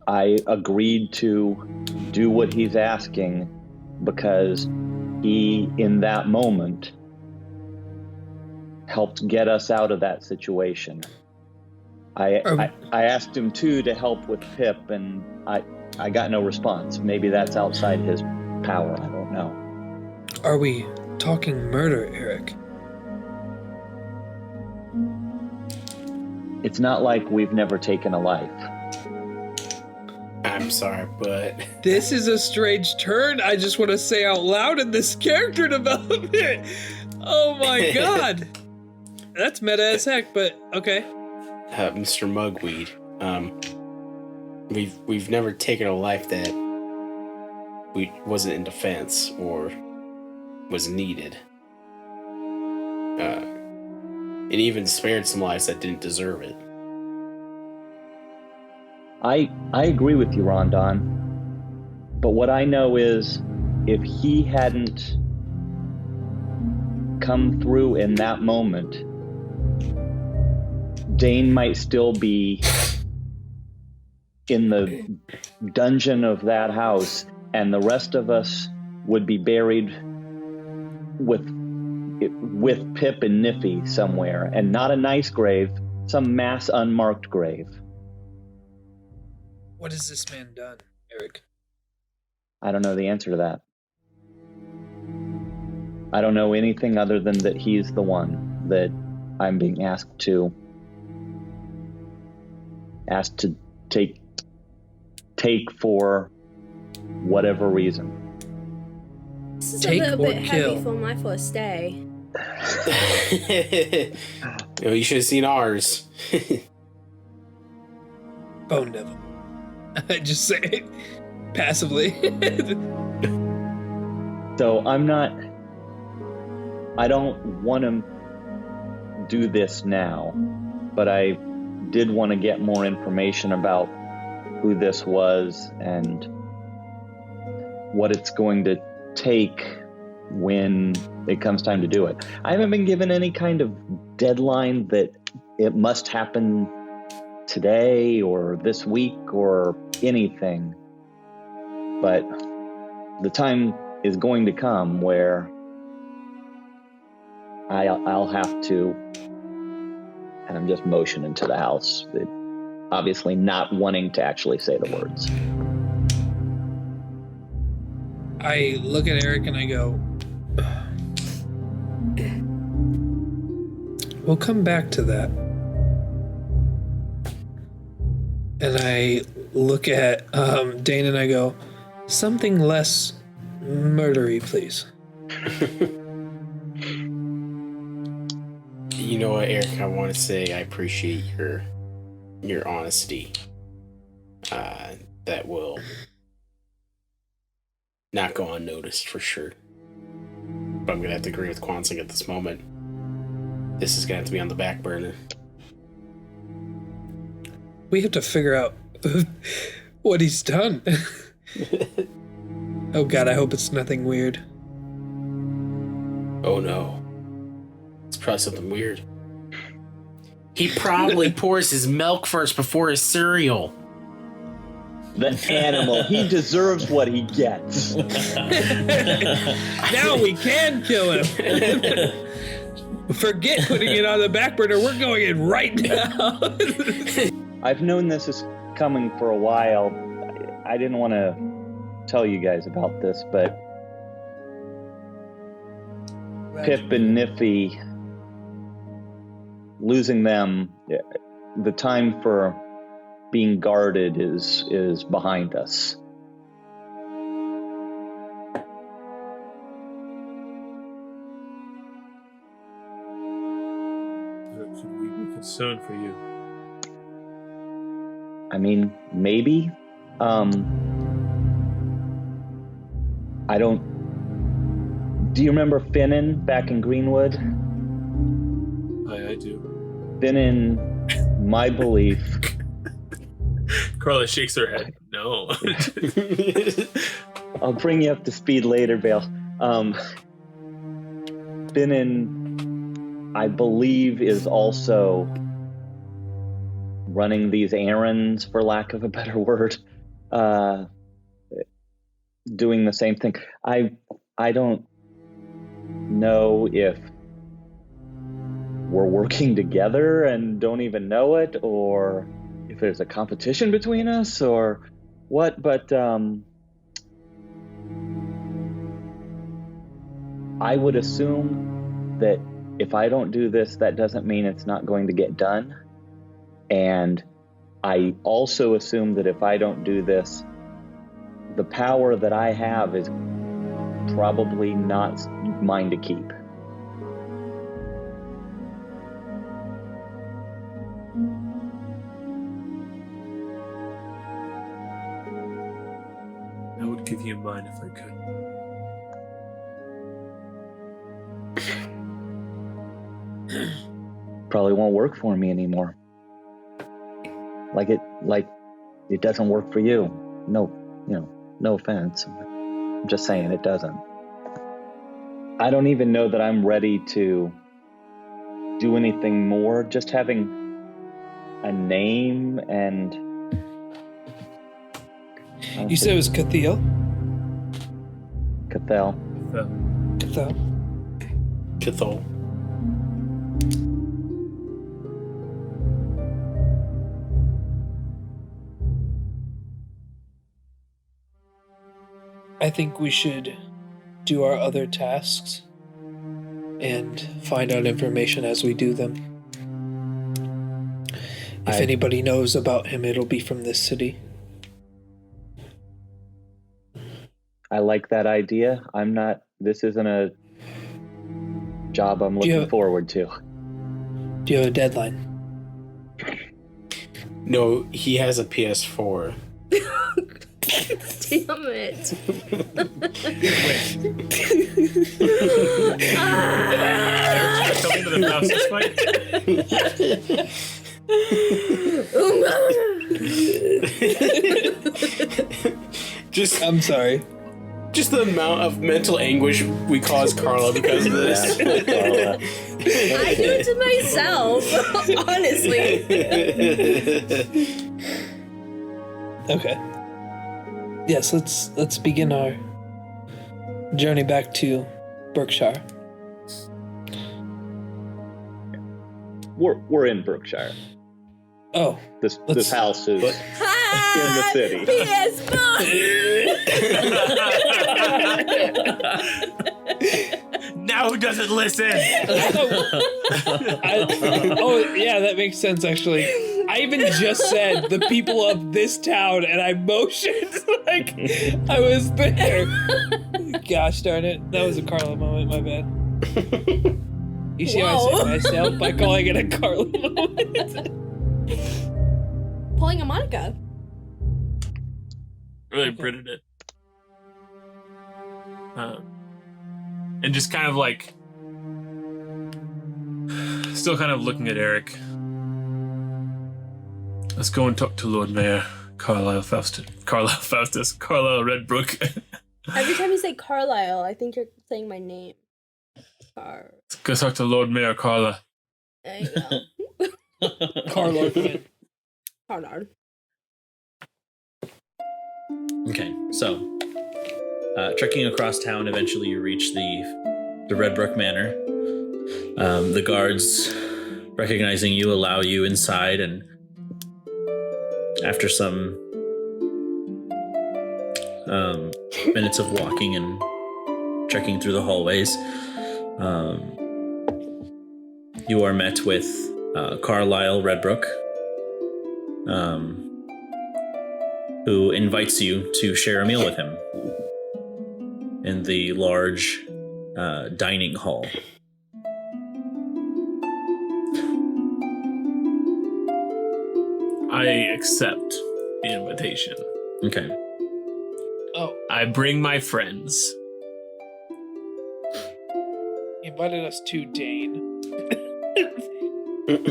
E: I agreed to do what he's asking because he, in that moment, helped get us out of that situation. I asked him too to help with Pip, and I got no response. Maybe that's outside his power. I don't know.
C: Are we talking murder, Eric?
E: It's not like we've never taken a life.
F: I'm sorry, but
C: This is a strange turn. I just want to say out loud in this character development. Oh my god. That's meta as heck, but okay.
F: Mr. Mugweed, we've never taken a life that wasn't in defense or was needed. It even spared some lives that didn't deserve it.
E: I agree with you, Rondon. But what I know is if he hadn't come through in that moment, Dane might still be in the dungeon of that house, and the rest of us would be buried with Pip and Niffy somewhere, and not a nice grave, some mass unmarked grave.
C: What has this man done, Eric?
E: I don't know the answer to that. I don't know anything other than that he's the one that I'm being asked to take for whatever reason.
D: This is
C: Take
D: a little
C: or
D: bit
C: kill.
D: heavy for my first day.
F: You should have seen ours.
C: Bone devil. I just say it passively.
E: So I don't want to do this now, but I did want to get more information about who this was and what it's going to take when it comes time to do it. I haven't been given any kind of deadline that it must happen today or this week or anything, but the time is going to come where I'll have to, and I'm just motioning to the house, obviously not wanting to actually say the words.
C: I look at Eric and I go, we'll come back to that. And I look at Dane and I go, something less murdery, please.
F: You know what, Eric? I want to say I appreciate your honesty. That will not go unnoticed for sure. But I'm gonna have to agree with Kwansing at this moment. This is gonna have to be on the back burner.
C: We have to figure out what he's done. Oh god, I hope it's nothing weird.
F: Oh no. It's probably something weird. He probably pours his milk first before his cereal.
E: The animal, he deserves what he gets.
C: Now we can kill him. Forget putting it on the back burner. We're going in right now.
E: I've known this is coming for a while. I didn't want to tell you guys about this, but Pip and Niffy, losing them, the time for being guarded is behind us.
A: Should we be concerned for you?
E: I mean, maybe. I don't. Do you remember Finnan back in Greenwood?
A: I do.
E: Finnan, my belief.
A: Carla shakes her head. No.
E: I'll bring you up to speed later, Bale. Finnan, I believe, is also running these errands, for lack of a better word, doing the same thing. I don't know if we're working together and don't even know it, or if there's a competition between us, or what, but I would assume that if I don't do this, that doesn't mean it's not going to get done. And I also assume that if I don't do this, the power that I have is probably not mine to keep.
A: I would give you mine if I could.
E: Probably won't work for me anymore. Like it doesn't work for you. No, no offense. I'm just saying it doesn't. I don't even know that I'm ready to do anything more. Just having a name and...
C: You said it was Cathiel?
E: Cathel.
C: Cathel.
F: Cathol.
C: I think we should do our other tasks and find out information as we do them. If anybody knows about him, it'll be from this city.
E: I like that idea. This isn't a job I'm looking forward to.
C: Do you have a deadline?
F: No, he has a PS4.
D: Damn it.
A: Coming to the Faustus fight?
C: I'm sorry.
F: Just the amount of mental anguish we cause Carla because of this.
E: Carla.
D: I do it to myself, honestly.
C: Okay. Yes, let's begin our journey back to Berkshire.
E: We're in Berkshire.
C: Oh,
E: This house is in the city.
A: Now who doesn't listen?
C: Oh, yeah, that makes sense, actually. I even just said the people of this town, and I motioned like I was there. Gosh darn it. That was a Carla moment, my bad. You see how I saved myself by calling it a Carla moment?
D: Pulling a Monica.
A: Really printed it. And just kind of like, still kind of looking at Eric. Let's go and talk to Lord Mayor Carlisle Redbrook.
D: Every time you say Carlisle, I think you're saying my name.
A: Let's go talk to Lord Mayor Carla.
D: There you go.
C: Carla.
D: Carla.
B: Okay, so trekking across town, eventually you reach the Redbrook Manor. The guards, recognizing you, allow you inside, and after some minutes of walking and trekking through the hallways, you are met with Carlisle Redbrook, who invites you to share a meal with him in the large dining hall.
A: I accept the invitation.
B: Okay.
C: Oh,
A: I bring my friends.
C: he invited us to Dane.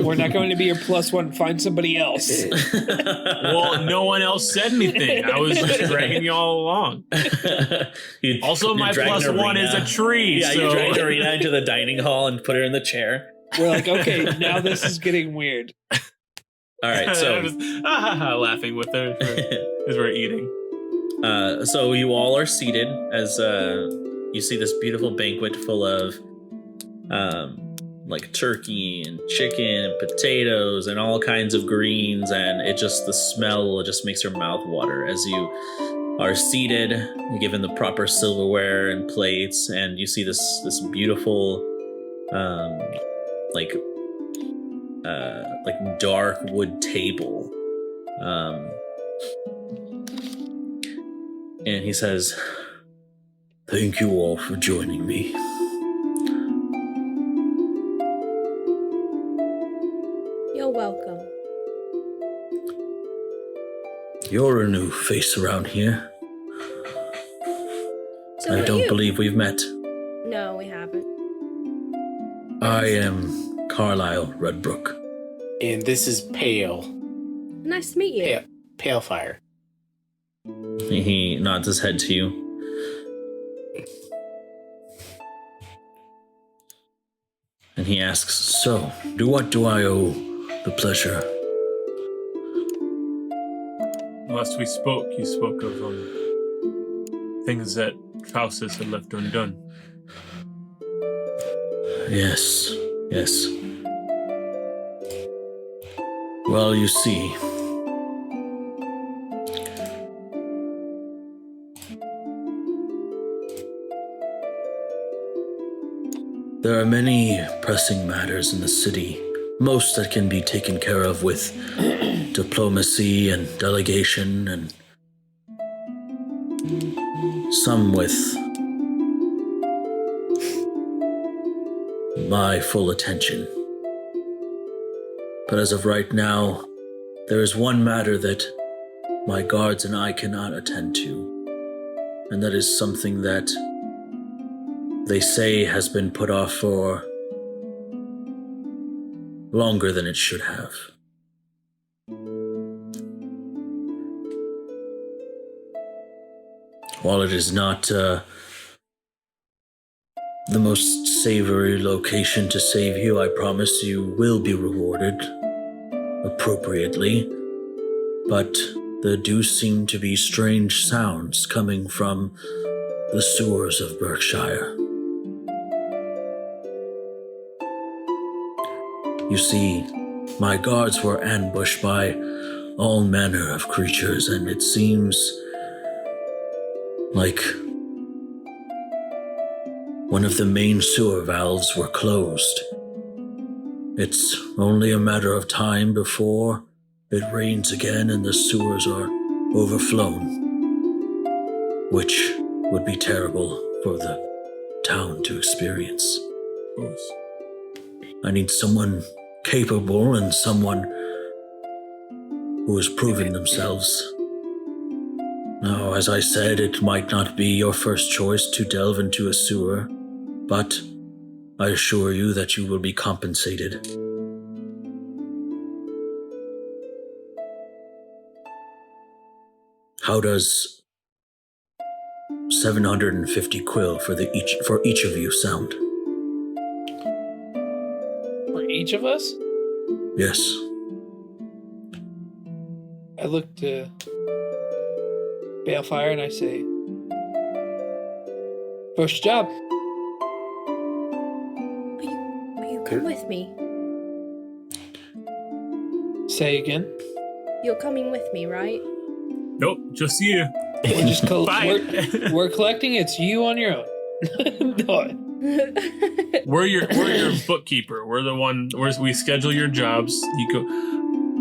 C: We're not going to be your +1. Find somebody else.
A: Well, no one else said anything. I was just dragging you all along. Also, my +1 is a tree.
B: Yeah,
A: so.
B: you dragged Arena into the dining hall and put her in the chair.
C: We're like, okay, now this is getting weird.
B: All right, so
A: I'm just, laughing with her as we're eating.
B: so you all are seated as you see this beautiful banquet full of like turkey and chicken and potatoes and all kinds of greens, and the smell just makes your mouth water as you are seated, given the proper silverware and plates, and you see this beautiful like dark wood table, and he says,
G: Thank you all for joining me.
D: You're welcome.
G: You're a new face around here.
D: So
G: I
D: are
G: don't
D: you.
G: believe we've met.
D: No, we haven't.
G: I am Carlisle Redbrook.
F: And this is Pale.
D: Nice to meet you.
F: Pale Fire.
B: he nods his head to you. And he asks,
G: So, what do I owe the pleasure?
A: Last we spoke, you spoke of things that Faustus had left undone.
G: Yes. Well, you see, there are many pressing matters in the city, most that can be taken care of with diplomacy and delegation, and some with my full attention. But as of right now, there is one matter that my guards and I cannot attend to, and that is something that they say has been put off for longer than it should have. While it is not the most savory location to save you, I promise you will be rewarded appropriately. But there do seem to be strange sounds coming from the sewers of Berkshire. You see, my guards were ambushed by all manner of creatures, and it seems like one of the main sewer valves were closed. It's only a matter of time before it rains again and the sewers are overflown, which would be terrible for the town to experience.
A: Of course.
G: I need someone capable and someone who has proven themselves. Now, as I said, it might not be your first choice to delve into a sewer, but I assure you that you will be compensated. How does 750 quill for each of you sound?
C: For each of us?
G: Yes.
C: I look to Balefire and I say, first job.
D: Are you Come with me.
C: Say again.
D: You're coming with me, right?
A: Nope, just you.
C: We're just
A: Fine.
C: we're collecting. It's you on your own. No.
A: We're your bookkeeper. We're the one. We schedule your jobs. You go.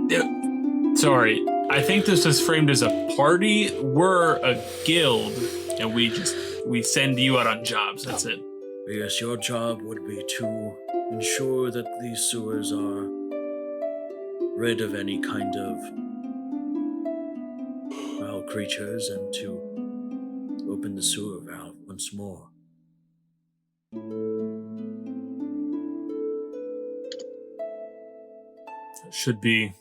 A: Yeah, sorry, I think this is framed as a party. We're a guild, and we send you out on jobs. That's it.
G: Yes, your job would be to ensure that these sewers are rid of any kind of foul creatures and to open the sewer valve once more.
A: Should be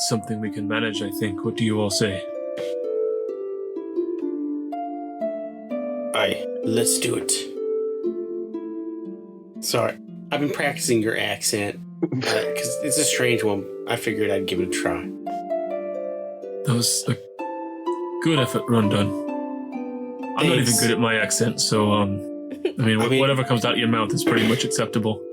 A: something we can manage, I think. What do you all say?
F: Aye, let's do it. Sorry, I've been practicing your accent because it's a strange one. I figured I'd give it a try.
A: That was a good effort, Rondon. I'm not even
F: Thanks.
A: good at my accent, so I mean, whatever comes out of your mouth is pretty much acceptable.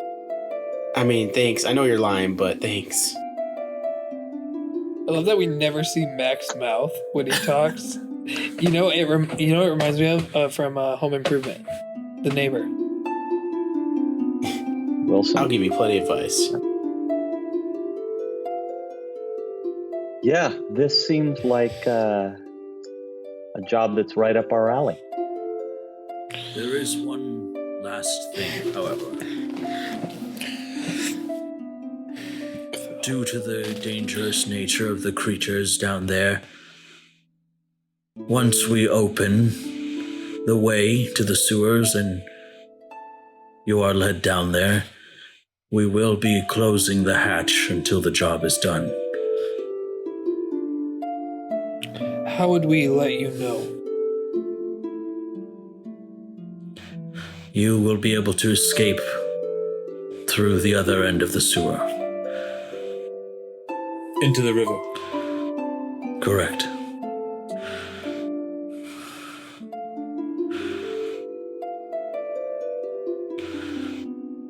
F: I mean, thanks. I know you're lying, but thanks.
C: I love that we never see Mac's mouth when he talks. You know, it reminds me of from Home Improvement, the neighbor.
E: Wilson.
F: I'll give you plenty of advice.
E: Yeah, this seems like a job that's right up our alley.
G: There is one last thing, however. Due to the dangerous nature of the creatures down there, once we open the way to the sewers and you are led down there, we will be closing the hatch until the job is done.
C: How would we let you know?
G: You will be able to escape through the other end of the sewer.
A: Into the river.
G: Correct.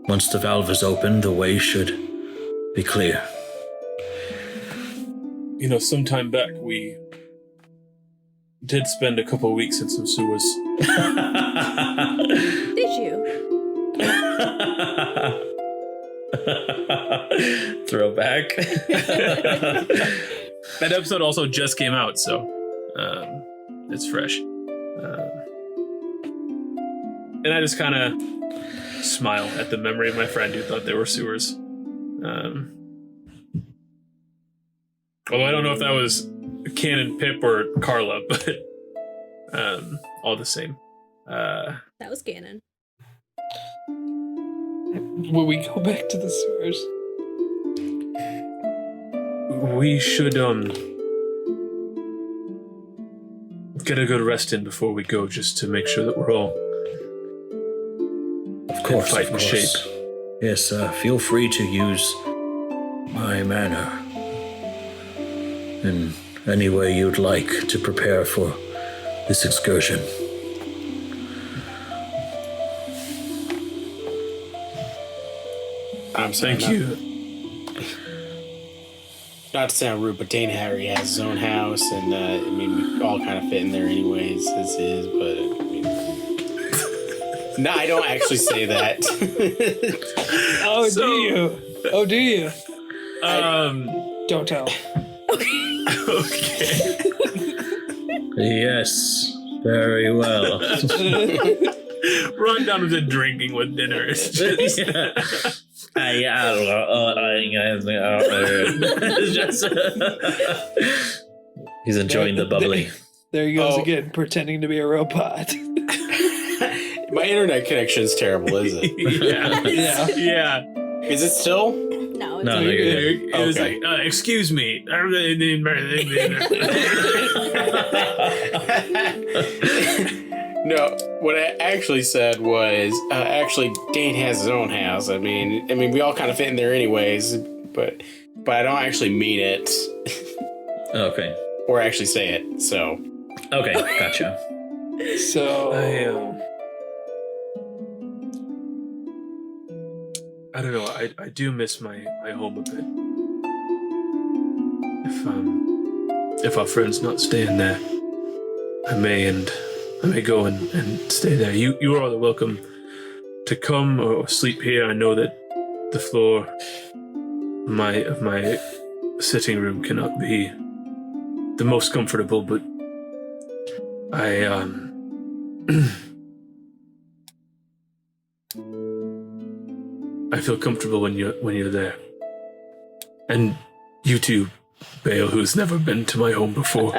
G: Once the valve is open, the way should be clear.
A: You know, sometime back we did spend a couple of weeks in some sewers.
D: Did you?
B: Throwback.
A: That episode also just came out, so it's fresh. And I just kind of smile at the memory of my friend who thought they were sewers. Although I don't know if that was Canon Pip or Carla, but all the same.
D: That was Ganon.
C: Will we go back to the sewers?
A: We should get a good rest in before we go, just to make sure that we're all
G: Of course.
A: shape.
G: Yes, feel free to use my manor in any way you'd like to prepare for this excursion.
F: I'm sorry.
A: Thank you.
F: Not to sound rude, but Dane Harry has his own house, and I mean, we all kind of fit in there anyways, as is, but I mean. No, I don't actually say that.
C: Oh,
A: So-
C: do you? Oh, do you?
A: Don't
C: tell.
A: Okay.
G: Yes, very well.
A: Run down to drinking with dinner. It's just,
B: He's enjoying the bubbly.
C: There he goes
F: Oh.
C: again, pretending to be a robot.
F: My internet connection's terrible, is it?
A: yeah.
C: Yeah.
A: Yeah.
F: Is it still?
D: No, it's
B: No,
D: not.
B: you're good.
A: It was
F: Okay.
A: like, excuse me.
F: No, what I actually said was actually Dane has his own house. I mean, we all kind of fit in there anyways, but I don't actually mean it
B: Okay.
F: or actually say it. So
B: Okay, gotcha.
C: So,
A: I don't know. I do miss my home a bit. If our friend's not staying there, I may go and stay there. You are all welcome to come or sleep here. I know that the floor of my sitting room cannot be the most comfortable, but I I feel comfortable when you're there. And you too, Bale, who's never been to my home before.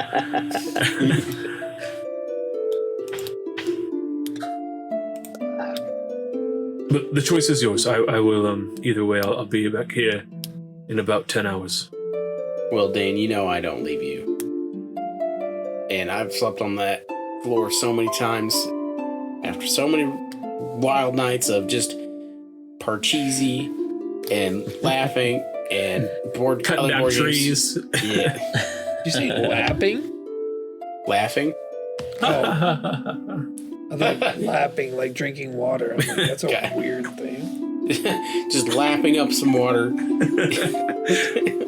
A: But the choice is yours. I will either way I'll be back here in about 10 hours.
H: Well, Dane, you know I don't leave you. And I've slept on that floor so many times after so many wild nights of just Parcheesi and laughing and
A: cutting down trees.
H: Yeah.
C: Did you say lapping?
H: Laughing?
C: Oh. I thought lapping, like drinking water. I'm like, that's a
H: Okay.
C: weird thing.
H: Just lapping up some water.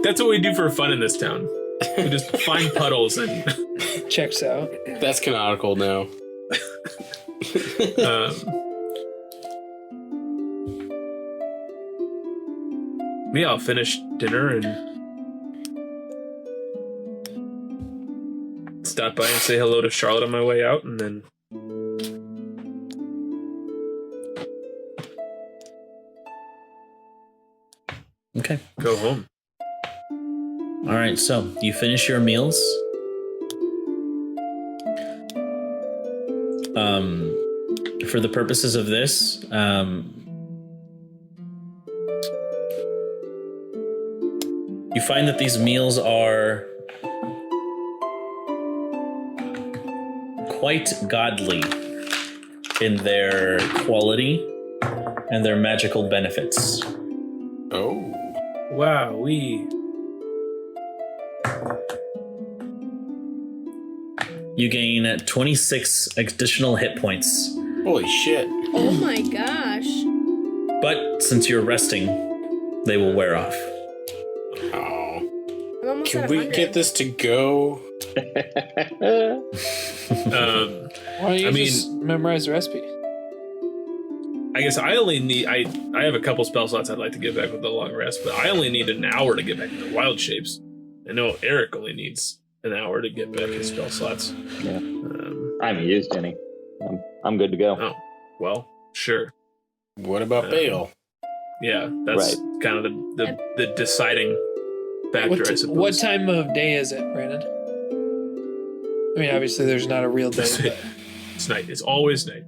A: That's what we do for fun in this town. We just find puddles and
C: Checks out.
H: That's canonical now.
A: yeah, I'll finish dinner and stop by and say hello to Charlotte on my way out, and then
B: Okay.
A: go home.
B: All right, so you finish your meals. For the purposes of this, you find that these meals are quite godly in their quality and their magical benefits.
H: Oh.
A: Wow,
B: You gain 26 additional hit points.
H: Holy shit.
D: Oh my gosh.
B: But since you're resting, they will wear off.
H: Oh.
D: I'm almost
H: Can
D: at
H: we
D: 100.
H: get this to go?
C: Why don't you just memorize the recipe?
A: I guess I only need I have a couple spell slots I'd like to get back with the long rest, but I only need an hour to get back to the wild shapes. I know Eric only needs an hour to get back his spell slots.
E: Yeah. I haven't used any. I'm good to go.
A: Oh, well, sure.
H: What about Bale?
A: Yeah, that's kind of the deciding factor, I suppose.
C: What time of day is it, Brandon? I mean, obviously, there's not a real day. But
A: It's night. It's always night.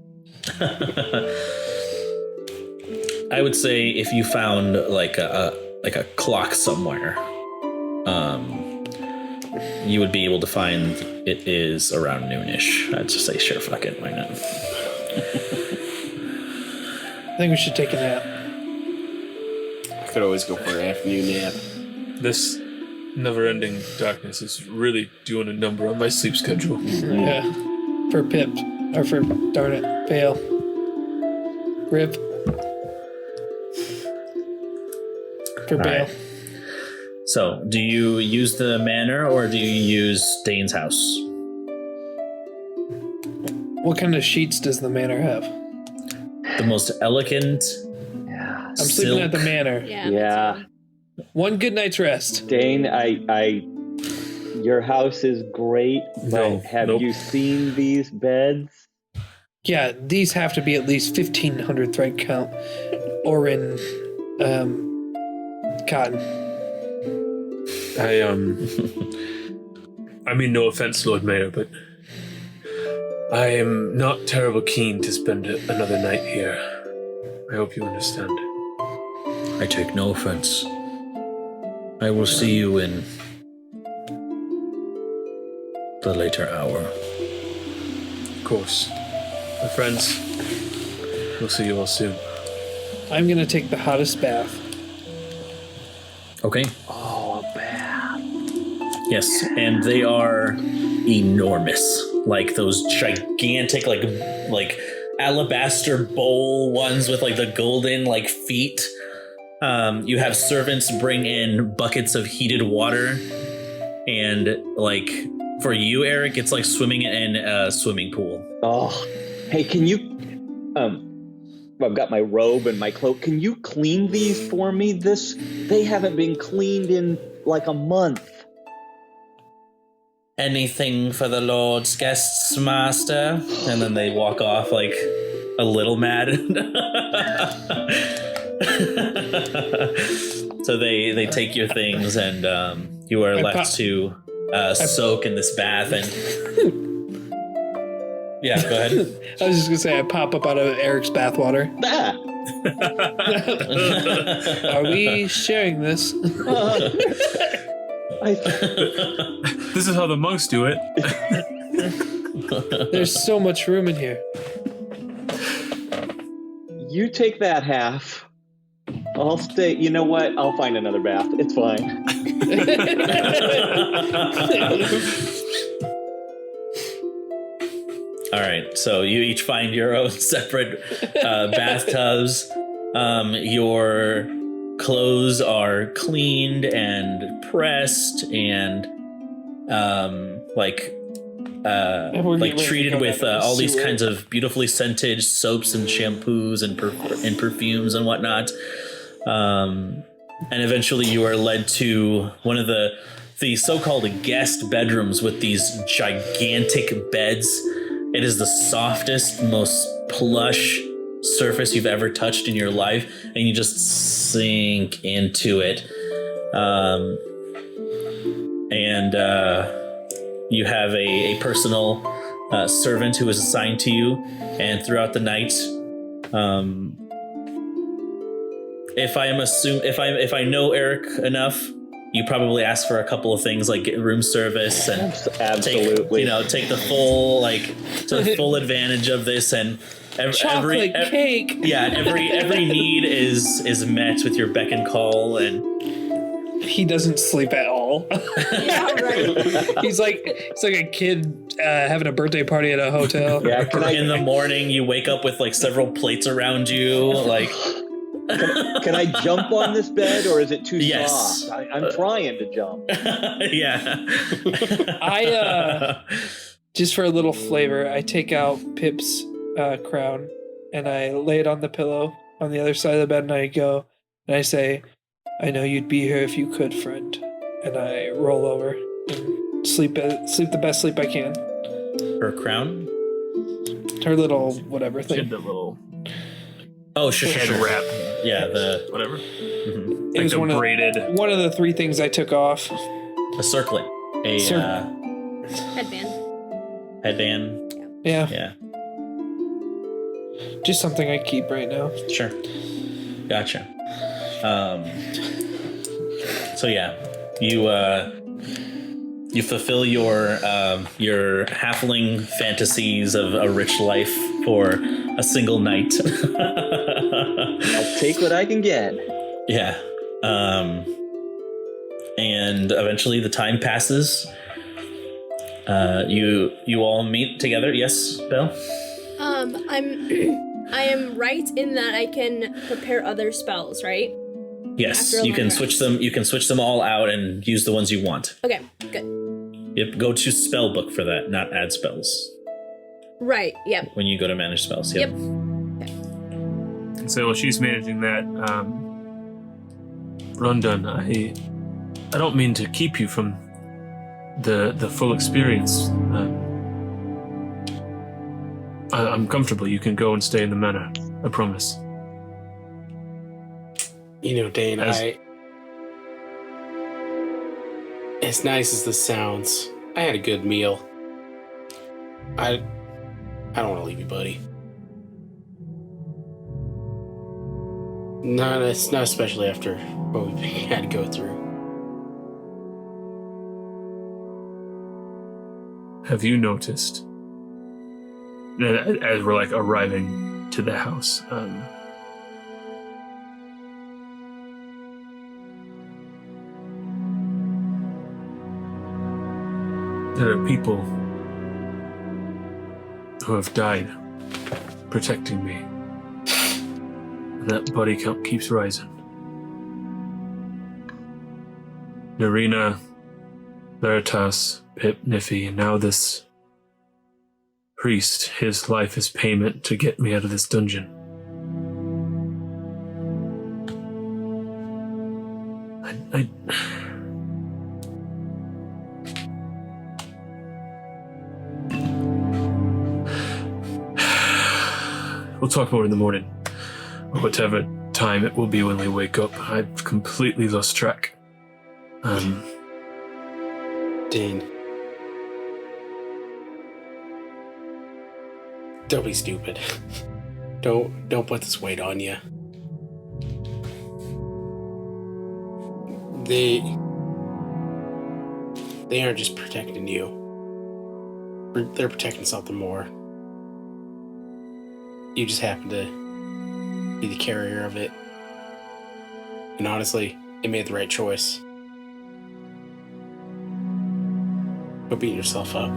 B: I would say if you found like a clock somewhere, you would be able to find it is around noonish. I'd just say sure, fuck it, why not?
C: I think we should take a nap.
H: I could always go for an afternoon nap.
A: This never-ending darkness is really doing a number on my sleep schedule.
C: Yeah. For Pip. Or for, darn it, Bale. Rip. For Bale.
B: right. So, do you use the manor or do you use Dane's house?
C: What kind of sheets does the manor have?
B: The most elegant.
E: Yeah.
C: I'm sleeping at the manor.
D: Yeah.
E: Yeah.
C: One good night's rest.
E: Dane, your house is great, but
A: No,
E: have
A: nope.
E: you seen these beds?
C: Yeah, these have to be at least 1,500 thread count. Or in, cotton.
A: I mean, no offense, Lord Mayor, but I am not terribly keen to spend another night here. I hope you understand.
G: I take no offense. I will see you in the later hour.
A: Of course. My friends, we'll see you all soon.
C: I'm gonna take the hottest bath.
B: Okay.
E: Oh, a bath.
B: Yes, and they are enormous. Like those gigantic, like alabaster bowl ones with like the golden like feet. You have servants bring in buckets of heated water, and like for you, Eric, it's like swimming in a swimming pool.
E: Oh, hey, can you? I've got my robe and my cloak. Can you clean these for me? They haven't been cleaned in like a month.
B: Anything for the Lord's guests, master? And then they walk off like a little mad. So they take your things, and you are left to soak in this bath. And yeah, go ahead.
C: I was just gonna say I pop up out of Eric's bathwater.
E: Ah.
C: Are we sharing this?
A: This is how the monks do it.
C: There's so much room in here.
E: You take that half. I'll stay. You know what? I'll find another bath. It's fine.
B: All right, so you each find your own separate bathtubs. Your clothes are cleaned and pressed and treated with all these kinds of beautifully scented soaps and shampoos and perfumes and whatnot. And eventually you are led to one of the so-called guest bedrooms with these gigantic beds. It is the softest, most plush surface you've ever touched in your life, and you just sink into it. You have a personal servant who is assigned to you, and throughout the night, if I know Eric enough, you probably ask for a couple of things like room service and
E: Absolutely.
B: take the full full advantage of this, and
C: Chocolate cake.
B: Yeah, every need is met with your beck and call, and
C: he doesn't sleep at all.
D: Yeah, right.
C: He's like a kid having a birthday party at a hotel.
E: Yeah,
B: in the morning you wake up with like several plates around you, like.
E: Can I jump on this bed, or is it too
B: Yes.
E: soft? I'm trying to jump.
B: Yeah.
C: I just for a little flavor, I take out Pip's crown and I lay it on the pillow on the other side of the bed, and I go and I say, "I know you'd be here if you could, friend." And I roll over and sleep the best sleep I can.
B: Her crown?
C: Her little whatever
A: She had
C: thing.
A: the little
B: Oh, sure.
A: head wrap,
B: Yeah, the
A: whatever.
B: mhm.
C: It
A: Like
C: was
A: the
C: one
A: braided.
C: of the three things I took off.
B: a circlet, a
D: Headband.
B: headband.
C: Yeah,
B: Yeah,
C: just something I keep right now.
B: sure. Gotcha. So yeah, you fulfill your halfling fantasies of a rich life for a single night.
E: I'll take what I can get.
B: Yeah. And eventually the time passes. You all meet together. Yes, Belle?
D: I am right in that I can prepare other spells, right?
B: Yes,
D: After a
B: you can
D: long
B: switch
D: rest.
B: them. You can switch them all out and use the ones you want.
D: Okay, good.
B: Yep, go to spellbook for that, not add spells.
D: Right, yep.
B: When you go to manage spells. Yep.
A: So while she's managing that, Rondon, I don't mean to keep you from the full experience. I'm comfortable. You can go and stay in the manor. I promise.
H: You know, Dane, as nice as this sounds, I had a good meal. I don't want to leave you, buddy. Not especially after what we had to go through.
A: Have you noticed that as we're like arriving to the house, there are people who have died protecting me. That body count keeps rising. Narina, Veritas, Pip, Niffy, and now this priest. His life is payment to get me out of this dungeon. I We'll talk more in the morning. Or whatever time it will be when we wake up. I've completely lost track.
H: Dean. Don't be stupid. Don't put this weight on you. They aren't just protecting you. They're protecting something more. You just happen to be the carrier of it. And honestly, it made the right choice. Quit beating yourself up.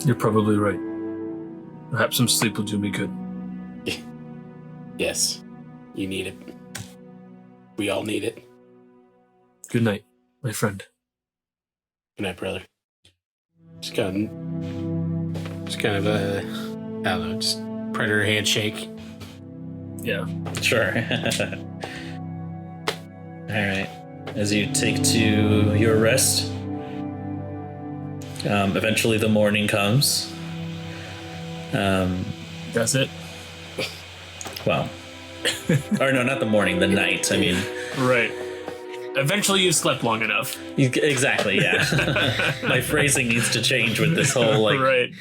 A: You're probably right. Perhaps some sleep will do me good.
H: Yes, you need it. We all need it.
A: Good night, my friend.
H: Good night, brother. Just kind of a, I don't know, just predator handshake.
B: Yeah, sure. Alright. As you take to your rest, eventually the morning comes.
A: That's it?
B: Well, or no, not the morning, the night. I mean,
A: Right. Eventually you slept long enough.
B: exactly, yeah. My phrasing needs to change with this whole, like...
A: Right.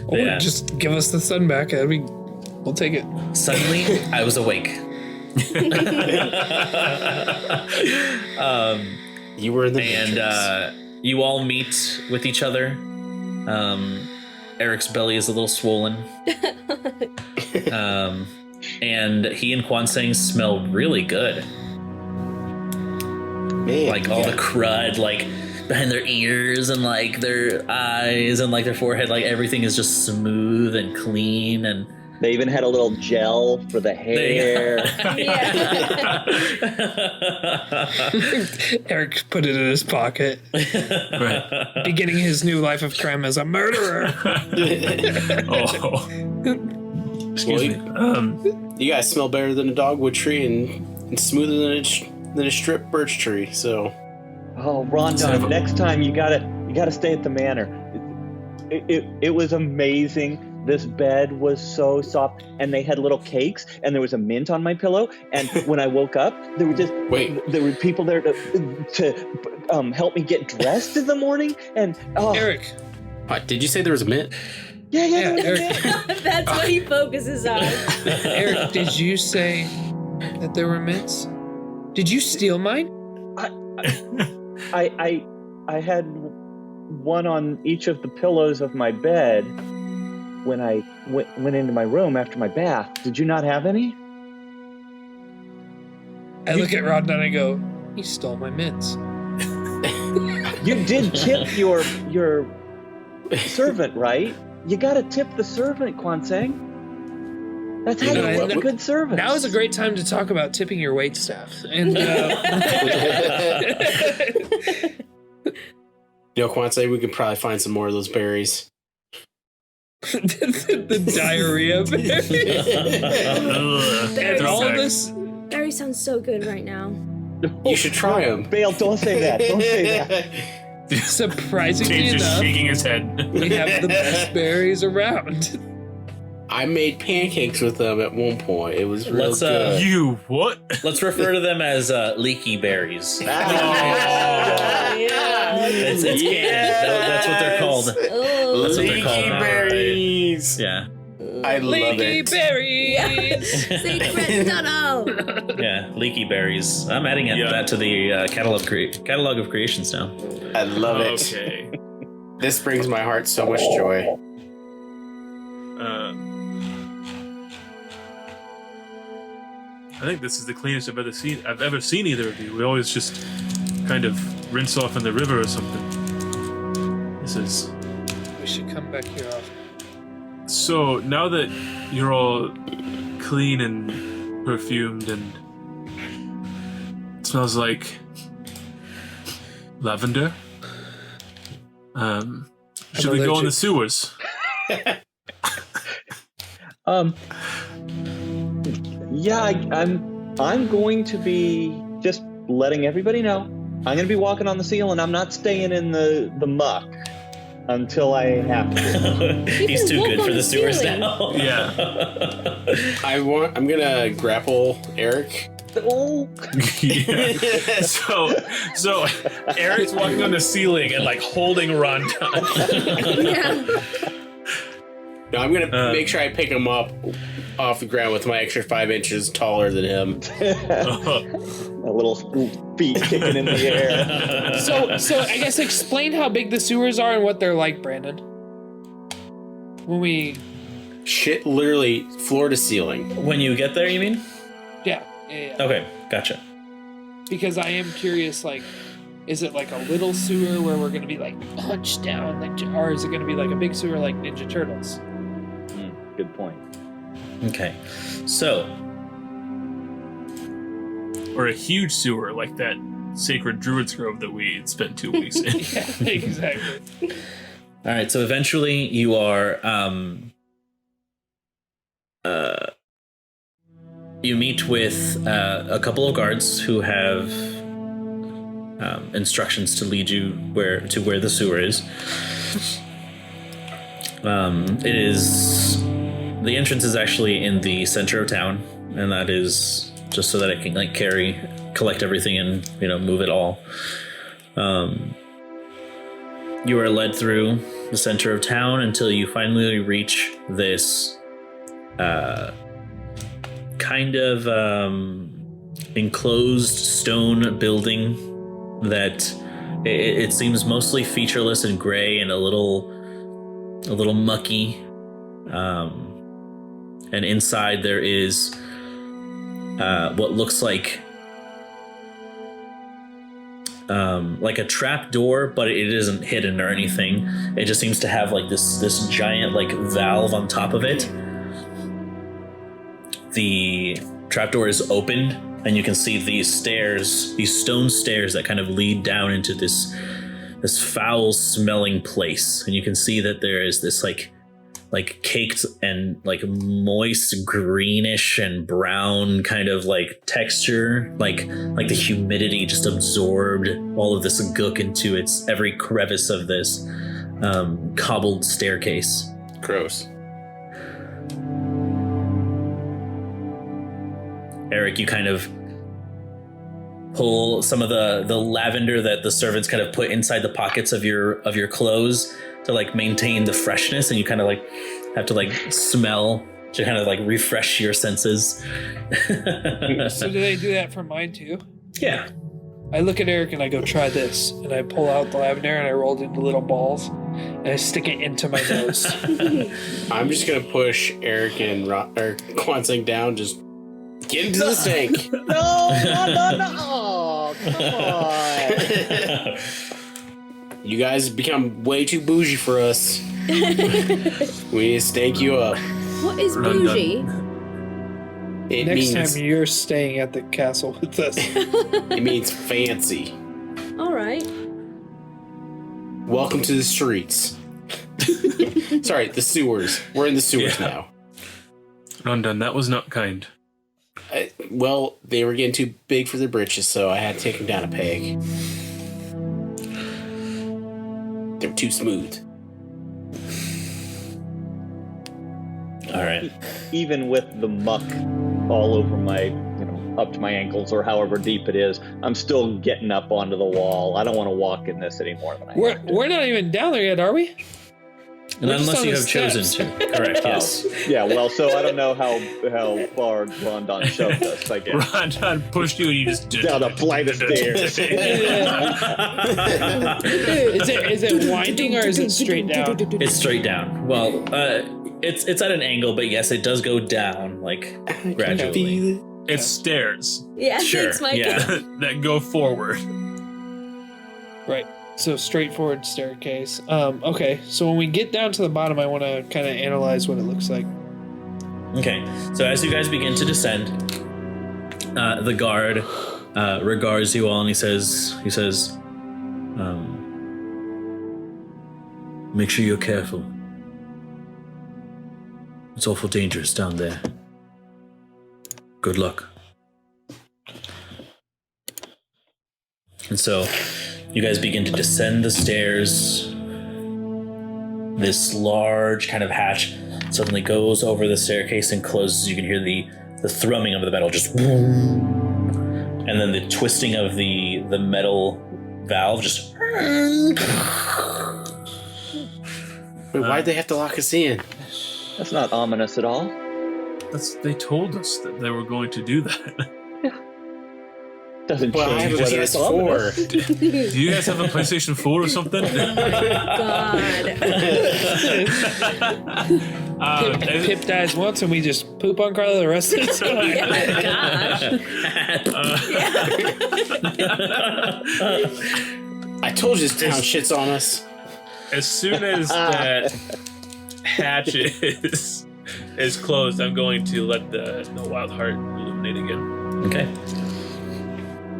C: Or
B: Yeah.
C: just give us the sun back. I mean, we'll take it.
B: Suddenly, I was awake.
H: You were in the
B: And
H: Matrix.
B: you all meet with each other. Eric's belly is a little swollen. And he and Kwanseng smell really good.
H: Man,
B: Like all the crud, like behind their ears and like their eyes and like their forehead, like everything is just smooth and clean. And
E: They even had a little gel for the hair.
C: Eric put it in his pocket,
A: Right.
C: beginning his new life of crime as a murderer.
A: Oh. Excuse me.
H: You guys smell better than a dogwood tree and smoother than a strip birch tree. So
E: Oh, Rondon, next time you gotta stay at the manor. It was amazing. This bed was so soft, and they had little cakes, and there was a mint on my pillow. And when I woke up, there were people there to help me get dressed in the morning. And
C: Eric.
H: what, did you say there was a mint?
E: yeah.
C: Eric,
D: That's what he focuses on.
C: Eric, did you say that there were mints? Did you steal mine?
E: I had one on each of the pillows of my bed when I went into my room after my bath. Did you not have any?
C: I look at Rod and I go, he stole my mints.
E: You did tip your servant, right? You gotta tip the servant, Kwanseng. That's how
H: You
E: you
H: know
E: get
H: what?
E: a good service.
C: Now is a great time to talk about tipping your wait staff. And
H: Kwansei, we could probably find some more of those berries.
C: the diarrhea berries. And all of this.
D: Barry sounds so good right now.
H: You should try them.
E: Bale, don't say that. Don't say that.
C: Surprisingly
A: James is
C: enough,
A: shaking his head.
C: we have the best berries around.
H: I made pancakes with them at one point. It was real
B: Let's,
H: good.
A: You what?
B: let's refer to them as leaky berries. It's canon. That's what they're called.
D: Oh,
B: That's what they're called.
H: Leaky berries.
B: Yeah,
H: I love
C: Leaky
H: it.
C: berries.
D: Secret tunnel.
B: yeah, leaky berries. I'm adding
A: Yeah.
B: that to the catalog of creations now.
H: I love it.
A: Okay.
H: This brings my heart so much joy.
A: I think this is the cleanest I've ever seen either of you. We always just kind of rinse off in the river or something. This is
C: We should come back here often.
A: So now that you're all clean and perfumed and it smells like lavender, should we go in the sewers?
E: Yeah, I'm going to be just letting everybody know. I'm going to be walking on the ceiling. I'm not staying in the muck until I have to.
B: He's too good for the sewers now.
A: Yeah.
H: I'm gonna grapple Eric.
E: Oh.
A: Yeah. So Eric's walking on the ceiling and like holding Rondon.
D: Yeah.
H: No, I'm gonna make sure I pick him up off the ground with my extra 5 inches taller than him.
E: My little feet kicking in the air.
C: So I guess explain how big the sewers are and what they're like, Brandon. When we,
H: Shit, literally floor to ceiling.
B: When you get there, you mean?
C: yeah.
B: Okay, gotcha.
C: Because I am curious, like, is it like a little sewer where we're gonna be like hunched down, like, or is it gonna be like a big sewer like Ninja Turtles?
E: Good point.
B: Okay, so
A: Or a huge sewer like that sacred druid's grove that we spent 2 weeks in.
C: Yeah, exactly.
B: all right, so eventually you are you meet with a couple of guards who have instructions to lead you where the sewer is. It is the entrance is actually in the center of town, and that is just so that it can like collect everything and move it all. You are led through the center of town until you finally reach this kind of enclosed stone building that it seems mostly featureless and gray and a little mucky. And inside there is what looks like a trap door, but it isn't hidden or anything. It just seems to have like this giant like valve on top of it. The trapdoor is open, and you can see these stone stairs that kind of lead down into this foul-smelling place. And you can see that there is this like caked and like moist greenish and brown kind of like texture, like the humidity just absorbed all of this gook into its every crevice of this cobbled staircase.
H: Gross.
B: Eric, you kind of pull some of the lavender that the servants kind of put inside the pockets of your clothes to like maintain the freshness, and you kind of like have to like smell to kind of like refresh your senses.
C: So do they do that for mine too?
B: Yeah.
C: I look at Eric and I go, try this. And I pull out the lavender and I roll it into little balls and I stick it into my nose.
H: I'm just gonna push Eric and Kwansing down. Just get into the stink.
E: No! Oh, come on.
H: You guys have become way too bougie for us. We need to stank you up.
D: What is bougie?
H: It
C: Next
H: means
C: time you're staying at the castle with us.
H: it means fancy.
D: All right.
H: Welcome to the streets. Sorry, the sewers. We're in the sewers now.
A: Rondon, that was not kind.
H: Well, they were getting too big for their britches, so I had to take them down a peg. They're too smooth.
B: All right.
E: Even with the muck all over my, up to my ankles or however deep it is, I'm still getting up onto the wall. I don't want to walk in this any more than I have to.
C: We're not even down there yet, are we?
B: And
C: We're just
B: unless
C: on
B: you
C: the
B: have chosen
C: steps.
B: to. Correct, yes.
E: Yeah, well, so I don't know how far Rondon shoved us, I guess.
A: Rondon pushed you and you just
E: Down a flight of stairs.
C: Is it winding or is it straight down?
B: It's straight down. Well, it's at an angle, but yes, it does go down, like, gradually.
A: It's stairs
D: Yeah,
B: Sure,
D: thanks, Mike.
B: yeah.
A: that go forward.
C: Right. So straightforward staircase. Okay. So when we get down to the bottom, I want to kind of analyze what it looks like.
B: Okay, so as you guys begin to descend, the guard regards you all, and he says,
G: Make sure you're careful. It's awful dangerous down there. Good luck.
B: and so you guys begin to descend the stairs. This large kind of hatch suddenly goes over the staircase and closes. You can hear the thrumming of the metal, just and then the twisting of the metal valve, just.
H: Wait, why'd they have to lock us in?
E: That's not ominous at all.
A: They told us that they were going to do that.
E: Doesn't
H: Well, I have
E: change
H: a
E: whether it's ominous.
H: PS4.
A: Do you guys have a PlayStation 4 or something?
D: God.
C: Pip dies once and we just poop on Carla the rest of the time.
D: Gosh.
H: I told you this town shits on us.
A: As soon as that hatch is closed, I'm going to let the Wild Heart illuminate again.
B: Okay.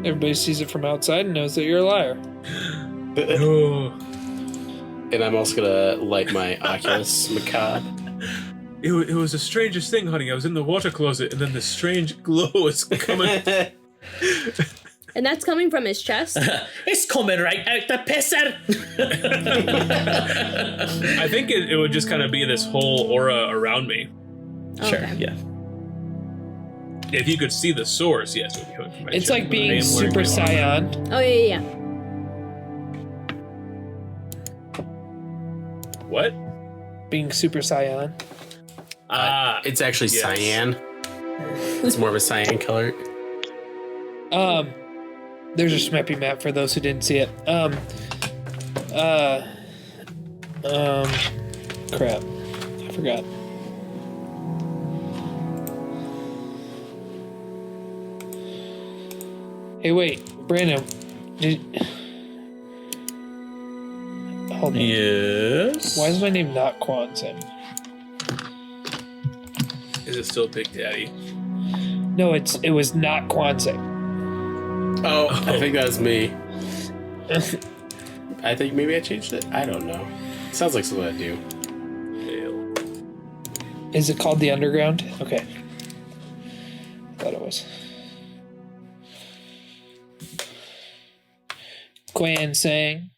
C: Everybody sees it from outside and knows that you're a liar.
A: Oh,
H: And I'm also gonna light my Oculus Macabre.
A: it was the strangest thing, honey. I was in the water closet, and then this strange glow was coming.
D: And that's coming from his chest?
B: It's coming right out the pisser.
A: I think it would just kind of be this whole aura around me.
B: Sure.
D: Okay.
B: Yeah.
A: If you could see the source, yes, it would be coming from my
C: It's
A: chest,
C: like
A: but I
C: being
A: am wearing
C: Super
A: my armor.
C: Saiyan.
D: Oh, yeah.
A: What?
C: Being Super Saiyan.
H: It's actually
A: yes.
H: cyan. It's more of a cyan color.
C: There's a Schmeppy map for those who didn't see it. Crap. I forgot. Hey, wait, Brandon. Hold on.
B: Yes.
C: Why is my name not Kwanzaa?
A: Is it still Big Daddy?
C: No, it was not Kwanzaa.
H: Oh, I think that was me. I think maybe I changed it. I don't know. Sounds like something I do.
A: Fail.
C: Is it called the Underground? Okay. Thought it was. Quan sang.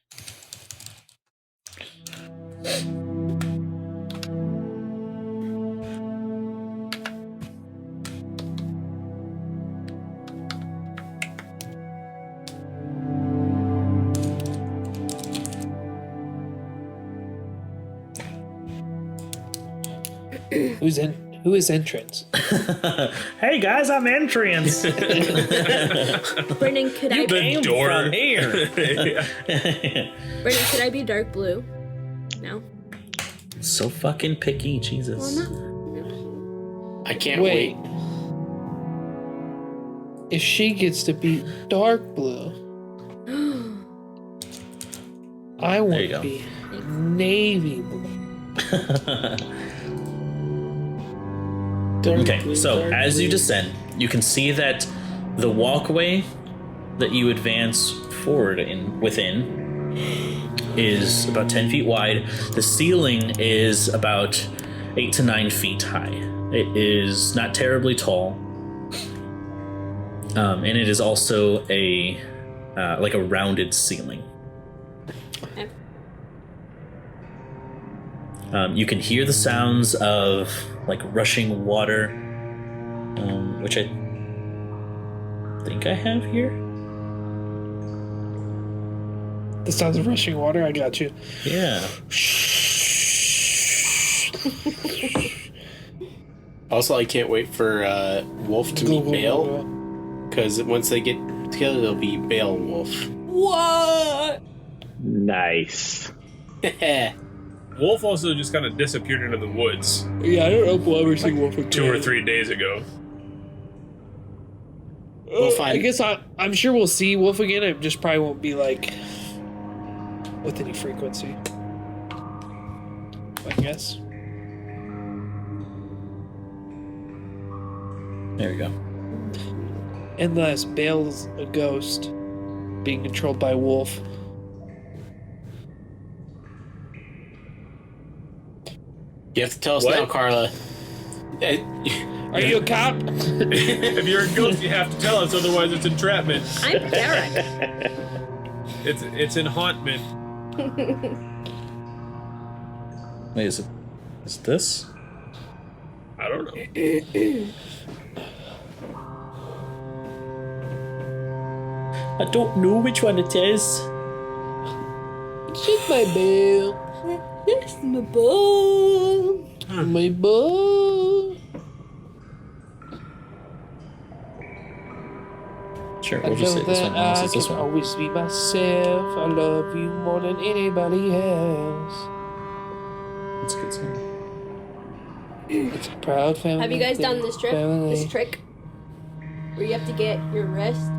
C: Who is entrance?
B: Hey guys, I'm Entrance.
D: Brendan, could I
A: The door.
B: From here.
D: Brendan, could I be dark blue? No.
B: So fucking picky, Jesus.
D: Well, no.
H: I can't
C: Wait.
H: wait.
C: If she gets to be dark blue, I want
B: you
C: to
B: go.
C: be navy blue.
B: Okay, so as you descend, you can see that the walkway that you advance forward within is about 10 feet wide. The ceiling is about 8 to 9 feet high. It is not terribly tall, and it is also a like a rounded ceiling.
D: Okay.
B: You can hear the sounds of like rushing water, which I think I have here.
C: The sounds of rushing water, I got you.
B: Yeah.
H: Also, I can't wait for Wolf to meet Bale, because once they get together, they'll be Bale and Wolf.
D: What?
E: Nice.
A: Wolf also just kind of disappeared into the woods
C: Yeah, I don't know if we'll ever see Wolf again.
A: 2 or 3 days ago.
H: We'll
C: I
H: find.
C: guess I'm sure we'll see Wolf again. It just probably won't be like with any frequency. I guess.
B: There we go.
C: Unless Bale's a ghost being controlled by a wolf.
H: You have to tell us
A: What?
H: now, Carla.
C: Are you a cop?
A: If you're a ghost, you have to tell us, otherwise it's entrapment.
D: I'm Derek.
A: It's enhauntment.
B: Wait, is it this?
A: I don't know.
B: I don't know which one it is.
C: She's my Bale.
D: Yes, my boo.
C: My boo.
B: Sure,
C: I
B: we'll just say
C: know
B: this
C: that
B: one unless
C: I
B: it's this
C: can
B: one.
C: always be myself. I love you more than anybody else.
B: That's a good song.
C: It's a proud family.
D: Have you guys done this trick?
C: family.
D: This trick where you have to get your wrist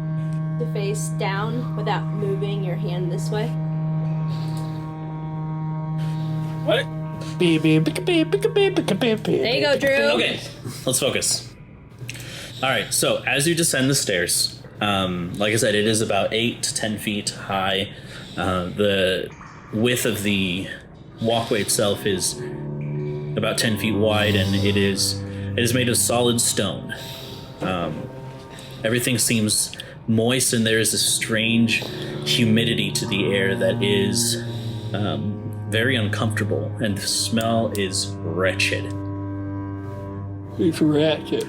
D: to face down without moving your hand this way?
A: What?
D: There you go, Drew.
B: Okay, let's focus. All right, so as you descend the stairs, like I said, it is about 8 to 10 feet high. The width of the walkway itself is about 10 feet wide, and it is made of solid stone. Everything seems moist, and there is a strange humidity to the air that is very uncomfortable, and the smell is wretched.
C: It's ratchet.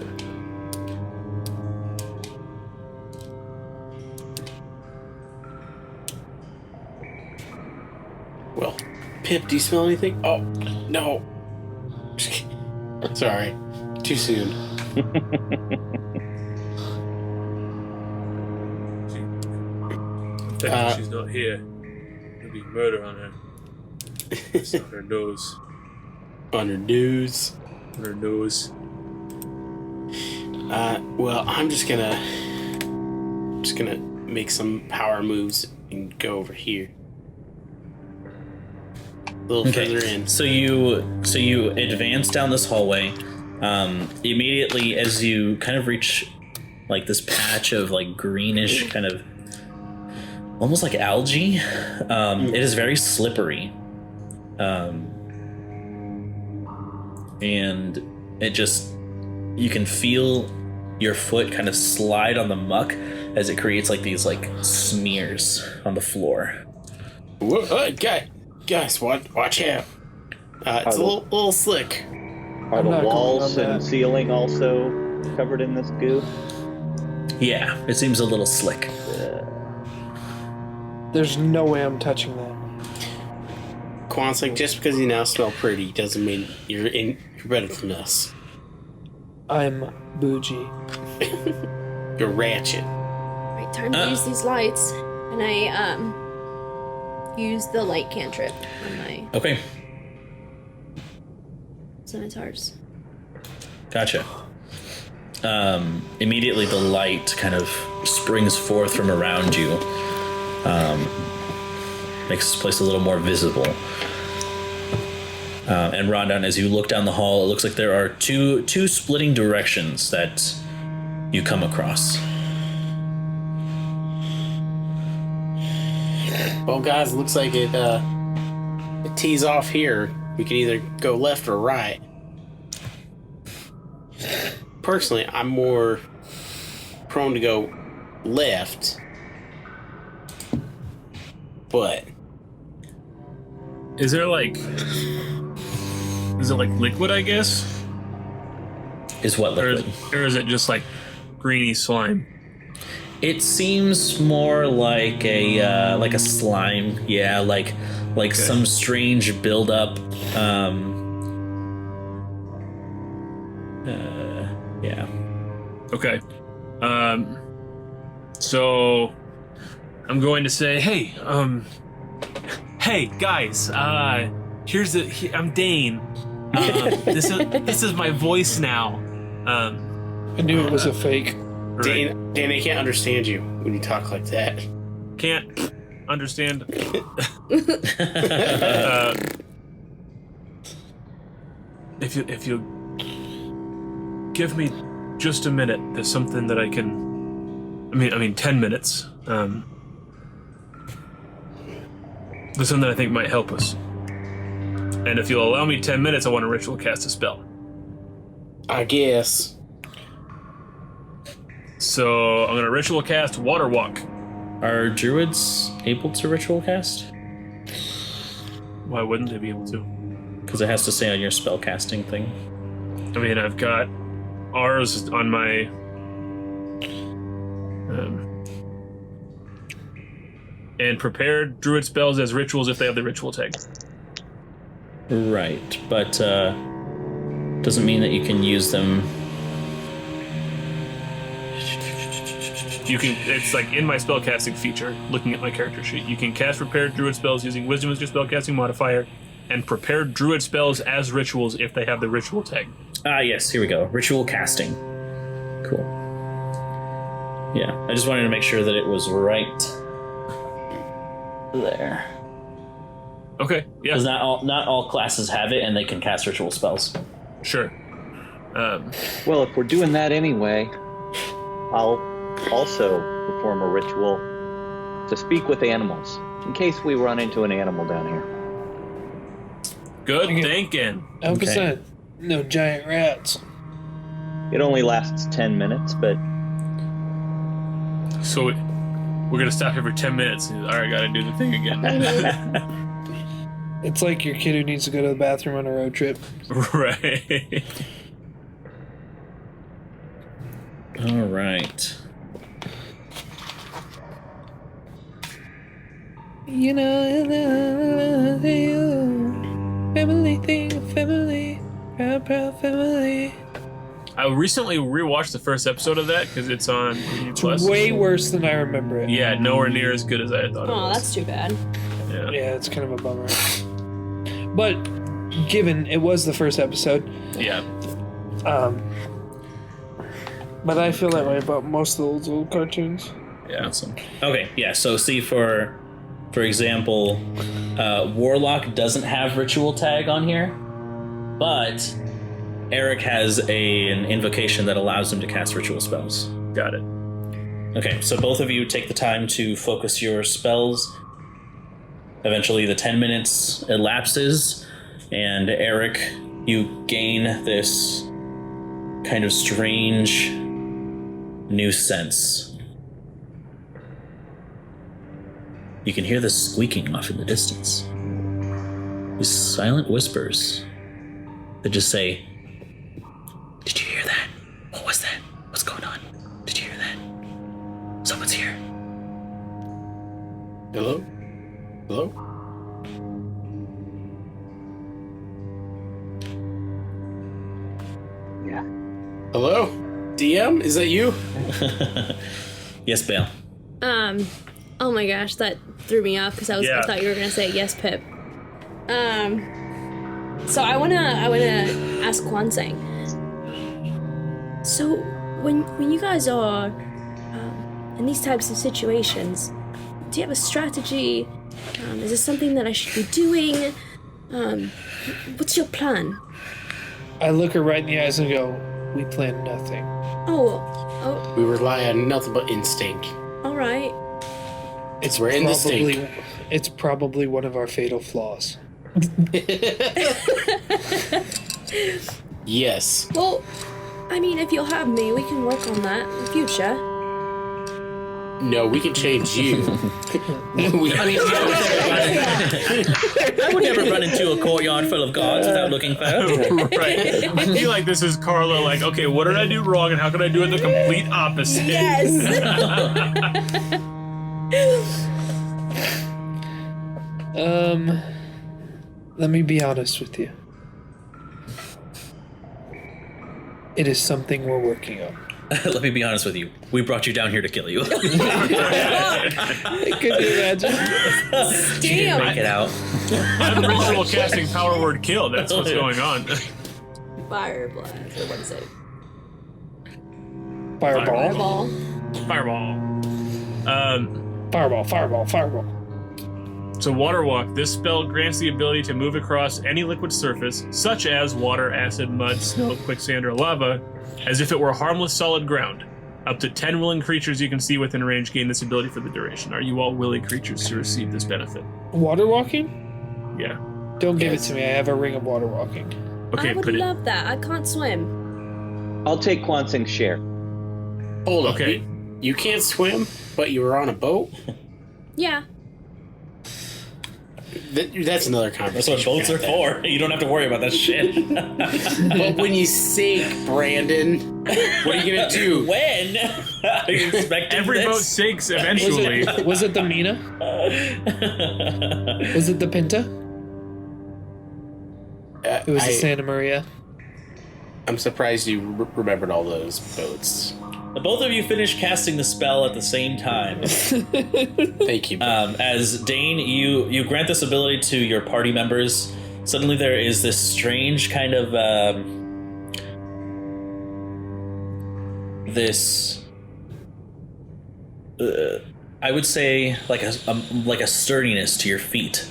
H: Well, Pip, do you smell anything? Oh, no. Sorry. Too soon.
A: Technically, she's not here. There'll be murder on her. It's on her nose.
H: On her news.
A: On her nose.
H: Well, I'm just gonna make some power moves and go over here. A little further in.
B: So you advance down this hallway. Immediately as you kind of reach like this patch of like greenish kind of almost like algae. It is very slippery. And it just, you can feel your foot kind of slide on the muck as it creates like these like smears on the floor.
H: Whoa, guys, watch out. It's a little slick.
E: Are the
C: not going
E: walls
C: on
E: and
C: that.
E: ceiling also covered in this goo?
B: Yeah, it seems a little slick.
C: There's no way I'm touching that.
H: Quan's like, just because you now smell pretty doesn't mean you're better than us.
C: I'm bougie.
H: You're ratchet.
D: Right, time to use these lights. And I use the light cantrip on my
B: Okay,
D: scimitars.
B: gotcha. Immediately the light kind of springs forth from around you. Makes this place a little more visible. And Rondon, as you look down the hall, it looks like there are two splitting directions that you come across.
H: Well, guys, it looks like it tees off here. We can either go left or right. Personally, I'm more prone to go left. But
A: Is it like liquid, I guess?
B: Is what liquid?
A: Or is it just like greeny slime?
B: It seems more like a slime. Yeah, like some strange buildup. Yeah.
A: Okay. So I'm going to say, hey guys, I'm Dane. This is my voice now.
C: I knew it was a fake.
H: Dan, they can't understand you when you talk like that.
A: Can't. understand. If you give me just a minute, there's something that I can. I mean, 10 minutes. There's something that I think might help us. And if you'll allow me 10 minutes, I want to ritual cast a spell.
H: I guess.
A: So I'm gonna ritual cast Water Walk.
B: Are druids able to ritual cast?
A: Why wouldn't they be able to?
B: Because it has to say on your spell casting thing.
A: I mean, I've got ours on my. And prepared druid spells as rituals if they have the ritual tag.
B: Right, but doesn't mean that you can use them.
A: You can. It's like in my spellcasting feature. Looking at my character sheet, you can cast prepared druid spells using Wisdom as your spellcasting modifier, and prepared druid spells as rituals if they have the ritual tag.
B: Ah, yes, here we go. Ritual casting. Cool. Yeah, I just wanted to make sure that it was right there.
A: Okay. Yeah.
B: Because not all classes have it, and they can cast ritual spells.
A: Sure.
E: Well, if we're doing that anyway, I'll also perform a ritual to speak with animals, in case we run into an animal down here.
A: Good thinking.
C: 100%. No giant rats.
E: It only lasts 10 minutes, but
A: So we're gonna stop here for 10 minutes. All right, gotta do the thing again.
C: It's like your kid who needs to go to the bathroom on a road trip.
A: Right.
B: All right.
C: You know, family thing, family, proud family.
A: I recently rewatched the first episode of that because it's on Disney Plus.
C: Way worse than I remember it.
A: Yeah, nowhere near as good as I had thought it
D: Oh,
A: was.
D: that's too bad.
A: Yeah.
C: Yeah, it's kind of a bummer. But given it was the first episode,
A: Yeah.
C: but I feel that way about most of those old cartoons.
A: Yeah.
B: Awesome. Okay, yeah, so see, for example, Warlock doesn't have ritual tag on here, but Eric has an invocation that allows him to cast ritual spells.
A: Got it.
B: Okay, so both of you take the time to focus your spells. Eventually the 10 minutes elapses, and Eric, you gain this kind of strange new sense. You can hear this squeaking off in the distance. These silent whispers that just say, "Did you hear that? What was that? What's going on? Did you hear that? Someone's here."
H: Hello? Hello?
E: yeah.
H: Hello? DM? Is that you?
B: Yes, Bale.
D: Oh my gosh, that threw me off because I
A: Yeah.
D: thought you were gonna say yes, Pip. So I wanna ask Kwansang. So when you guys are in these types of situations, do you have a strategy? Is this something that I should be doing? What's your plan?
C: I look her right in the eyes and go, "We plan nothing."
D: Oh,
H: We rely on nothing but instinct.
D: all right.
H: We're in the stink.
C: It's probably one of our fatal flaws.
H: Yes.
D: Well, I mean, if you'll have me, we can work on that in the future.
H: No, we can change you. We-
B: I would never run into a courtyard full of guards without looking first.
A: Right. I feel like this is Carla, like, okay, what did I do wrong and how can I do it the complete opposite?
D: Yes.
C: Let me be honest with you. It is something we're working on.
B: Let me be honest with you. We brought you down here to kill you.
C: Could you imagine?
D: Damn.
B: Make it out.
A: I'm ritual casting power word kill. That's what's going on.
D: Fire blast. Or what is it?
C: Fireball.
D: Ball.
A: Fireball.
C: Fireball, fireball, fireball.
A: So Water Walk. This spell grants the ability to move across any liquid surface, such as water, acid, mud, snow, quicksand, or lava, as if it were harmless solid ground. Up to 10 willing creatures you can see within range gain this ability for the duration. Are you all willing creatures to receive this benefit?
C: Water walking?
A: Yeah.
C: Don't give it to me. I have a ring of water walking.
A: Okay,
D: I would
A: put it.
D: love that. I can't swim.
E: I'll take Quansing's share.
H: Hold on.
A: Okay.
H: You can't swim, but you were on a boat?
D: Yeah.
H: That's another
B: That's
H: conversation.
B: what boats are for. You don't have to worry about that shit.
H: But when you sink, Brandon, what are you gonna do?
B: When? Are you expecting
A: Every boat
B: this?
A: sinks eventually.
C: Was it the Mina? Was it the Pinta? It was the Santa Maria.
H: I'm surprised you remembered all those boats.
B: Both of you finish casting the spell at the same time.
H: Thank you.
B: As Dane, you grant this ability to your party members. Suddenly there is this strange kind of I would say like a sturdiness to your feet.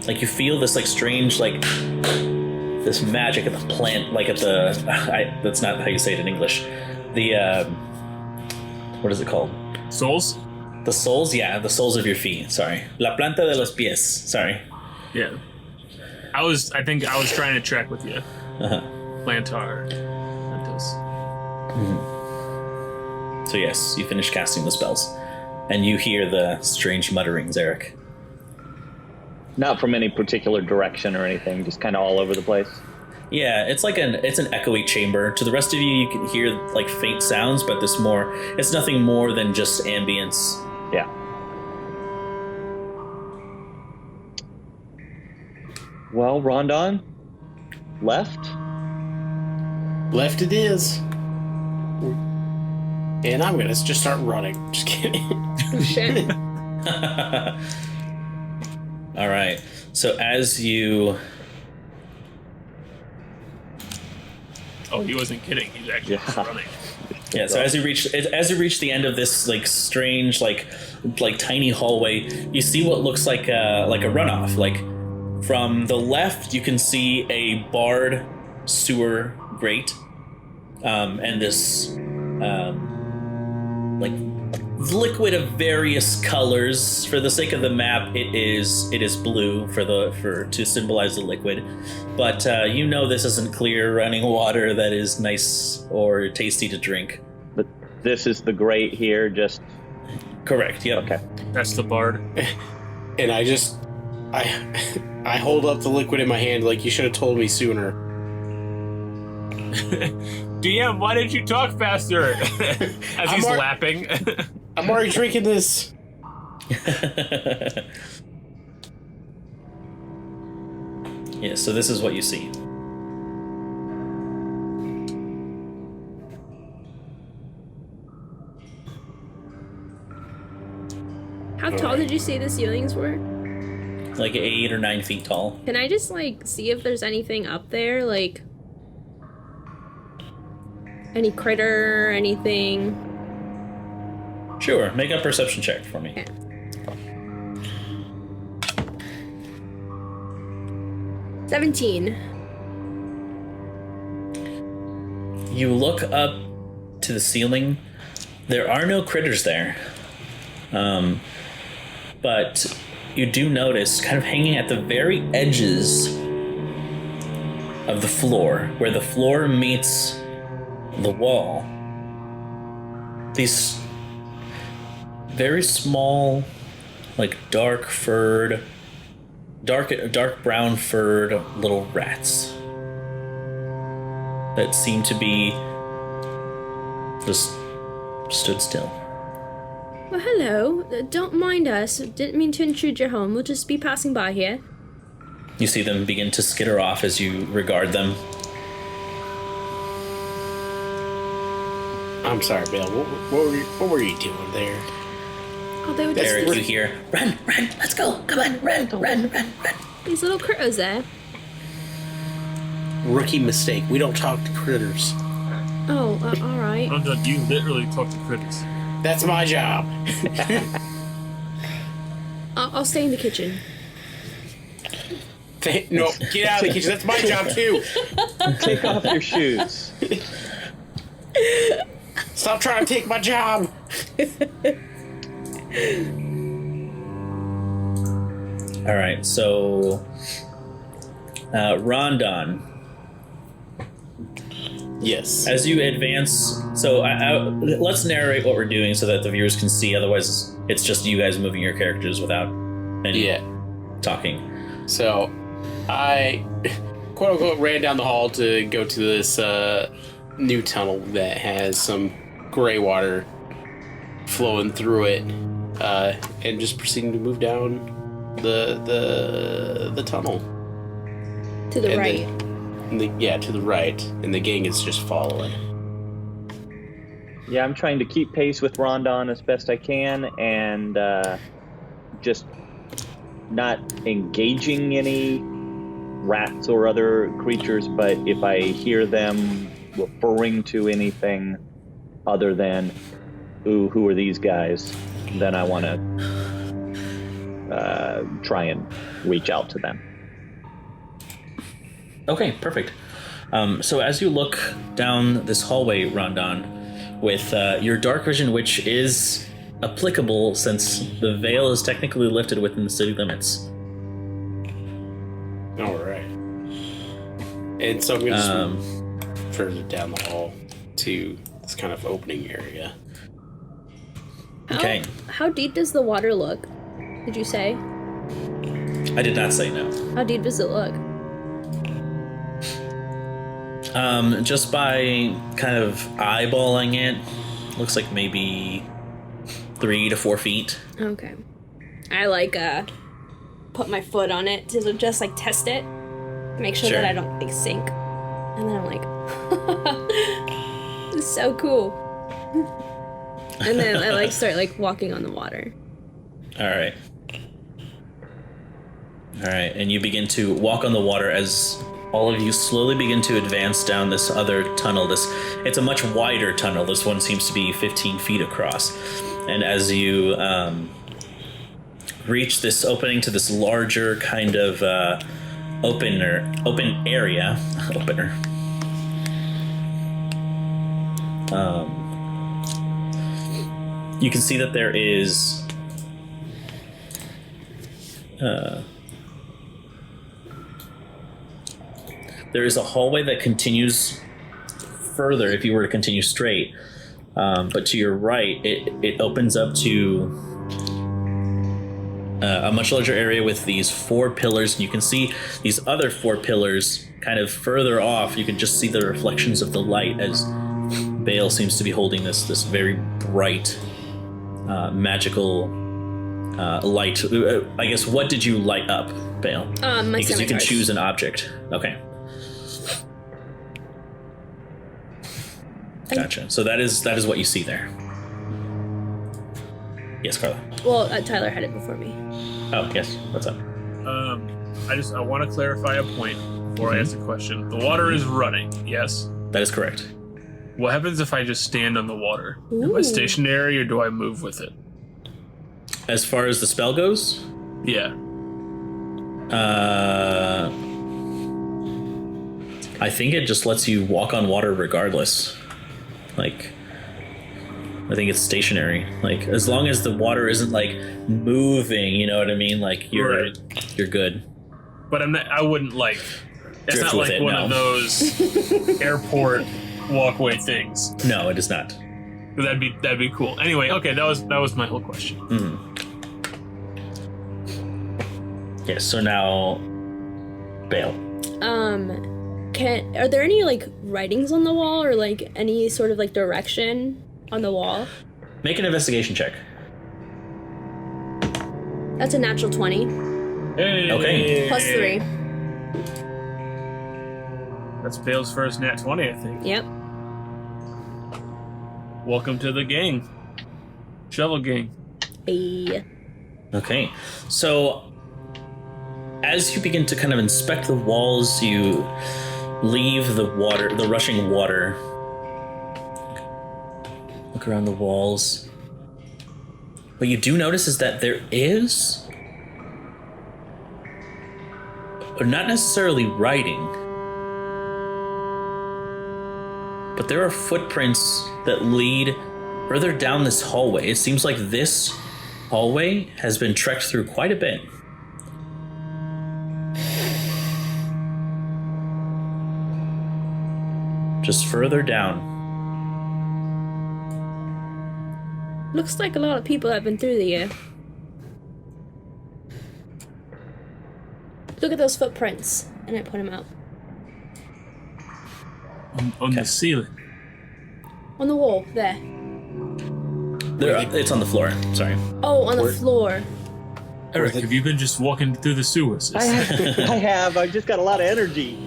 B: Like you feel this like strange like this magic at the plant, like at the that's not how you say it in English. The what is it called?
A: Souls?
B: The soles? Yeah, the soles of your feet. Sorry. La planta de los pies. Sorry.
A: Yeah. I think I was trying to track with you.
B: Uh-huh.
A: Plantar. Plantus.
B: So yes, you finish casting the spells. And you hear the strange mutterings, Eric.
E: Not from any particular direction or anything, just kind of all over the place.
B: Yeah, it's an echoey chamber. To the rest of you, you can hear like faint sounds, but it's nothing more than just ambience.
E: Yeah. Well, Rondon, left.
H: Left it is. And I'm gonna just start running. Just kidding.
D: Oh, shit.
B: All right. So as you
A: Oh, he wasn't kidding. He's actually just running.
B: Yeah, so as you reach the end of this like strange like tiny hallway, you see what looks like a runoff. Like from the left, you can see a barred sewer grate, and this like liquid of various colors. For the sake of the map, it is blue to symbolize the liquid, but you know this isn't clear running water that is nice or tasty to drink.
E: But this is the grate here, just...
B: Correct, yeah.
E: Okay.
A: That's the bard.
H: And I hold up the liquid in my hand like you should have told me sooner.
A: DM, why didn't you talk faster? As he's lapping.
H: I'm already drinking this.
B: Yeah, so this is what you see.
D: How tall did you say the ceilings were?
B: Like 8 or 9 feet tall.
D: Can I just like see if there's anything up there, like any critter or anything?
B: Sure, make a perception check for me.
D: Okay. $17.
B: You look up to the ceiling. There are no critters there. But you do notice, kind of hanging at the very edges of the floor, where the floor meets the wall, these very small, like dark brown furred little rats that seem to be just stood still.
D: Well, hello. Don't mind us. Didn't mean to intrude your home. We'll just be passing by here.
B: You see them begin to skitter off as you regard them.
H: I'm sorry, Bill. What were you doing there?
D: Oh, they were just
B: Eric, you hear, run, let's go, come on, run.
D: these little critters there.
H: Rookie mistake. We don't talk to critters.
D: Oh, all right.
A: You literally talk to critters.
H: That's my job.
D: I'll stay in the kitchen.
H: No, get out of the kitchen. That's my job too.
E: Take off your shoes.
H: Stop trying to take my job.
B: All right, so Rondon,
H: Yes.
B: as you advance, so let's narrate what we're doing so that the viewers can see. Otherwise, it's just you guys moving your characters without any talking.
H: So, I quote unquote ran down the hall to go to this new tunnel that has some gray water flowing through it, and just proceeding to move down the tunnel
D: To the
H: And
D: right.
H: to the right, and the gang is just following.
E: Yeah, I'm trying to keep pace with Rondon as best I can, and just not engaging any rats or other creatures, but if I hear them referring to anything other than, ooh, who are these guys, then I want to try and reach out to them.
B: Okay, perfect. So as you look down this hallway, Rondon, with your dark vision, which is applicable since the veil is technically lifted within the city limits.
H: All right. And so I'm going to just move further down the hall to this kind of opening area.
B: Okay.
D: How deep does the water look? Did you say?
B: I did not say no.
D: How deep does it look?
B: Just by kind of eyeballing it, looks like maybe 3 to 4 feet.
D: Okay. I put my foot on it to just test it, make sure
B: Sure.
D: that I don't sink, and then I'm like, it's so cool. And then I start walking on the water.
B: All right. All right, and you begin to walk on the water as all of you slowly begin to advance down this other tunnel. It's a much wider tunnel. This one seems to be 15 feet across. And as you reach this opening to this larger kind of open area, you can see that there is a hallway that continues further if you were to continue straight, but to your right it opens up to a much larger area with these 4 pillars, and you can see these other 4 pillars kind of further off. You can just see the reflections of the light as Bale seems to be holding this very bright magical light. I guess, what did you light up, Bale?
D: My
B: Because you can
D: scimitars.
B: choose an object. Okay. Gotcha. So that is what you see there. Yes, Carla.
D: Well, Tyler had it before me.
B: Oh, yes. What's up?
A: I want to clarify a point before I ask the question. The water is running, yes?
B: That is correct.
A: What happens if I just stand on the water? Am I
D: Ooh.
A: stationary or do I move with it?
B: As far as the spell goes,
A: Yeah.
B: I think it just lets you walk on water regardless. I think it's stationary. As long as the water isn't moving, you know what I mean? You're good.
A: But I wouldn't it's
B: Drift
A: not
B: with it,
A: one
B: no.
A: of those airport walkway things.
B: No, it is not.
A: That'd be cool. Anyway, okay, that was my whole question.
B: Yes, so now Bale.
D: Are there any writings on the wall or any sort of direction on the wall?
B: Make an investigation check.
D: That's a natural 20
A: Hey.
B: Okay.
D: plus 3.
A: That's Bale's first nat 20, I think.
D: Yep.
A: Welcome to the gang. Shovel gang.
D: Hey.
B: Okay, so as you begin to kind of inspect the walls, you leave the rushing water. Look around the walls. What you do notice is that there is not necessarily writing, but there are footprints that lead further down this hallway. It seems like this hallway has been trekked through quite a bit. Just further down.
D: Looks like a lot of people have been through the year. Look at those footprints, and I point them out.
A: On the ceiling.
D: On the wall, there.
B: It's on the floor. Sorry.
D: Oh, on the floor.
A: Eric, have you been just walking through the sewers?
E: I have. I've just got a lot of energy.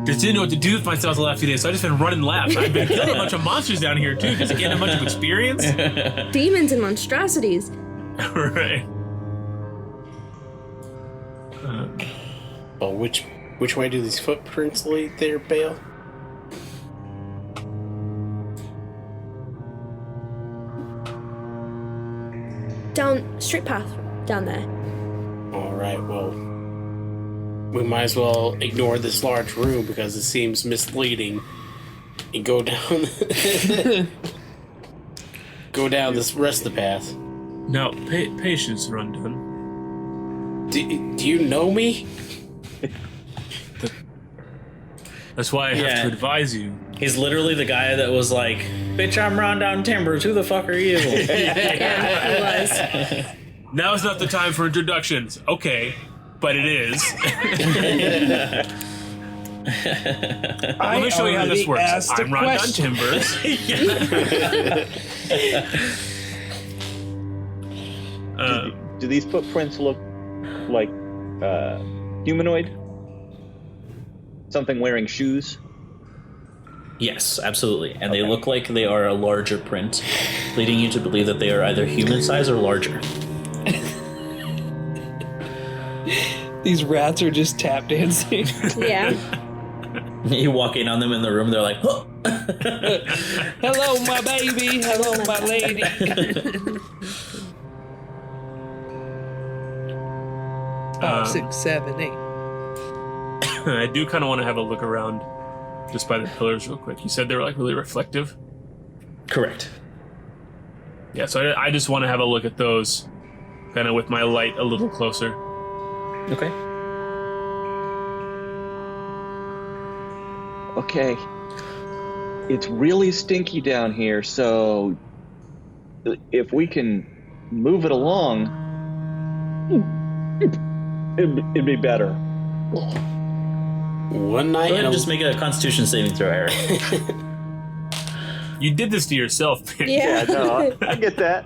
A: Just didn't know what to do with myself the last few days, so I've just been running laps. I've been killing a bunch of monsters down here, too, because I gained a bunch of experience.
D: Demons and monstrosities.
A: Right.
H: Well, which way do these footprints lead there, Bale?
D: Down, straight path, down there.
H: Alright, well, we might as well ignore this large room because it seems misleading and go down go down this rest of the path.
A: Now, patience, Rondon.
H: Do you know me?
A: That's why I have to advise you.
B: He's literally the guy that was like, "Bitch, I'm Rondon Timbers. Who the fuck are you?"
D: Yeah, it was.
A: Now is not the time for introductions. Okay, but it is. Let me show you how this works. I'm Rondon Timbers.
E: Do these footprints look like humanoid? Something wearing shoes?
B: Yes, absolutely. And they look like they are a larger print, leading you to believe that they are either human size or larger.
C: These rats are just tap dancing.
D: Yeah.
B: You walk in on them in the room, they're like, "Oh."
C: Hello, my baby. Hello, my lady. 5, 6, 7, 8.
A: I do kind of want to have a look around just by the pillars real quick. You said they were like really reflective?
B: Correct.
A: Yeah, so I just want to have a look at those kind of with my light a little closer.
B: Okay.
E: Okay. It's really stinky down here, so if we can move it along, it'd be better.
H: One night
B: Go ahead
H: and
B: and just make a Constitution saving throw, Eric.
A: You did this to yourself, man.
D: Yeah.
E: Yeah, no, I get that.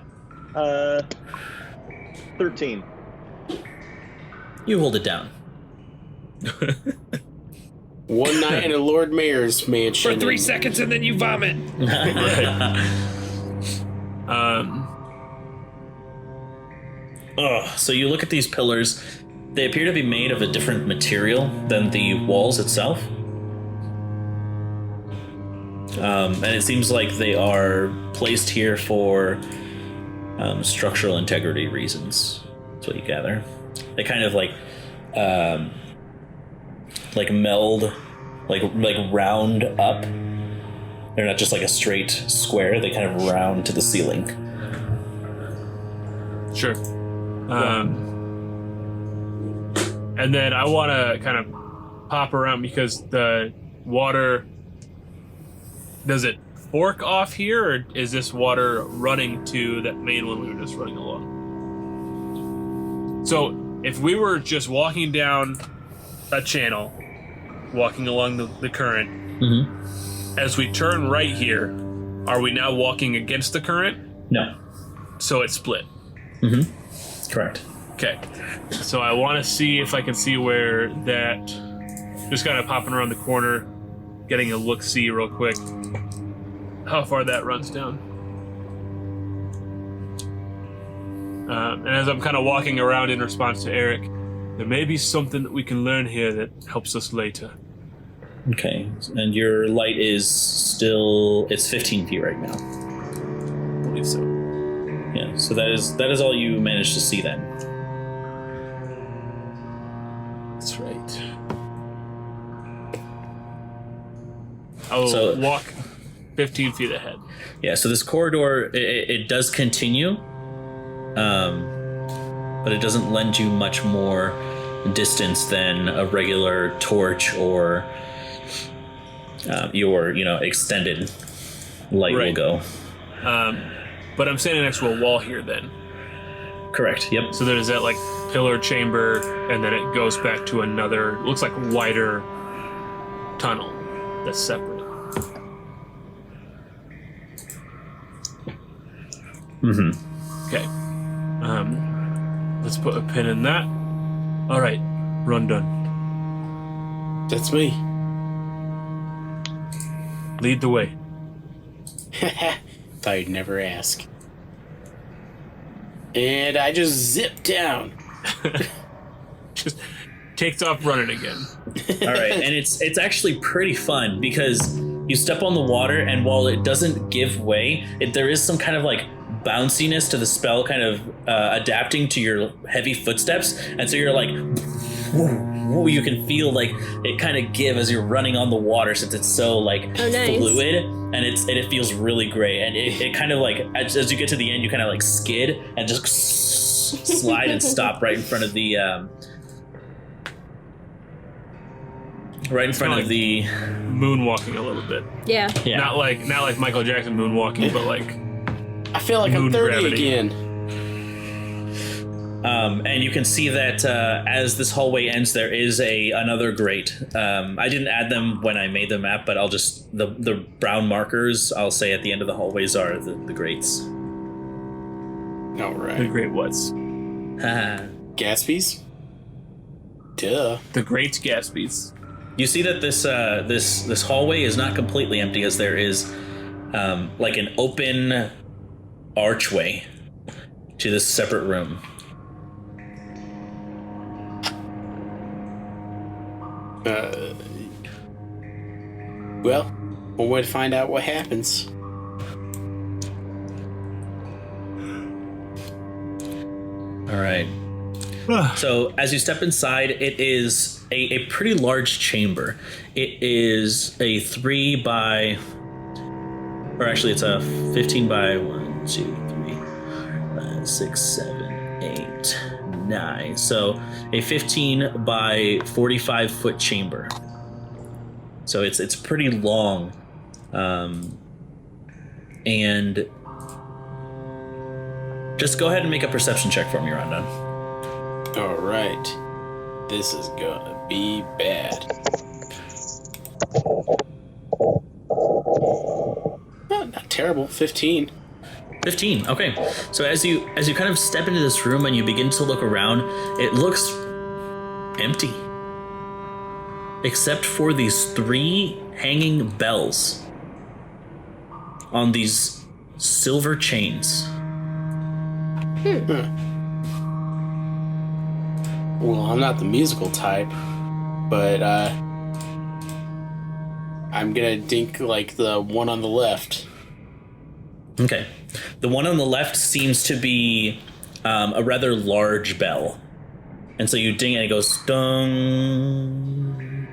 E: 13.
B: You hold it down.
H: one night in a Lord Mayor's mansion.
C: For 3 seconds and then you vomit.
B: So you look at these pillars. They appear to be made of a different material than the walls itself. And it seems like they are placed here for structural integrity reasons. That's what you gather. They kind of like meld, like round up. They're not just like a straight square. They kind of round to the ceiling.
A: Sure. And then I want to kind of pop around because the water, does it fork off here, or is this water running to that main one we were just running along? So if we were just walking down a channel, walking along the current, as we turn right here, are we now walking against the current?
B: No.
A: So it's split.
B: Correct.
A: Okay, so I want to see if I can see where that, just kind of popping around the corner, getting a look-see real quick, how far that runs down. And as I'm kind of walking around in response to Eric, there may be something that we can learn here that helps us later.
B: Okay, and your light is still, it's 15 feet right now.
A: I believe so.
B: Yeah, so that is all you managed to see then.
F: That's right.
A: I'll walk 15 feet ahead.
B: Yeah, so this corridor, it does continue, but it doesn't lend you much more distance than a regular torch or your, extended light will go.
A: But I'm standing next to a wall here then.
B: Correct, yep.
A: So there's that like pillar chamber, and then it goes back to another, looks like wider tunnel that's separate.
B: Mm-hmm.
A: Okay. Let's put a pin in that. All right, run done.
H: That's me.
A: Lead the way.
H: Thought you'd never ask. And I just zip down.
A: Just takes off running again.
B: All right, and it's actually pretty fun because you step on the water, and while it doesn't give way, there is some kind of like bounciness to the spell, kind of adapting to your heavy footsteps, and so you're like, whoa, you can feel like it kind of give as you're running on the water, since it's so like
D: nice.
B: fluid, and it feels really great, and it kind of like as you get to the end, you kind of like skid and just slide and stop right in front of the
A: moonwalking a little bit.
D: Yeah.
A: Not like Michael Jackson moonwalking, but like
H: I feel like I'm 30
A: gravity.
H: again.
B: And you can see that as this hallway ends, there is another grate. I didn't add them when I made the map, but I'll just the brown markers I'll say at the end of the hallways are the grates.
H: All right.
A: the great what's
H: Gatsby's? Duh.
A: the great Gatsby's.
B: You see that this hallway is not completely empty, as there is like an open archway to this separate room.
H: Well, one way to find out what happens.
B: All right. So as you step inside, it is a pretty large chamber. It is a 3 by, or actually it's a 15 by 1, 2, 3, 6, 7, 8, 9. So a 15 by 45 foot chamber. So it's pretty long, and just go ahead and make a perception check for me, Rondon.
H: All right. This is gonna be bad. Not terrible. 15.
B: 15. Okay. So as you kind of step into this room and you begin to look around, it looks empty, except for these 3 hanging bells on these silver chains.
H: Well, I'm not the musical type, but I'm gonna dink like the one on the left.
B: Okay. The one on the left seems to be a rather large bell. And so you ding it and it goes dung.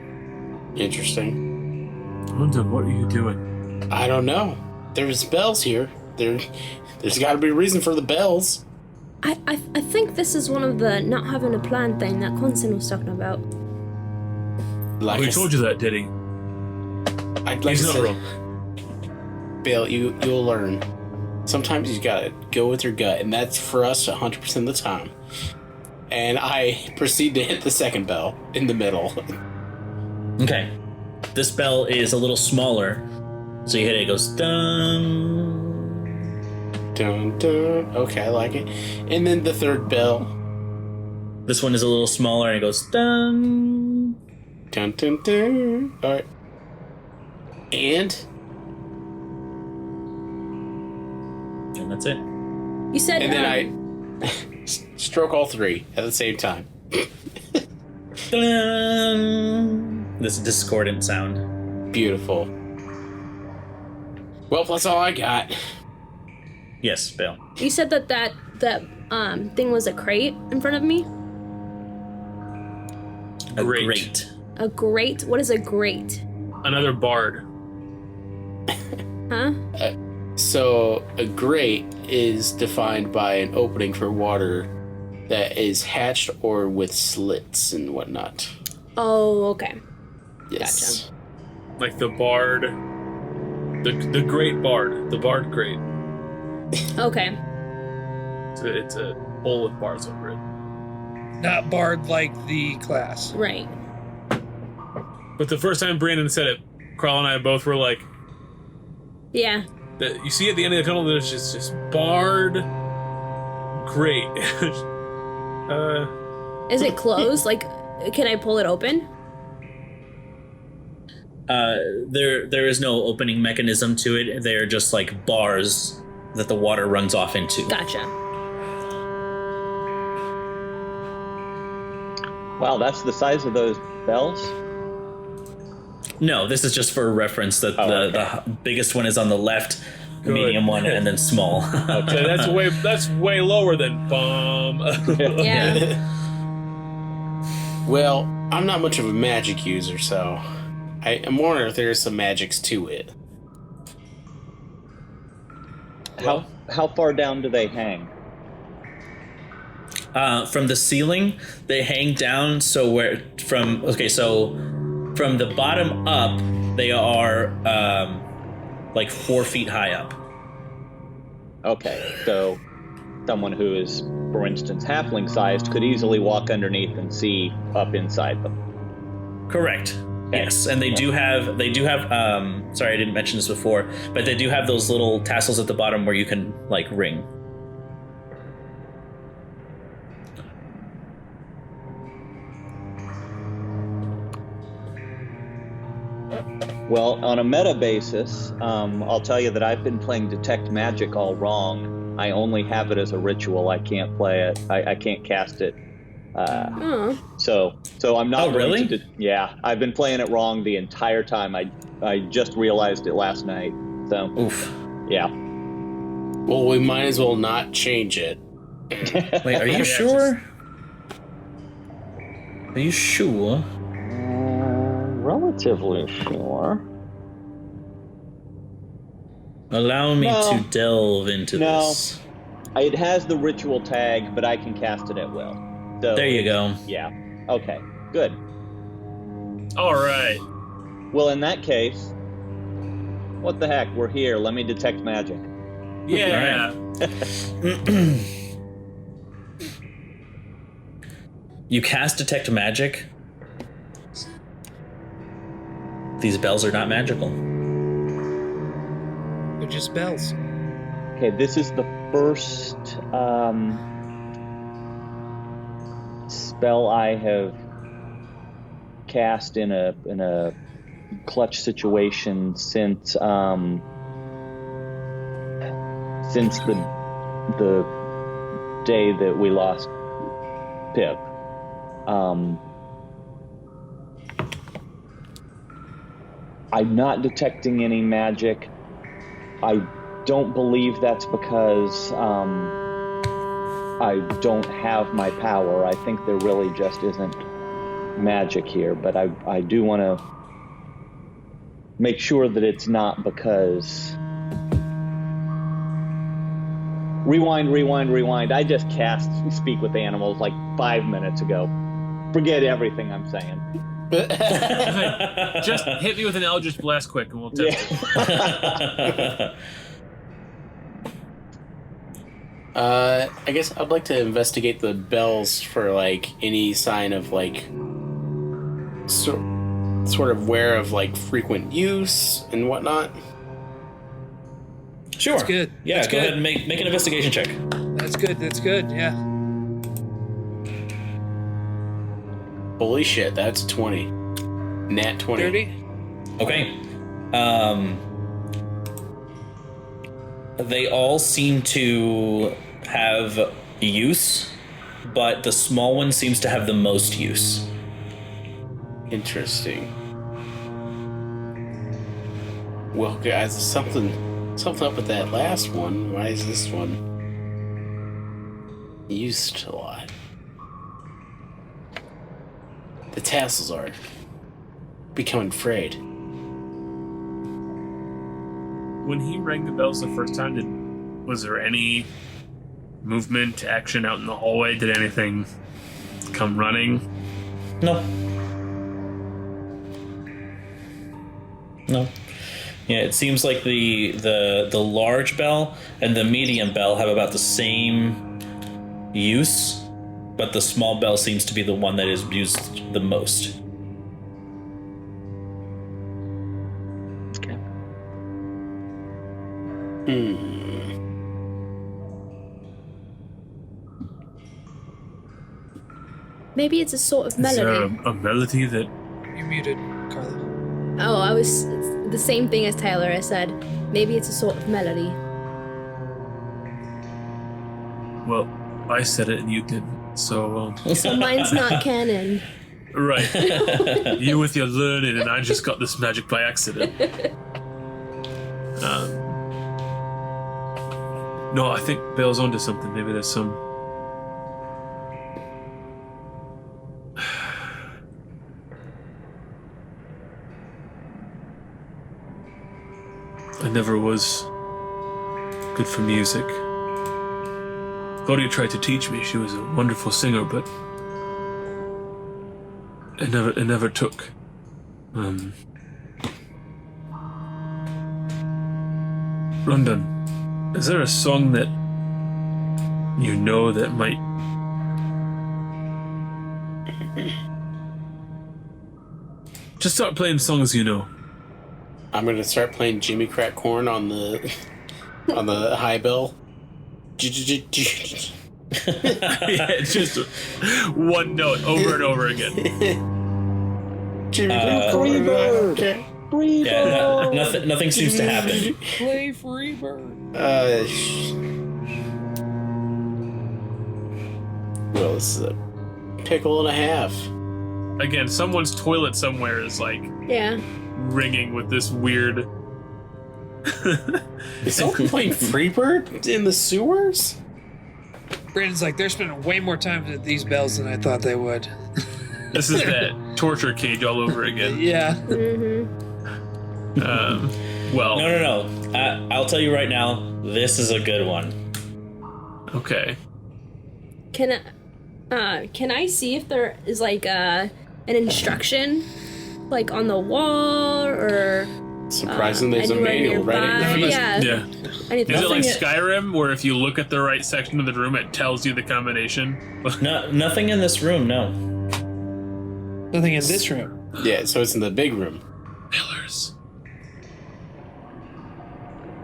H: Interesting.
A: Rondon, what are you doing?
H: I don't know. There's bells here. There's got to be a reason for the bells.
D: I think this is one of the not having a plan thing that Constantine was talking about.
H: Like
A: He told you that, did he?
H: I'd like
A: He's
H: to
A: not
H: say,
A: wrong.
H: Bill, you'll learn. Sometimes you gotta go with your gut, and that's for us 100% of the time. And I proceed to hit the second bell in the middle.
B: Okay. This bell is a little smaller. So you hit it, it goes dung.
H: Dun, dun. Okay, I like it. And then the third bell.
B: This one is a little smaller and it goes dung.
H: Dun, dun, dun. All right. And
B: And that's it.
D: You said.
H: then I stroke all 3 at the same time.
B: Dun. This discordant sound.
H: Beautiful. Well, that's all I got.
B: Yes, Bill.
D: You said that thing was a crate in front of me.
B: A
A: Great.
B: grate.
D: A grate? What is a grate?
A: Another bard.
D: Huh?
H: So a grate is defined by an opening for water that is hatched or with slits and whatnot.
D: Oh, okay.
H: Yes.
A: Like the bard. The great bard. The bard great.
D: Okay.
A: It's a hole with bars over it.
C: Not Bard like the class.
D: Right.
A: But the first time Brandon said it, Carl and I both were like,
D: Yeah.
A: you see at the end of the tunnel, there's just bard great.
D: Is it closed? Like, can I pull it open?
B: There is no opening mechanism to it. They're just like bars that the water runs off into.
D: Gotcha.
E: Wow, that's the size of those bells?
B: No, this is just for reference that the biggest one is on the left, the
A: Good.
B: medium one, and then small.
A: Okay, that's way lower than bum.
D: Yeah.
H: Well, I'm not much of a magic user, so I'm wondering if there's some magics to it.
E: How far down do they hang?
B: From the ceiling, they hang down. So from the bottom up, they are like 4 feet high up.
E: Okay, so someone who is, for instance, halfling-sized could easily walk underneath and see up inside them.
B: Correct.
E: Okay.
B: Yes, and they do have. Sorry, I didn't mention this before, but they do have those little tassels at the bottom where you can like ring.
E: Well, on a meta basis, I'll tell you that I've been playing Detect Magic all wrong. I only have it as a ritual. I can't play it. I can't cast it. So I'm not.
B: Oh, really?
E: Yeah, I've been playing it wrong the entire time. I just realized it last night. So,
B: Oof.
E: yeah.
H: Well, we might as well not change it.
B: Wait, are you sure? Are you sure?
E: Relatively sure.
B: Allow me
E: No.
B: to delve into
E: No.
B: this.
E: It has the ritual tag, but I can cast it at will. So,
B: There you go.
E: Yeah. Okay. Good.
A: All right.
E: Well, in that case, what the heck? We're here. Let me detect magic.
A: Yeah.
B: You cast Detect Magic. These bells are not magical.
C: They're just bells.
E: Okay, this is the first spell I have cast in a clutch situation since the day that we lost Pip. I'm not detecting any magic. I don't believe that's because I don't have my power. I think there really just isn't magic here, but I do want to make sure that it's not because... Rewind. I just cast Speak with Animals like 5 minutes ago. Forget everything I'm saying.
A: Just hit me with an Eldritch Blast quick and we'll test it.
H: I guess I'd like to investigate the bells for like any sign of like sort of aware of like frequent use and whatnot.
B: Sure.
C: That's good.
B: Yeah,
C: That's
B: go
C: good.
B: ahead and make an investigation check.
C: That's good. Yeah.
H: Holy shit, that's 20. Nat 20.
C: 30?
B: Okay. They all seem to have use, but the small one seems to have the most use.
H: Interesting. Well, guys, something up with that last one. Why is this one used a lot? The tassels are becoming frayed.
A: When he rang the bells the first time, was there any movement, action out in the hallway? Did anything come running?
B: No. No. Yeah, it seems like the large bell and the medium bell have about the same use, but the small bell seems to be the one that is used the most.
E: Okay.
D: Maybe it's a sort of
A: Is there
D: melody.
A: a melody that...
C: You're muted, Carla.
D: Oh, I was the same thing as Tyler. I said maybe it's a sort of melody.
A: Well, I said it and you didn't, so...
D: So mine's not canon.
A: Right. You with your learning, and I just got this magic by accident. No, I think Bale's onto something. Maybe there's some... I never was good for music. Claudia tried to teach me. She was a wonderful singer, but it never took. London, is there a song that you know that might... Just start playing songs you know.
H: I'm gonna start playing Jimmy Crack Corn on the high bell.
A: Yeah, it's just one note over and over again.
H: Jimmy Crack Corn. Okay.
B: Yeah, nothing seems to happen.
C: Play Freebird.
H: Well, this is a pickle and a half.
A: Again, someone's toilet somewhere is like
D: Yeah.
A: ringing with this weird...
H: Is someone playing Freebird in the sewers?
C: Brandon's like, they're spending way more time at these bells than I thought they would.
A: This is that torture cage all over again.
C: Yeah.
A: Well,
B: No. I'll tell you right now, this is a good one.
A: okay.
D: Can I see if there is like an instruction, like on the wall or
H: Surprising, there's a
D: anywhere
H: manual right
D: nearby?
H: in there.
D: Yeah.
A: Yeah.
D: Anything.
A: Is it like
D: Nothing-
A: Skyrim, where if you look at the right section of the room, it tells you the combination?
B: No, nothing in this room. No.
C: Nothing in this room.
H: Yeah, so it's in the big room.
A: Pillars.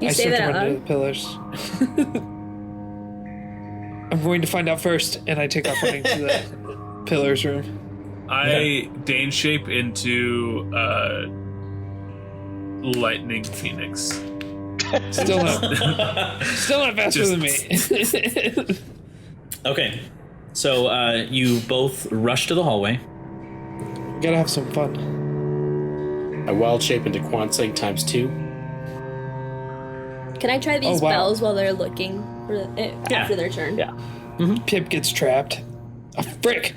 D: You
C: I
D: say
C: sent
D: that
C: them
D: out
C: under
D: loud?
C: the pillars. I'm going to find out first, and I take off running to the pillars room.
A: I Dane shape into Lightning Phoenix.
C: Still not faster
A: Just-
C: than me.
B: Okay. So you both rush to the hallway.
C: Gotta have some fun.
H: I wild shape into Kwanseng times 2.
D: Can I try these
C: Oh, wow.
D: bells while they're looking for after their turn?
E: Yeah.
C: Pip gets trapped. Oh, frick!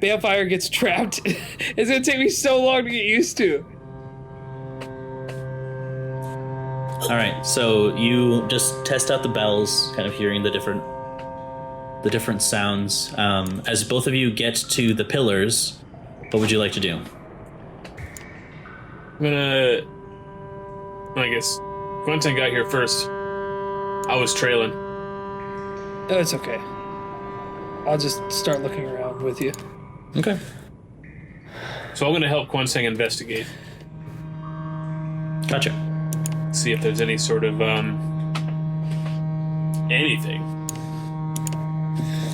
C: Balefire gets trapped. It's gonna take me so long to get used to.
B: All right. So you just test out the bells, kind of hearing the different sounds. As both of you get to the pillars, what would you like to do?
A: I'm gonna... I guess Quentin got here first. I was trailing.
C: Oh, it's okay. I'll just start looking around with you.
B: Okay.
A: So I'm gonna help Quentin investigate.
B: Gotcha.
A: See if there's any sort of, anything.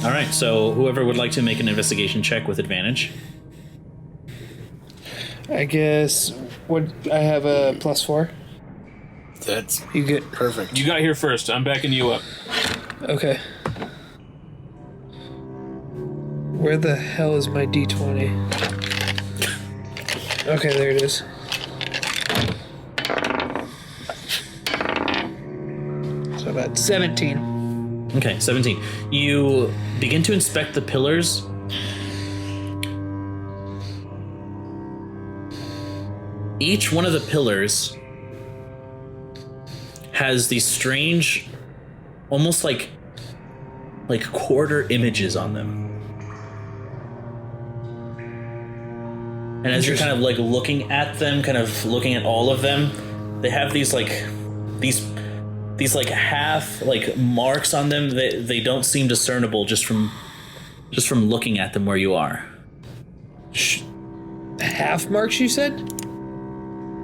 B: All right. So whoever would like to make an investigation check with advantage.
C: I guess what I have a +4.
H: That's
C: You get
H: perfect.
A: You got here first. I'm backing you up.
C: okay. Where the hell is my D20? Okay, there it is. So about 17.
B: Okay, 17. You begin to inspect the pillars. each one of the pillars has these strange, almost like quarter images on them. And as you're kind of like looking at them, kind of looking at all of them, they have these half like marks on them that they don't seem discernible just from looking at them where you are.
C: Half marks, you said?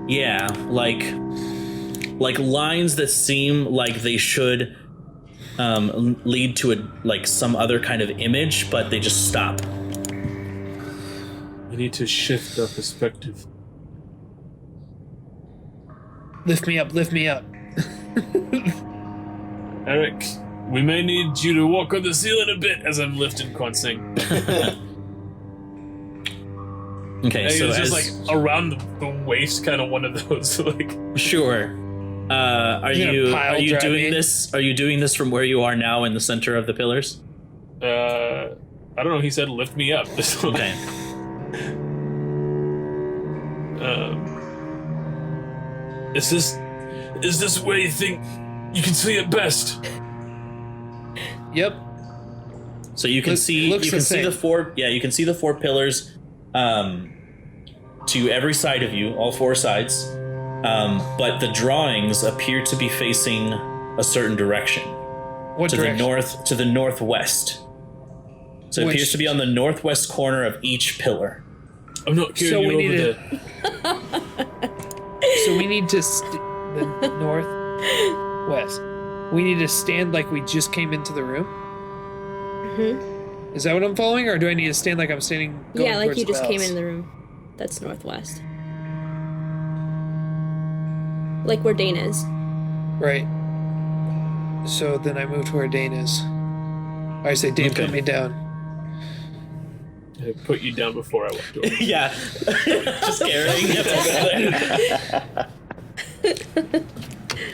B: Yeah, like lines that seem like they should lead to some other kind of image, but they just stop.
A: We need to shift our perspective.
C: Lift me up, lift me up.
A: Eric, we may need you to walk on the ceiling a bit as I'm lifting Quansing.
B: Okay, so
A: it's just like around the waist, kind of one of those like.
B: Sure. Are you doing this? Are you doing this from where you are now in the center of the pillars?
A: I don't know. He said, "Lift me up."
B: Okay.
A: Is this where you think you can see it best?
C: Yep.
B: So you can see the four. Yeah, you can see the four pillars, to every side of you, all four sides. But the drawings appear to be facing a certain direction.
C: What direction?
B: To the northwest. So it appears to be on the northwest corner of each pillar.
A: I'm not carrying you over there.
C: So we need to the northwest. We need to stand like we just came into the room. Is that what I'm following, or do I need to stand like I'm standing? Going
D: like you just came
C: in
D: in the room. That's northwest. Like where Dane is.
C: Right. So then I move to where Dane is. I say, Dane, put me down.
A: I put you down before I walked over.
B: Yeah. Just carrying it.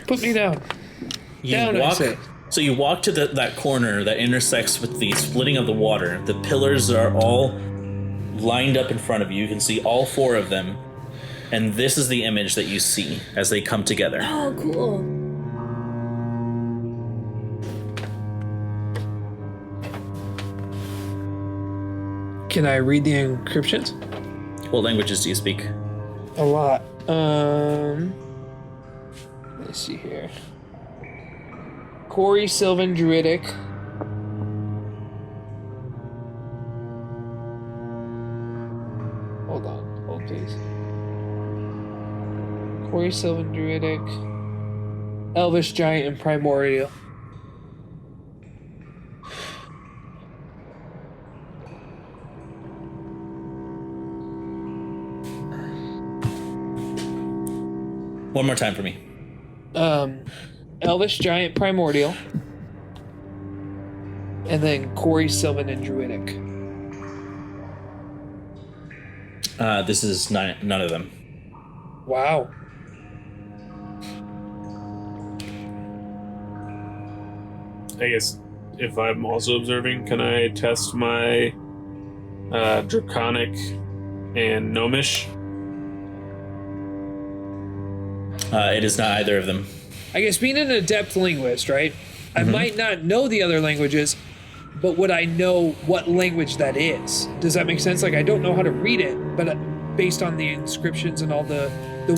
C: Put me down.
B: So you walk to that corner that intersects with the splitting of the water. The pillars are all lined up in front of you. You can see all four of them. And this is the image that you see as they come together.
D: Oh, cool.
C: Can I read the encryptions?
B: What languages do you speak?
C: A lot. Let's see here. Corey, Sylvan, Druidic. Hold please. Corey, Sylvan, Druidic, Elvish, Giant, and Primordial.
B: One more time for me.
C: Elvish, Giant, Primordial, and then Corey, Sylvan, and Druidic.
B: This is none of them.
C: Wow.
A: I guess if I'm also observing, can I test my Draconic and Gnomish?
B: It is not either of them.
C: I guess being an adept linguist, right? I might not know the other languages, but would I know what language that is? Does that make sense? Like, I don't know how to read it, but based on the inscriptions and all the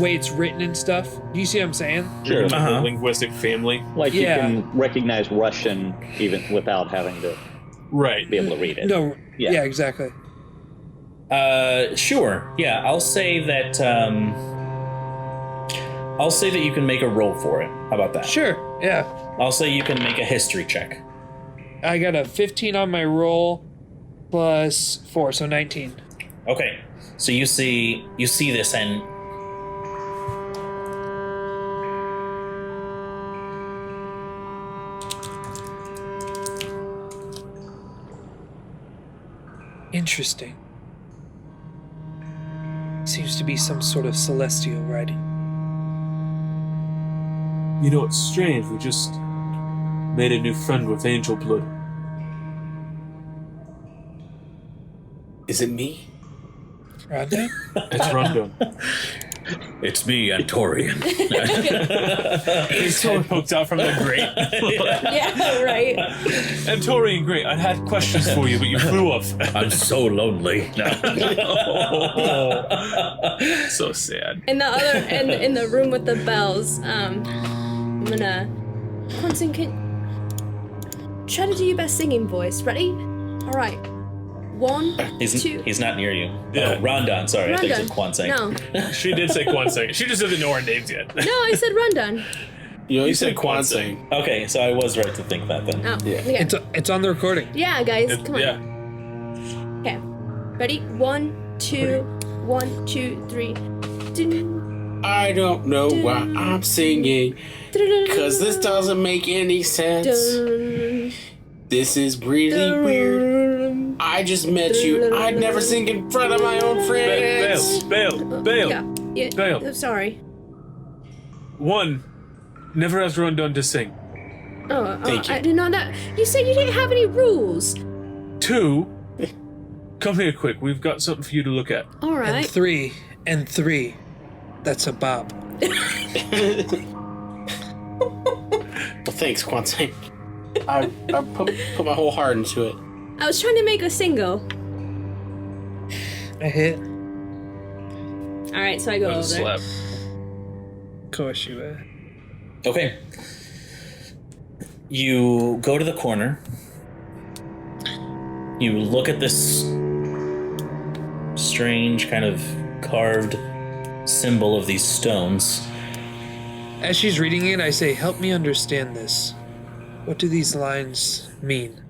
C: way it's written and stuff. Do you see what I'm saying?
E: Sure.
A: The linguistic family.
E: Like you can recognize Russian even without having to be able to read it.
C: No. Yeah, exactly.
B: Sure. Yeah, I'll say that. I'll say that you can make a roll for it. How about that?
C: Sure. Yeah.
B: I'll say you can make a history check.
C: I got a 15 on my roll plus 4, so 19.
B: Okay. So you see this and
C: interesting. Seems to be some sort of celestial writing.
A: You know, it's strange. We just made a new friend with angel blood.
H: Is it me?
C: Rhonda?
A: It's Rondo.
G: It's me, Antorian.
A: His sword pokes out from the grate.
D: Yeah, right.
A: Antorian, great. I had questions for you, but you flew off.
G: I'm so lonely.
A: So sad.
D: In the other, in the room with the bells, I'm gonna. Quentin, try to do your best singing voice. Ready? All right. 1, 2.
B: He's not near you.
A: Yeah.
B: Oh, Rondon, sorry. I think it's Kwansang.
D: No,
A: She did say Kwansang. She just doesn't know our names yet.
D: no, I said Rondon.
H: You
A: said
H: said Kwansang.
B: Okay, so I was right to think that then.
D: Oh,
H: Yeah.
D: okay.
C: It's on the recording.
D: Yeah, guys, come on.
A: Yeah.
D: Okay. Ready? 1, 2, 1, 2, 3. Dun,
H: I don't know why I'm singing, cause this doesn't make any sense.
D: dun,
H: This is really weird. I just met you. I'd never sing in front of my own friends.
A: Bail.
D: Yeah.
A: Bail.
D: I'm sorry.
A: 1. Never ask Rondon to sing.
H: Thank you.
D: I did not know. You said you didn't have any rules.
A: 2. Come here quick. We've got something for you to look at.
D: All right.
C: And 3. And 3. That's a bop.
H: Well, thanks, Kwansang. I put my whole heart into it.
D: I was trying to make a single.
C: A hit.
D: All right, so I go over.
A: Slap.
C: Of course you would.
B: Okay. You go to the corner. You look at this strange kind of carved symbol of these stones.
C: As she's reading it, I say, help me understand this. What do these lines mean?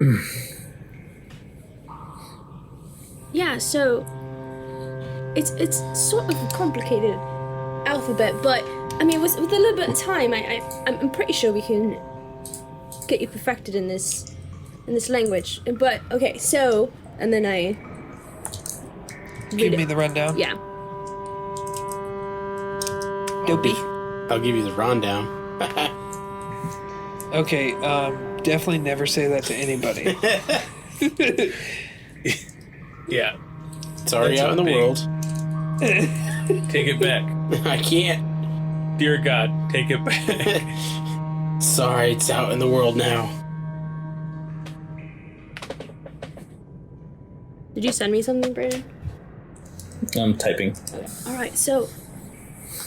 D: Yeah, so it's sort of a complicated alphabet, but I mean, with a little bit of time, I'm pretty sure we can get you perfected in this language. But okay, so and then I read
C: Give
D: it.
C: me the rundown.
D: Yeah.
C: Dopey.
H: I'll give you the rundown.
C: Okay, definitely never say that to anybody.
A: Yeah.
H: It's already
A: That's
H: out in the
A: big.
H: world.
A: Take it back.
H: I can't.
A: Dear God, take it back.
H: Sorry, it's out in the world now.
D: Did you send me something, Brandon?
B: I'm typing.
D: All right, so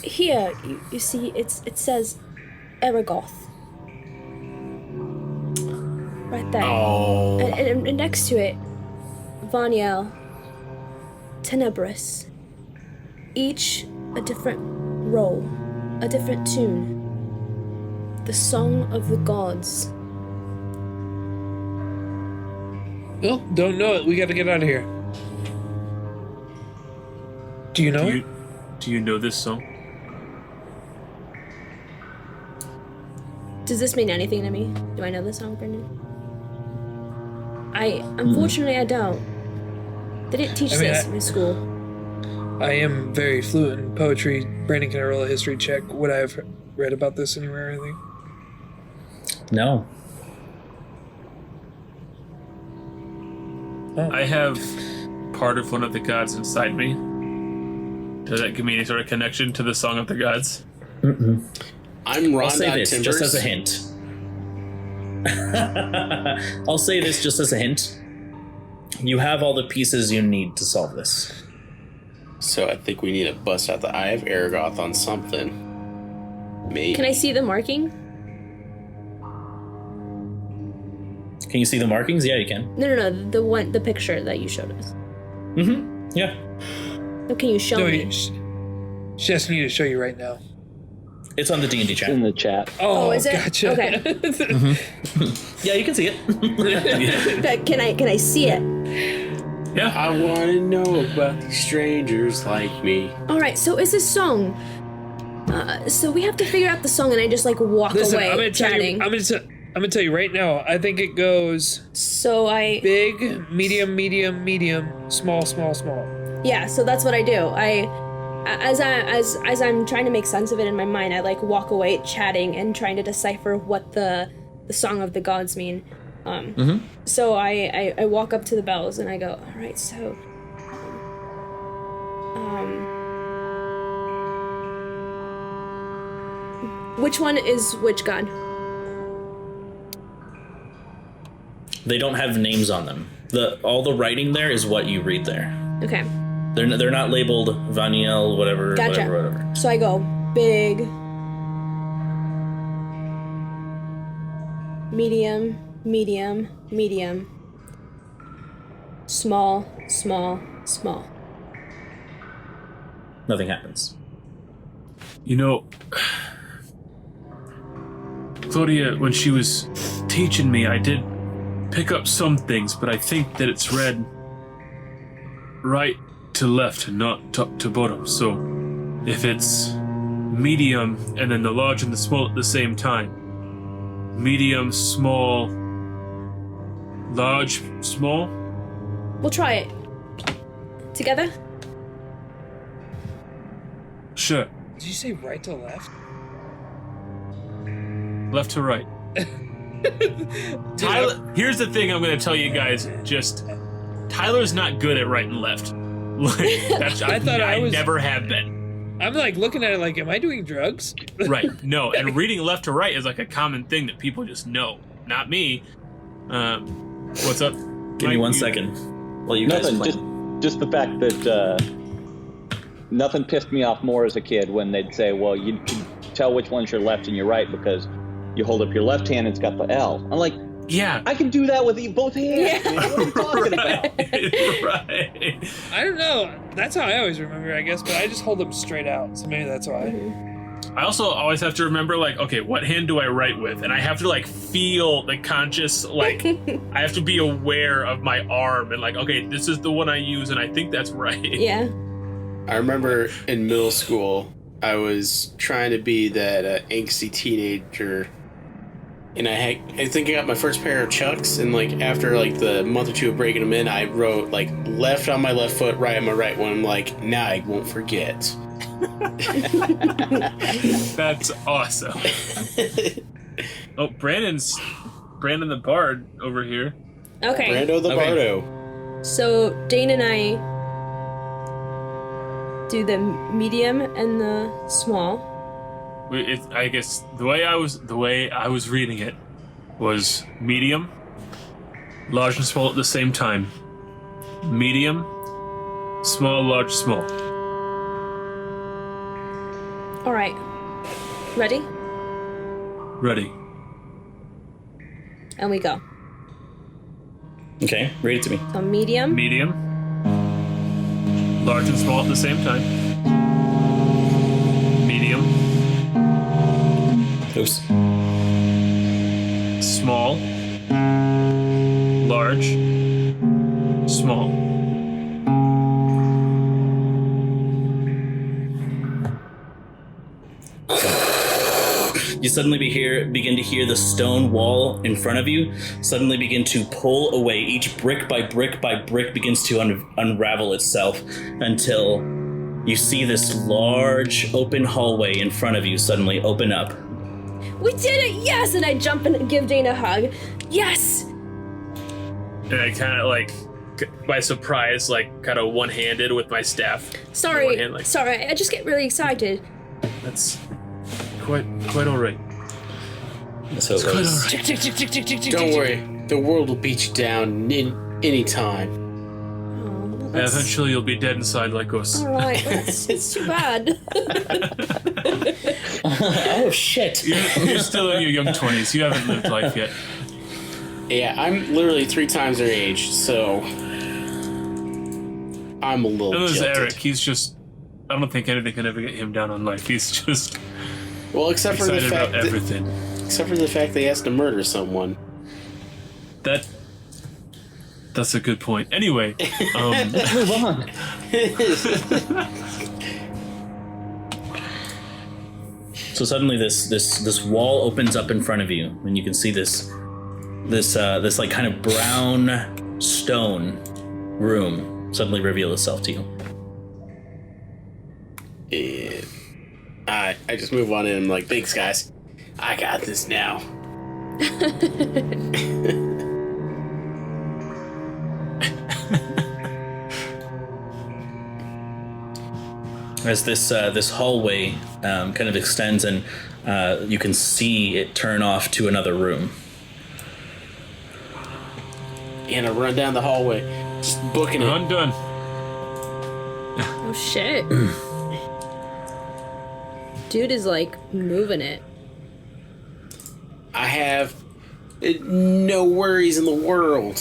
D: here you see it says Aragoth right there,
H: Oh.
D: and next to it, Vaniel, Tenebris, each a different role, a different tune. The Song of the Gods.
C: Well, don't know it. We gotta get out of here. Do you know it?
A: Do you know this song?
D: Does this mean anything to me? Do I know this song, Brendan? Unfortunately I don't. They didn't teach
C: I mean,
D: this in school.
C: I am very fluent in poetry. Brandon, can I roll a history check? Would I have read about this anywhere or anything?
B: No.
A: I have part of one of the gods inside me. Does that give me any sort of connection to the Song of the Gods?
B: Mm-mm.
H: I'm
B: I'll say
H: Rondon
B: this
H: Timbers.
B: just as a hint. I'll say this just as a hint. You have all the pieces you need to solve this.
H: So I think we need to bust out the Eye of Aragoth on something. Maybe.
D: Can I see the marking?
B: Can you see the markings? Yeah, you can.
D: No, the picture that you showed us.
B: Mm-hmm. Yeah.
D: Oh, can you show
C: No,
D: me?
C: she just need to show you right now.
B: It's on the D&D chat.
E: in the chat.
D: Oh, is it?
C: Gotcha.
D: Okay.
B: Yeah, you can see it.
D: Can I see it?
A: Yeah.
H: I want to know about these strangers like me.
D: All right. So is this song? So we have to figure out the song, and I just like walk
C: Listen,
D: away
C: I'm gonna tell
D: chatting.
C: you. I'm gonna tell you right now. I think it goes
D: So I
C: big, medium, medium, medium, small, small, small.
D: yeah. So that's what I do. As I'm trying to make sense of it in my mind, I like walk away chatting and trying to decipher what the Song of the Gods mean. So I walk up to the bells and I go, all right, so Which one is which gun?
B: They don't have names on them. All the writing there is what you read there.
D: Okay.
B: They're not labeled Vaniel, whatever,
D: Gotcha.
B: whatever.
D: So I go big, medium, medium, medium, small, small, small.
B: Nothing happens.
A: You know, Claudia, when she was teaching me, I did pick up some things, but I think that it's read right to left and not top to bottom. So if it's medium and then the large and the small at the same time, medium, small, large, small.
D: We'll try it. Together?
A: Sure.
C: Did you say right to left?
A: Left to right. Tyler, here's the thing I'm going to tell you guys. Just Tyler's not good at right and left. Like, that's,
C: I thought I was-
A: never have been.
C: I'm like looking at it like, am I doing drugs?
A: Right. No, and reading left to right is like a common thing that people just know. Not me. What's up?
B: Give me
A: Mike,
B: 1
A: you-
B: second. Well, you guys
E: Nothing.
B: play.
E: Just the fact that nothing pissed me off more as a kid when they'd say, "Well, you can tell which one's your left and your right because you hold up your left hand, it's got the L." I'm like,
A: Yeah.
E: I can do that with both hands.
D: Yeah.
E: What are you talking about?
A: Right.
C: I don't know. That's how I always remember, I guess, but I just hold them straight out, so maybe that's why.
A: I also always have to remember, like, okay, what hand do I write with? And I have to, like, feel the conscious, like, I have to be aware of my arm and, like, okay, this is the one I use, and I think that's right.
D: Yeah.
H: I remember in middle school, I was trying to be that angsty teenager, and I think I got my first pair of Chucks, and like after like the month or two of breaking them in, I wrote like left on my left foot, right on my right one. I'm like, now I won't forget.
A: That's awesome. Oh, Brandon the Bard over here.
D: Okay.
H: Brando the
B: Okay.
H: Bardo.
D: So Dane and I do the medium and the small.
A: I guess the way I was reading it was medium, large and small at the same time. Medium, small, large, small.
D: All right. Ready?
A: Ready.
D: And we go.
B: Okay, read it to me.
D: So medium.
A: Medium, large and small at the same time. Medium,
B: Oops.
A: small, large, small.
B: You suddenly begin to hear the stone wall in front of you suddenly begin to pull away. Each brick by brick by brick begins to unravel itself until you see this large open hallway in front of you suddenly open up.
D: We did it! Yes! And I jump and give Dane a hug. Yes!
A: And I kind of like, by surprise, like kind of one-handed with my staff.
D: Sorry.
A: One hand, like,
D: Sorry. I just get really excited.
A: That's quite all right.
B: So it
A: Quite all
B: goes.
A: right.
C: Tick, tick, tick, tick, tick, tick, tick,
H: Don't
C: tick.
H: worry, the world will beat you down any time.
D: Oh,
A: And
D: that's,
A: eventually you'll be dead inside like us.
D: all right. It's too bad.
B: Oh shit!
A: You're still in your young 20s. You haven't lived life yet.
H: Yeah, I'm literally 3 times their age, so I'm a little
A: And there's
H: jilted.
A: Eric. He's just. I don't think anything can ever get him down on life. He's just
H: Well, except for the
A: excited
H: fact
A: about everything.
H: they has to murder someone.
A: That's a good point. Anyway,
E: Move on.
B: So suddenly this wall opens up in front of you, and you can see this like kind of brown stone room suddenly reveal itself to you.
H: And I just move on in. I'm like, thanks, guys. I got this now.
B: As this hallway kind of extends, and You can see it turn off to another room.
H: And I run down the hallway, just booking it.
A: Undone.
D: Oh shit. Dude is like moving it.
H: I have no worries in the world.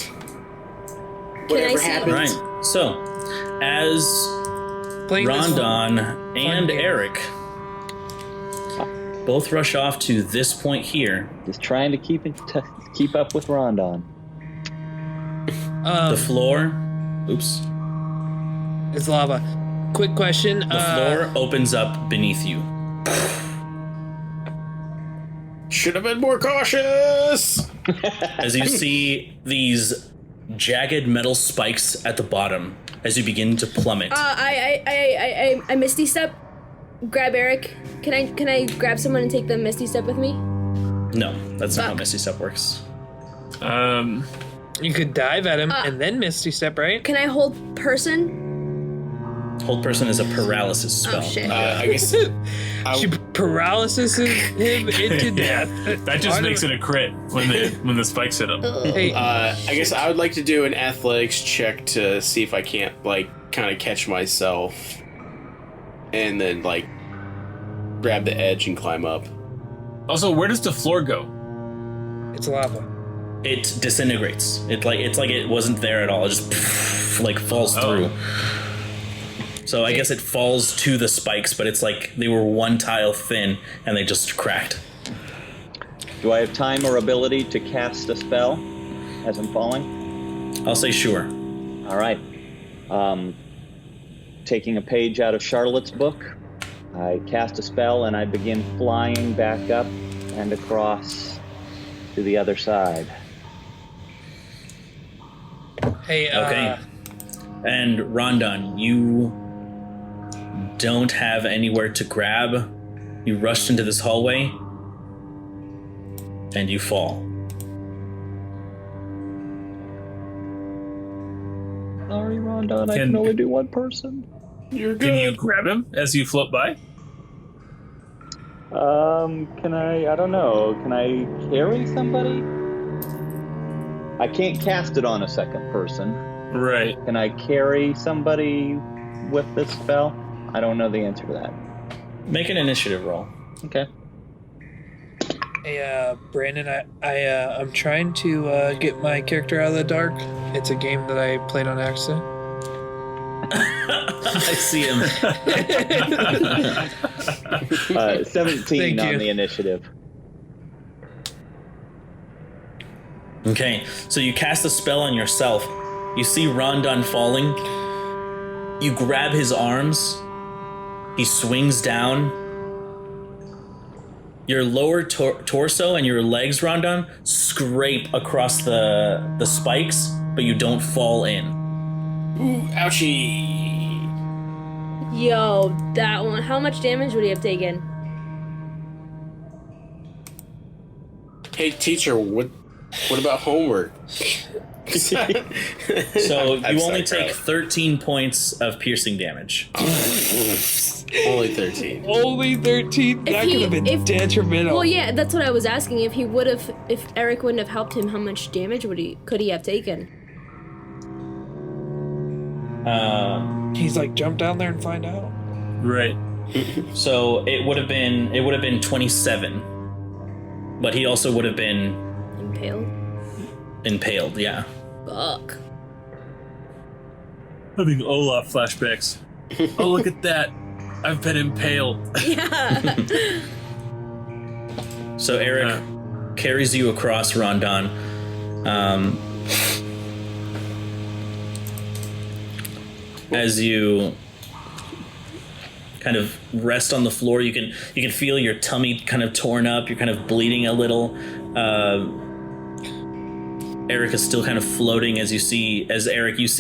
H: Whatever
D: see-
H: happens.
B: Right. So, as
C: Playing this
B: Rondon and
C: game.
B: Eric both rush off to this point here,
E: Just trying to keep up with Rondon.
B: the floor. Oops.
C: It's lava. Quick question.
B: The floor opens up beneath you.
H: Should have been more cautious.
B: As you see these jagged metal spikes at the bottom as you begin to plummet.
D: I Misty Step. Grab Eric. Can I grab someone and take the Misty Step with me?
B: No, that's not how
D: Fuck.
B: Misty Step works.
C: You could dive at him and then Misty Step, right?
D: Can I hold person?
B: Hold person is a paralysis spell.
D: Oh shit.
H: I guess
C: She paralysis him into death.
A: That just makes it a crit when the spikes hit him.
C: Hey,
H: I guess I would like to do an athletics check to see if I can't kind of catch myself, and then grab the edge and climb up.
A: Also, where does the floor go?
C: it's lava.
B: It disintegrates. It's like it wasn't there at all. It just falls through. So I guess it falls to the spikes, but it's like they were one tile thin and they just cracked.
E: Do I have time or ability to cast a spell as I'm falling?
B: I'll say sure.
E: All right. Taking a page out of Charlotte's book, I cast a spell and I begin flying back up and across to the other side.
C: Hey,
B: Okay. And Rondon, you don't have anywhere to grab. You rushed into this hallway and you fall.
E: Sorry, Rondon, I
A: Can-
E: can only do one person.
H: You're
A: Can you grab him as you float by?
E: Can I don't know, can I carry somebody? I can't cast it on a second person.
A: Right.
E: Can I carry somebody with this spell? I don't know the answer to that.
B: Make an initiative roll.
E: Okay.
C: hey, Brandon, I'm trying to get my character out of the dark. It's a game that I played on accident.
B: I see him.
E: 17
C: Thank
E: on
C: you.
E: the initiative.
B: Okay, so you cast a spell on yourself. You see Rondon falling. You grab his arms. He swings down. Your lower torso and your legs, Rondon, scrape across the spikes, but you don't fall in.
H: Ooh, ouchie.
D: Yo, that one. How much damage would he have taken?
H: Hey, teacher, what about homework?
B: So
H: I'm
B: you only
H: sorry,
B: take 13 points of piercing damage.
H: Only 13.
C: Only 13? That
D: he-
C: could have been
D: if-
C: detrimental.
D: Well, yeah, that's what I was asking. If Eric wouldn't have helped him, how much damage could he have taken?
C: He's like, jump down there and find out.
A: Right.
B: So it would have been 27, but he also would have been
D: Impaled?
B: impaled. Yeah.
D: Fuck.
A: Having Olaf flashbacks. Oh, look at that. I've been impaled.
D: Yeah.
B: So Eric carries you across Rondon. As you kind of rest on the floor, you can feel your tummy kind of torn up. You're kind of bleeding a little. Eric is still kind of floating as you see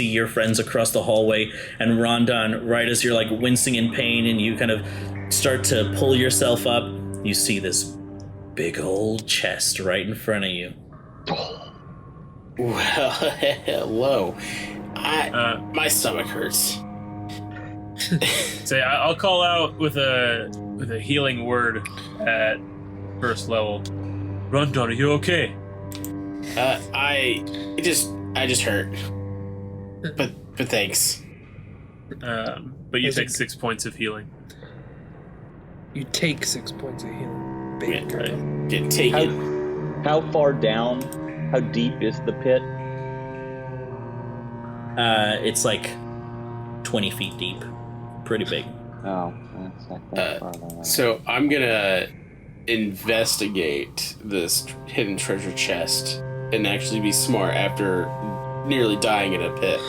B: your friends across the hallway, and Rondon, right as you're like wincing in pain and you kind of start to pull yourself up, you see this big old chest right in front of you.
H: Well, hello. My stomach hurts.
A: Say, I'll call out with a healing word at first level. Rondon, are you okay?
H: I just hurt. But thanks.
A: But you take 6 points of healing.
C: You take 6 points of healing. Big girl.
H: Get taken.
E: How far down? How deep is the pit?
B: It's like 20 feet deep. Pretty big.
E: Oh, that's not that far down.
H: So I'm gonna investigate this hidden treasure chest and actually be smart after nearly dying in a pit.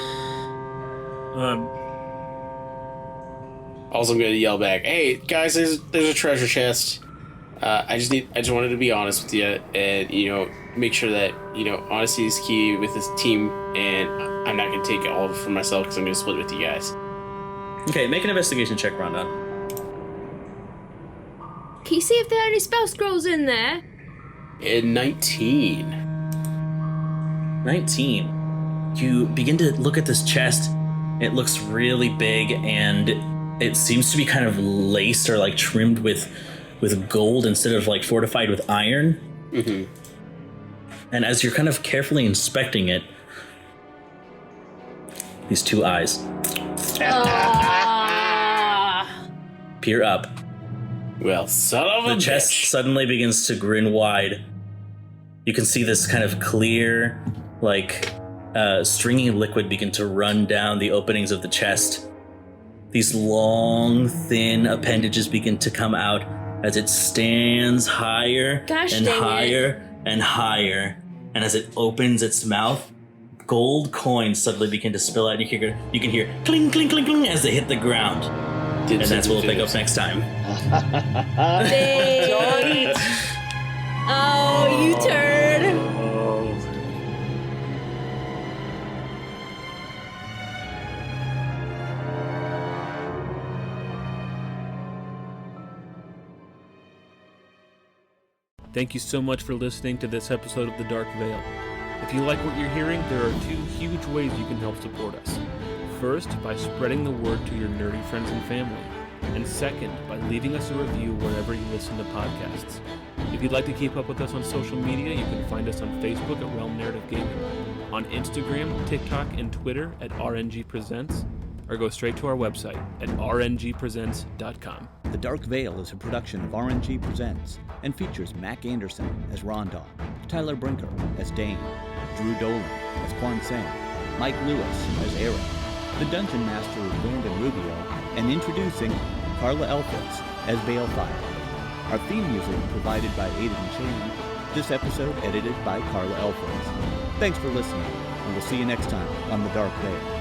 H: Also, I'm gonna yell back, "Hey guys, there's a treasure chest. I just wanted to be honest with you, and make sure that honesty is key with this team, and I'm not gonna take all of it for myself because I'm gonna split it with you guys."
B: Okay, make an investigation check, Rondon.
D: Can you see if there are any spell scrolls in there?
H: And 19.
B: 19. You begin to look at this chest. It looks really big, and it seems to be kind of laced or like trimmed with gold instead of like fortified with iron.
H: Mm-hmm.
B: And as you're kind of carefully inspecting it, these two eyes peer up.
H: Well, son of a
B: The chest
H: bitch.
B: suddenly begins to grin wide. You can see this kind of clear, like, stringy liquid begin to run down the openings of the chest. These long, thin appendages begin to come out as it stands higher
D: Gosh
B: and
D: dang it.
B: higher and higher. And as it opens its mouth, gold coins suddenly begin to spill out, and you can hear cling, cling, cling, cling as they hit the ground. And that's what we'll pick up next time.
D: Dang. Oh, you turd.
I: Thank you so much for listening to this episode of The Dark Veil. If you like what you're hearing, there are 2 huge ways you can help support us. First, by spreading the word to your nerdy friends and family. And second, by leaving us a review wherever you listen to podcasts. If you'd like to keep up with us on social media, you can find us on Facebook at Realm Narrative Gaming, on Instagram, TikTok, and Twitter at RNG Presents, or go straight to our website at rngpresents.com.
J: The Dark Veil is a production of RNG Presents and features Mac Anderson as Rondon, Tyler Brinker as Dane, Drew Dolan as Quan Sang, Mike Lewis as Eric, the Dungeon Master is Brandon Rubio, and introducing Carla Elfitz as Balefire. Our theme music provided by Aiden Chan. This episode edited by Carla Elfitz. Thanks for listening, and we'll see you next time on The Dark Veil.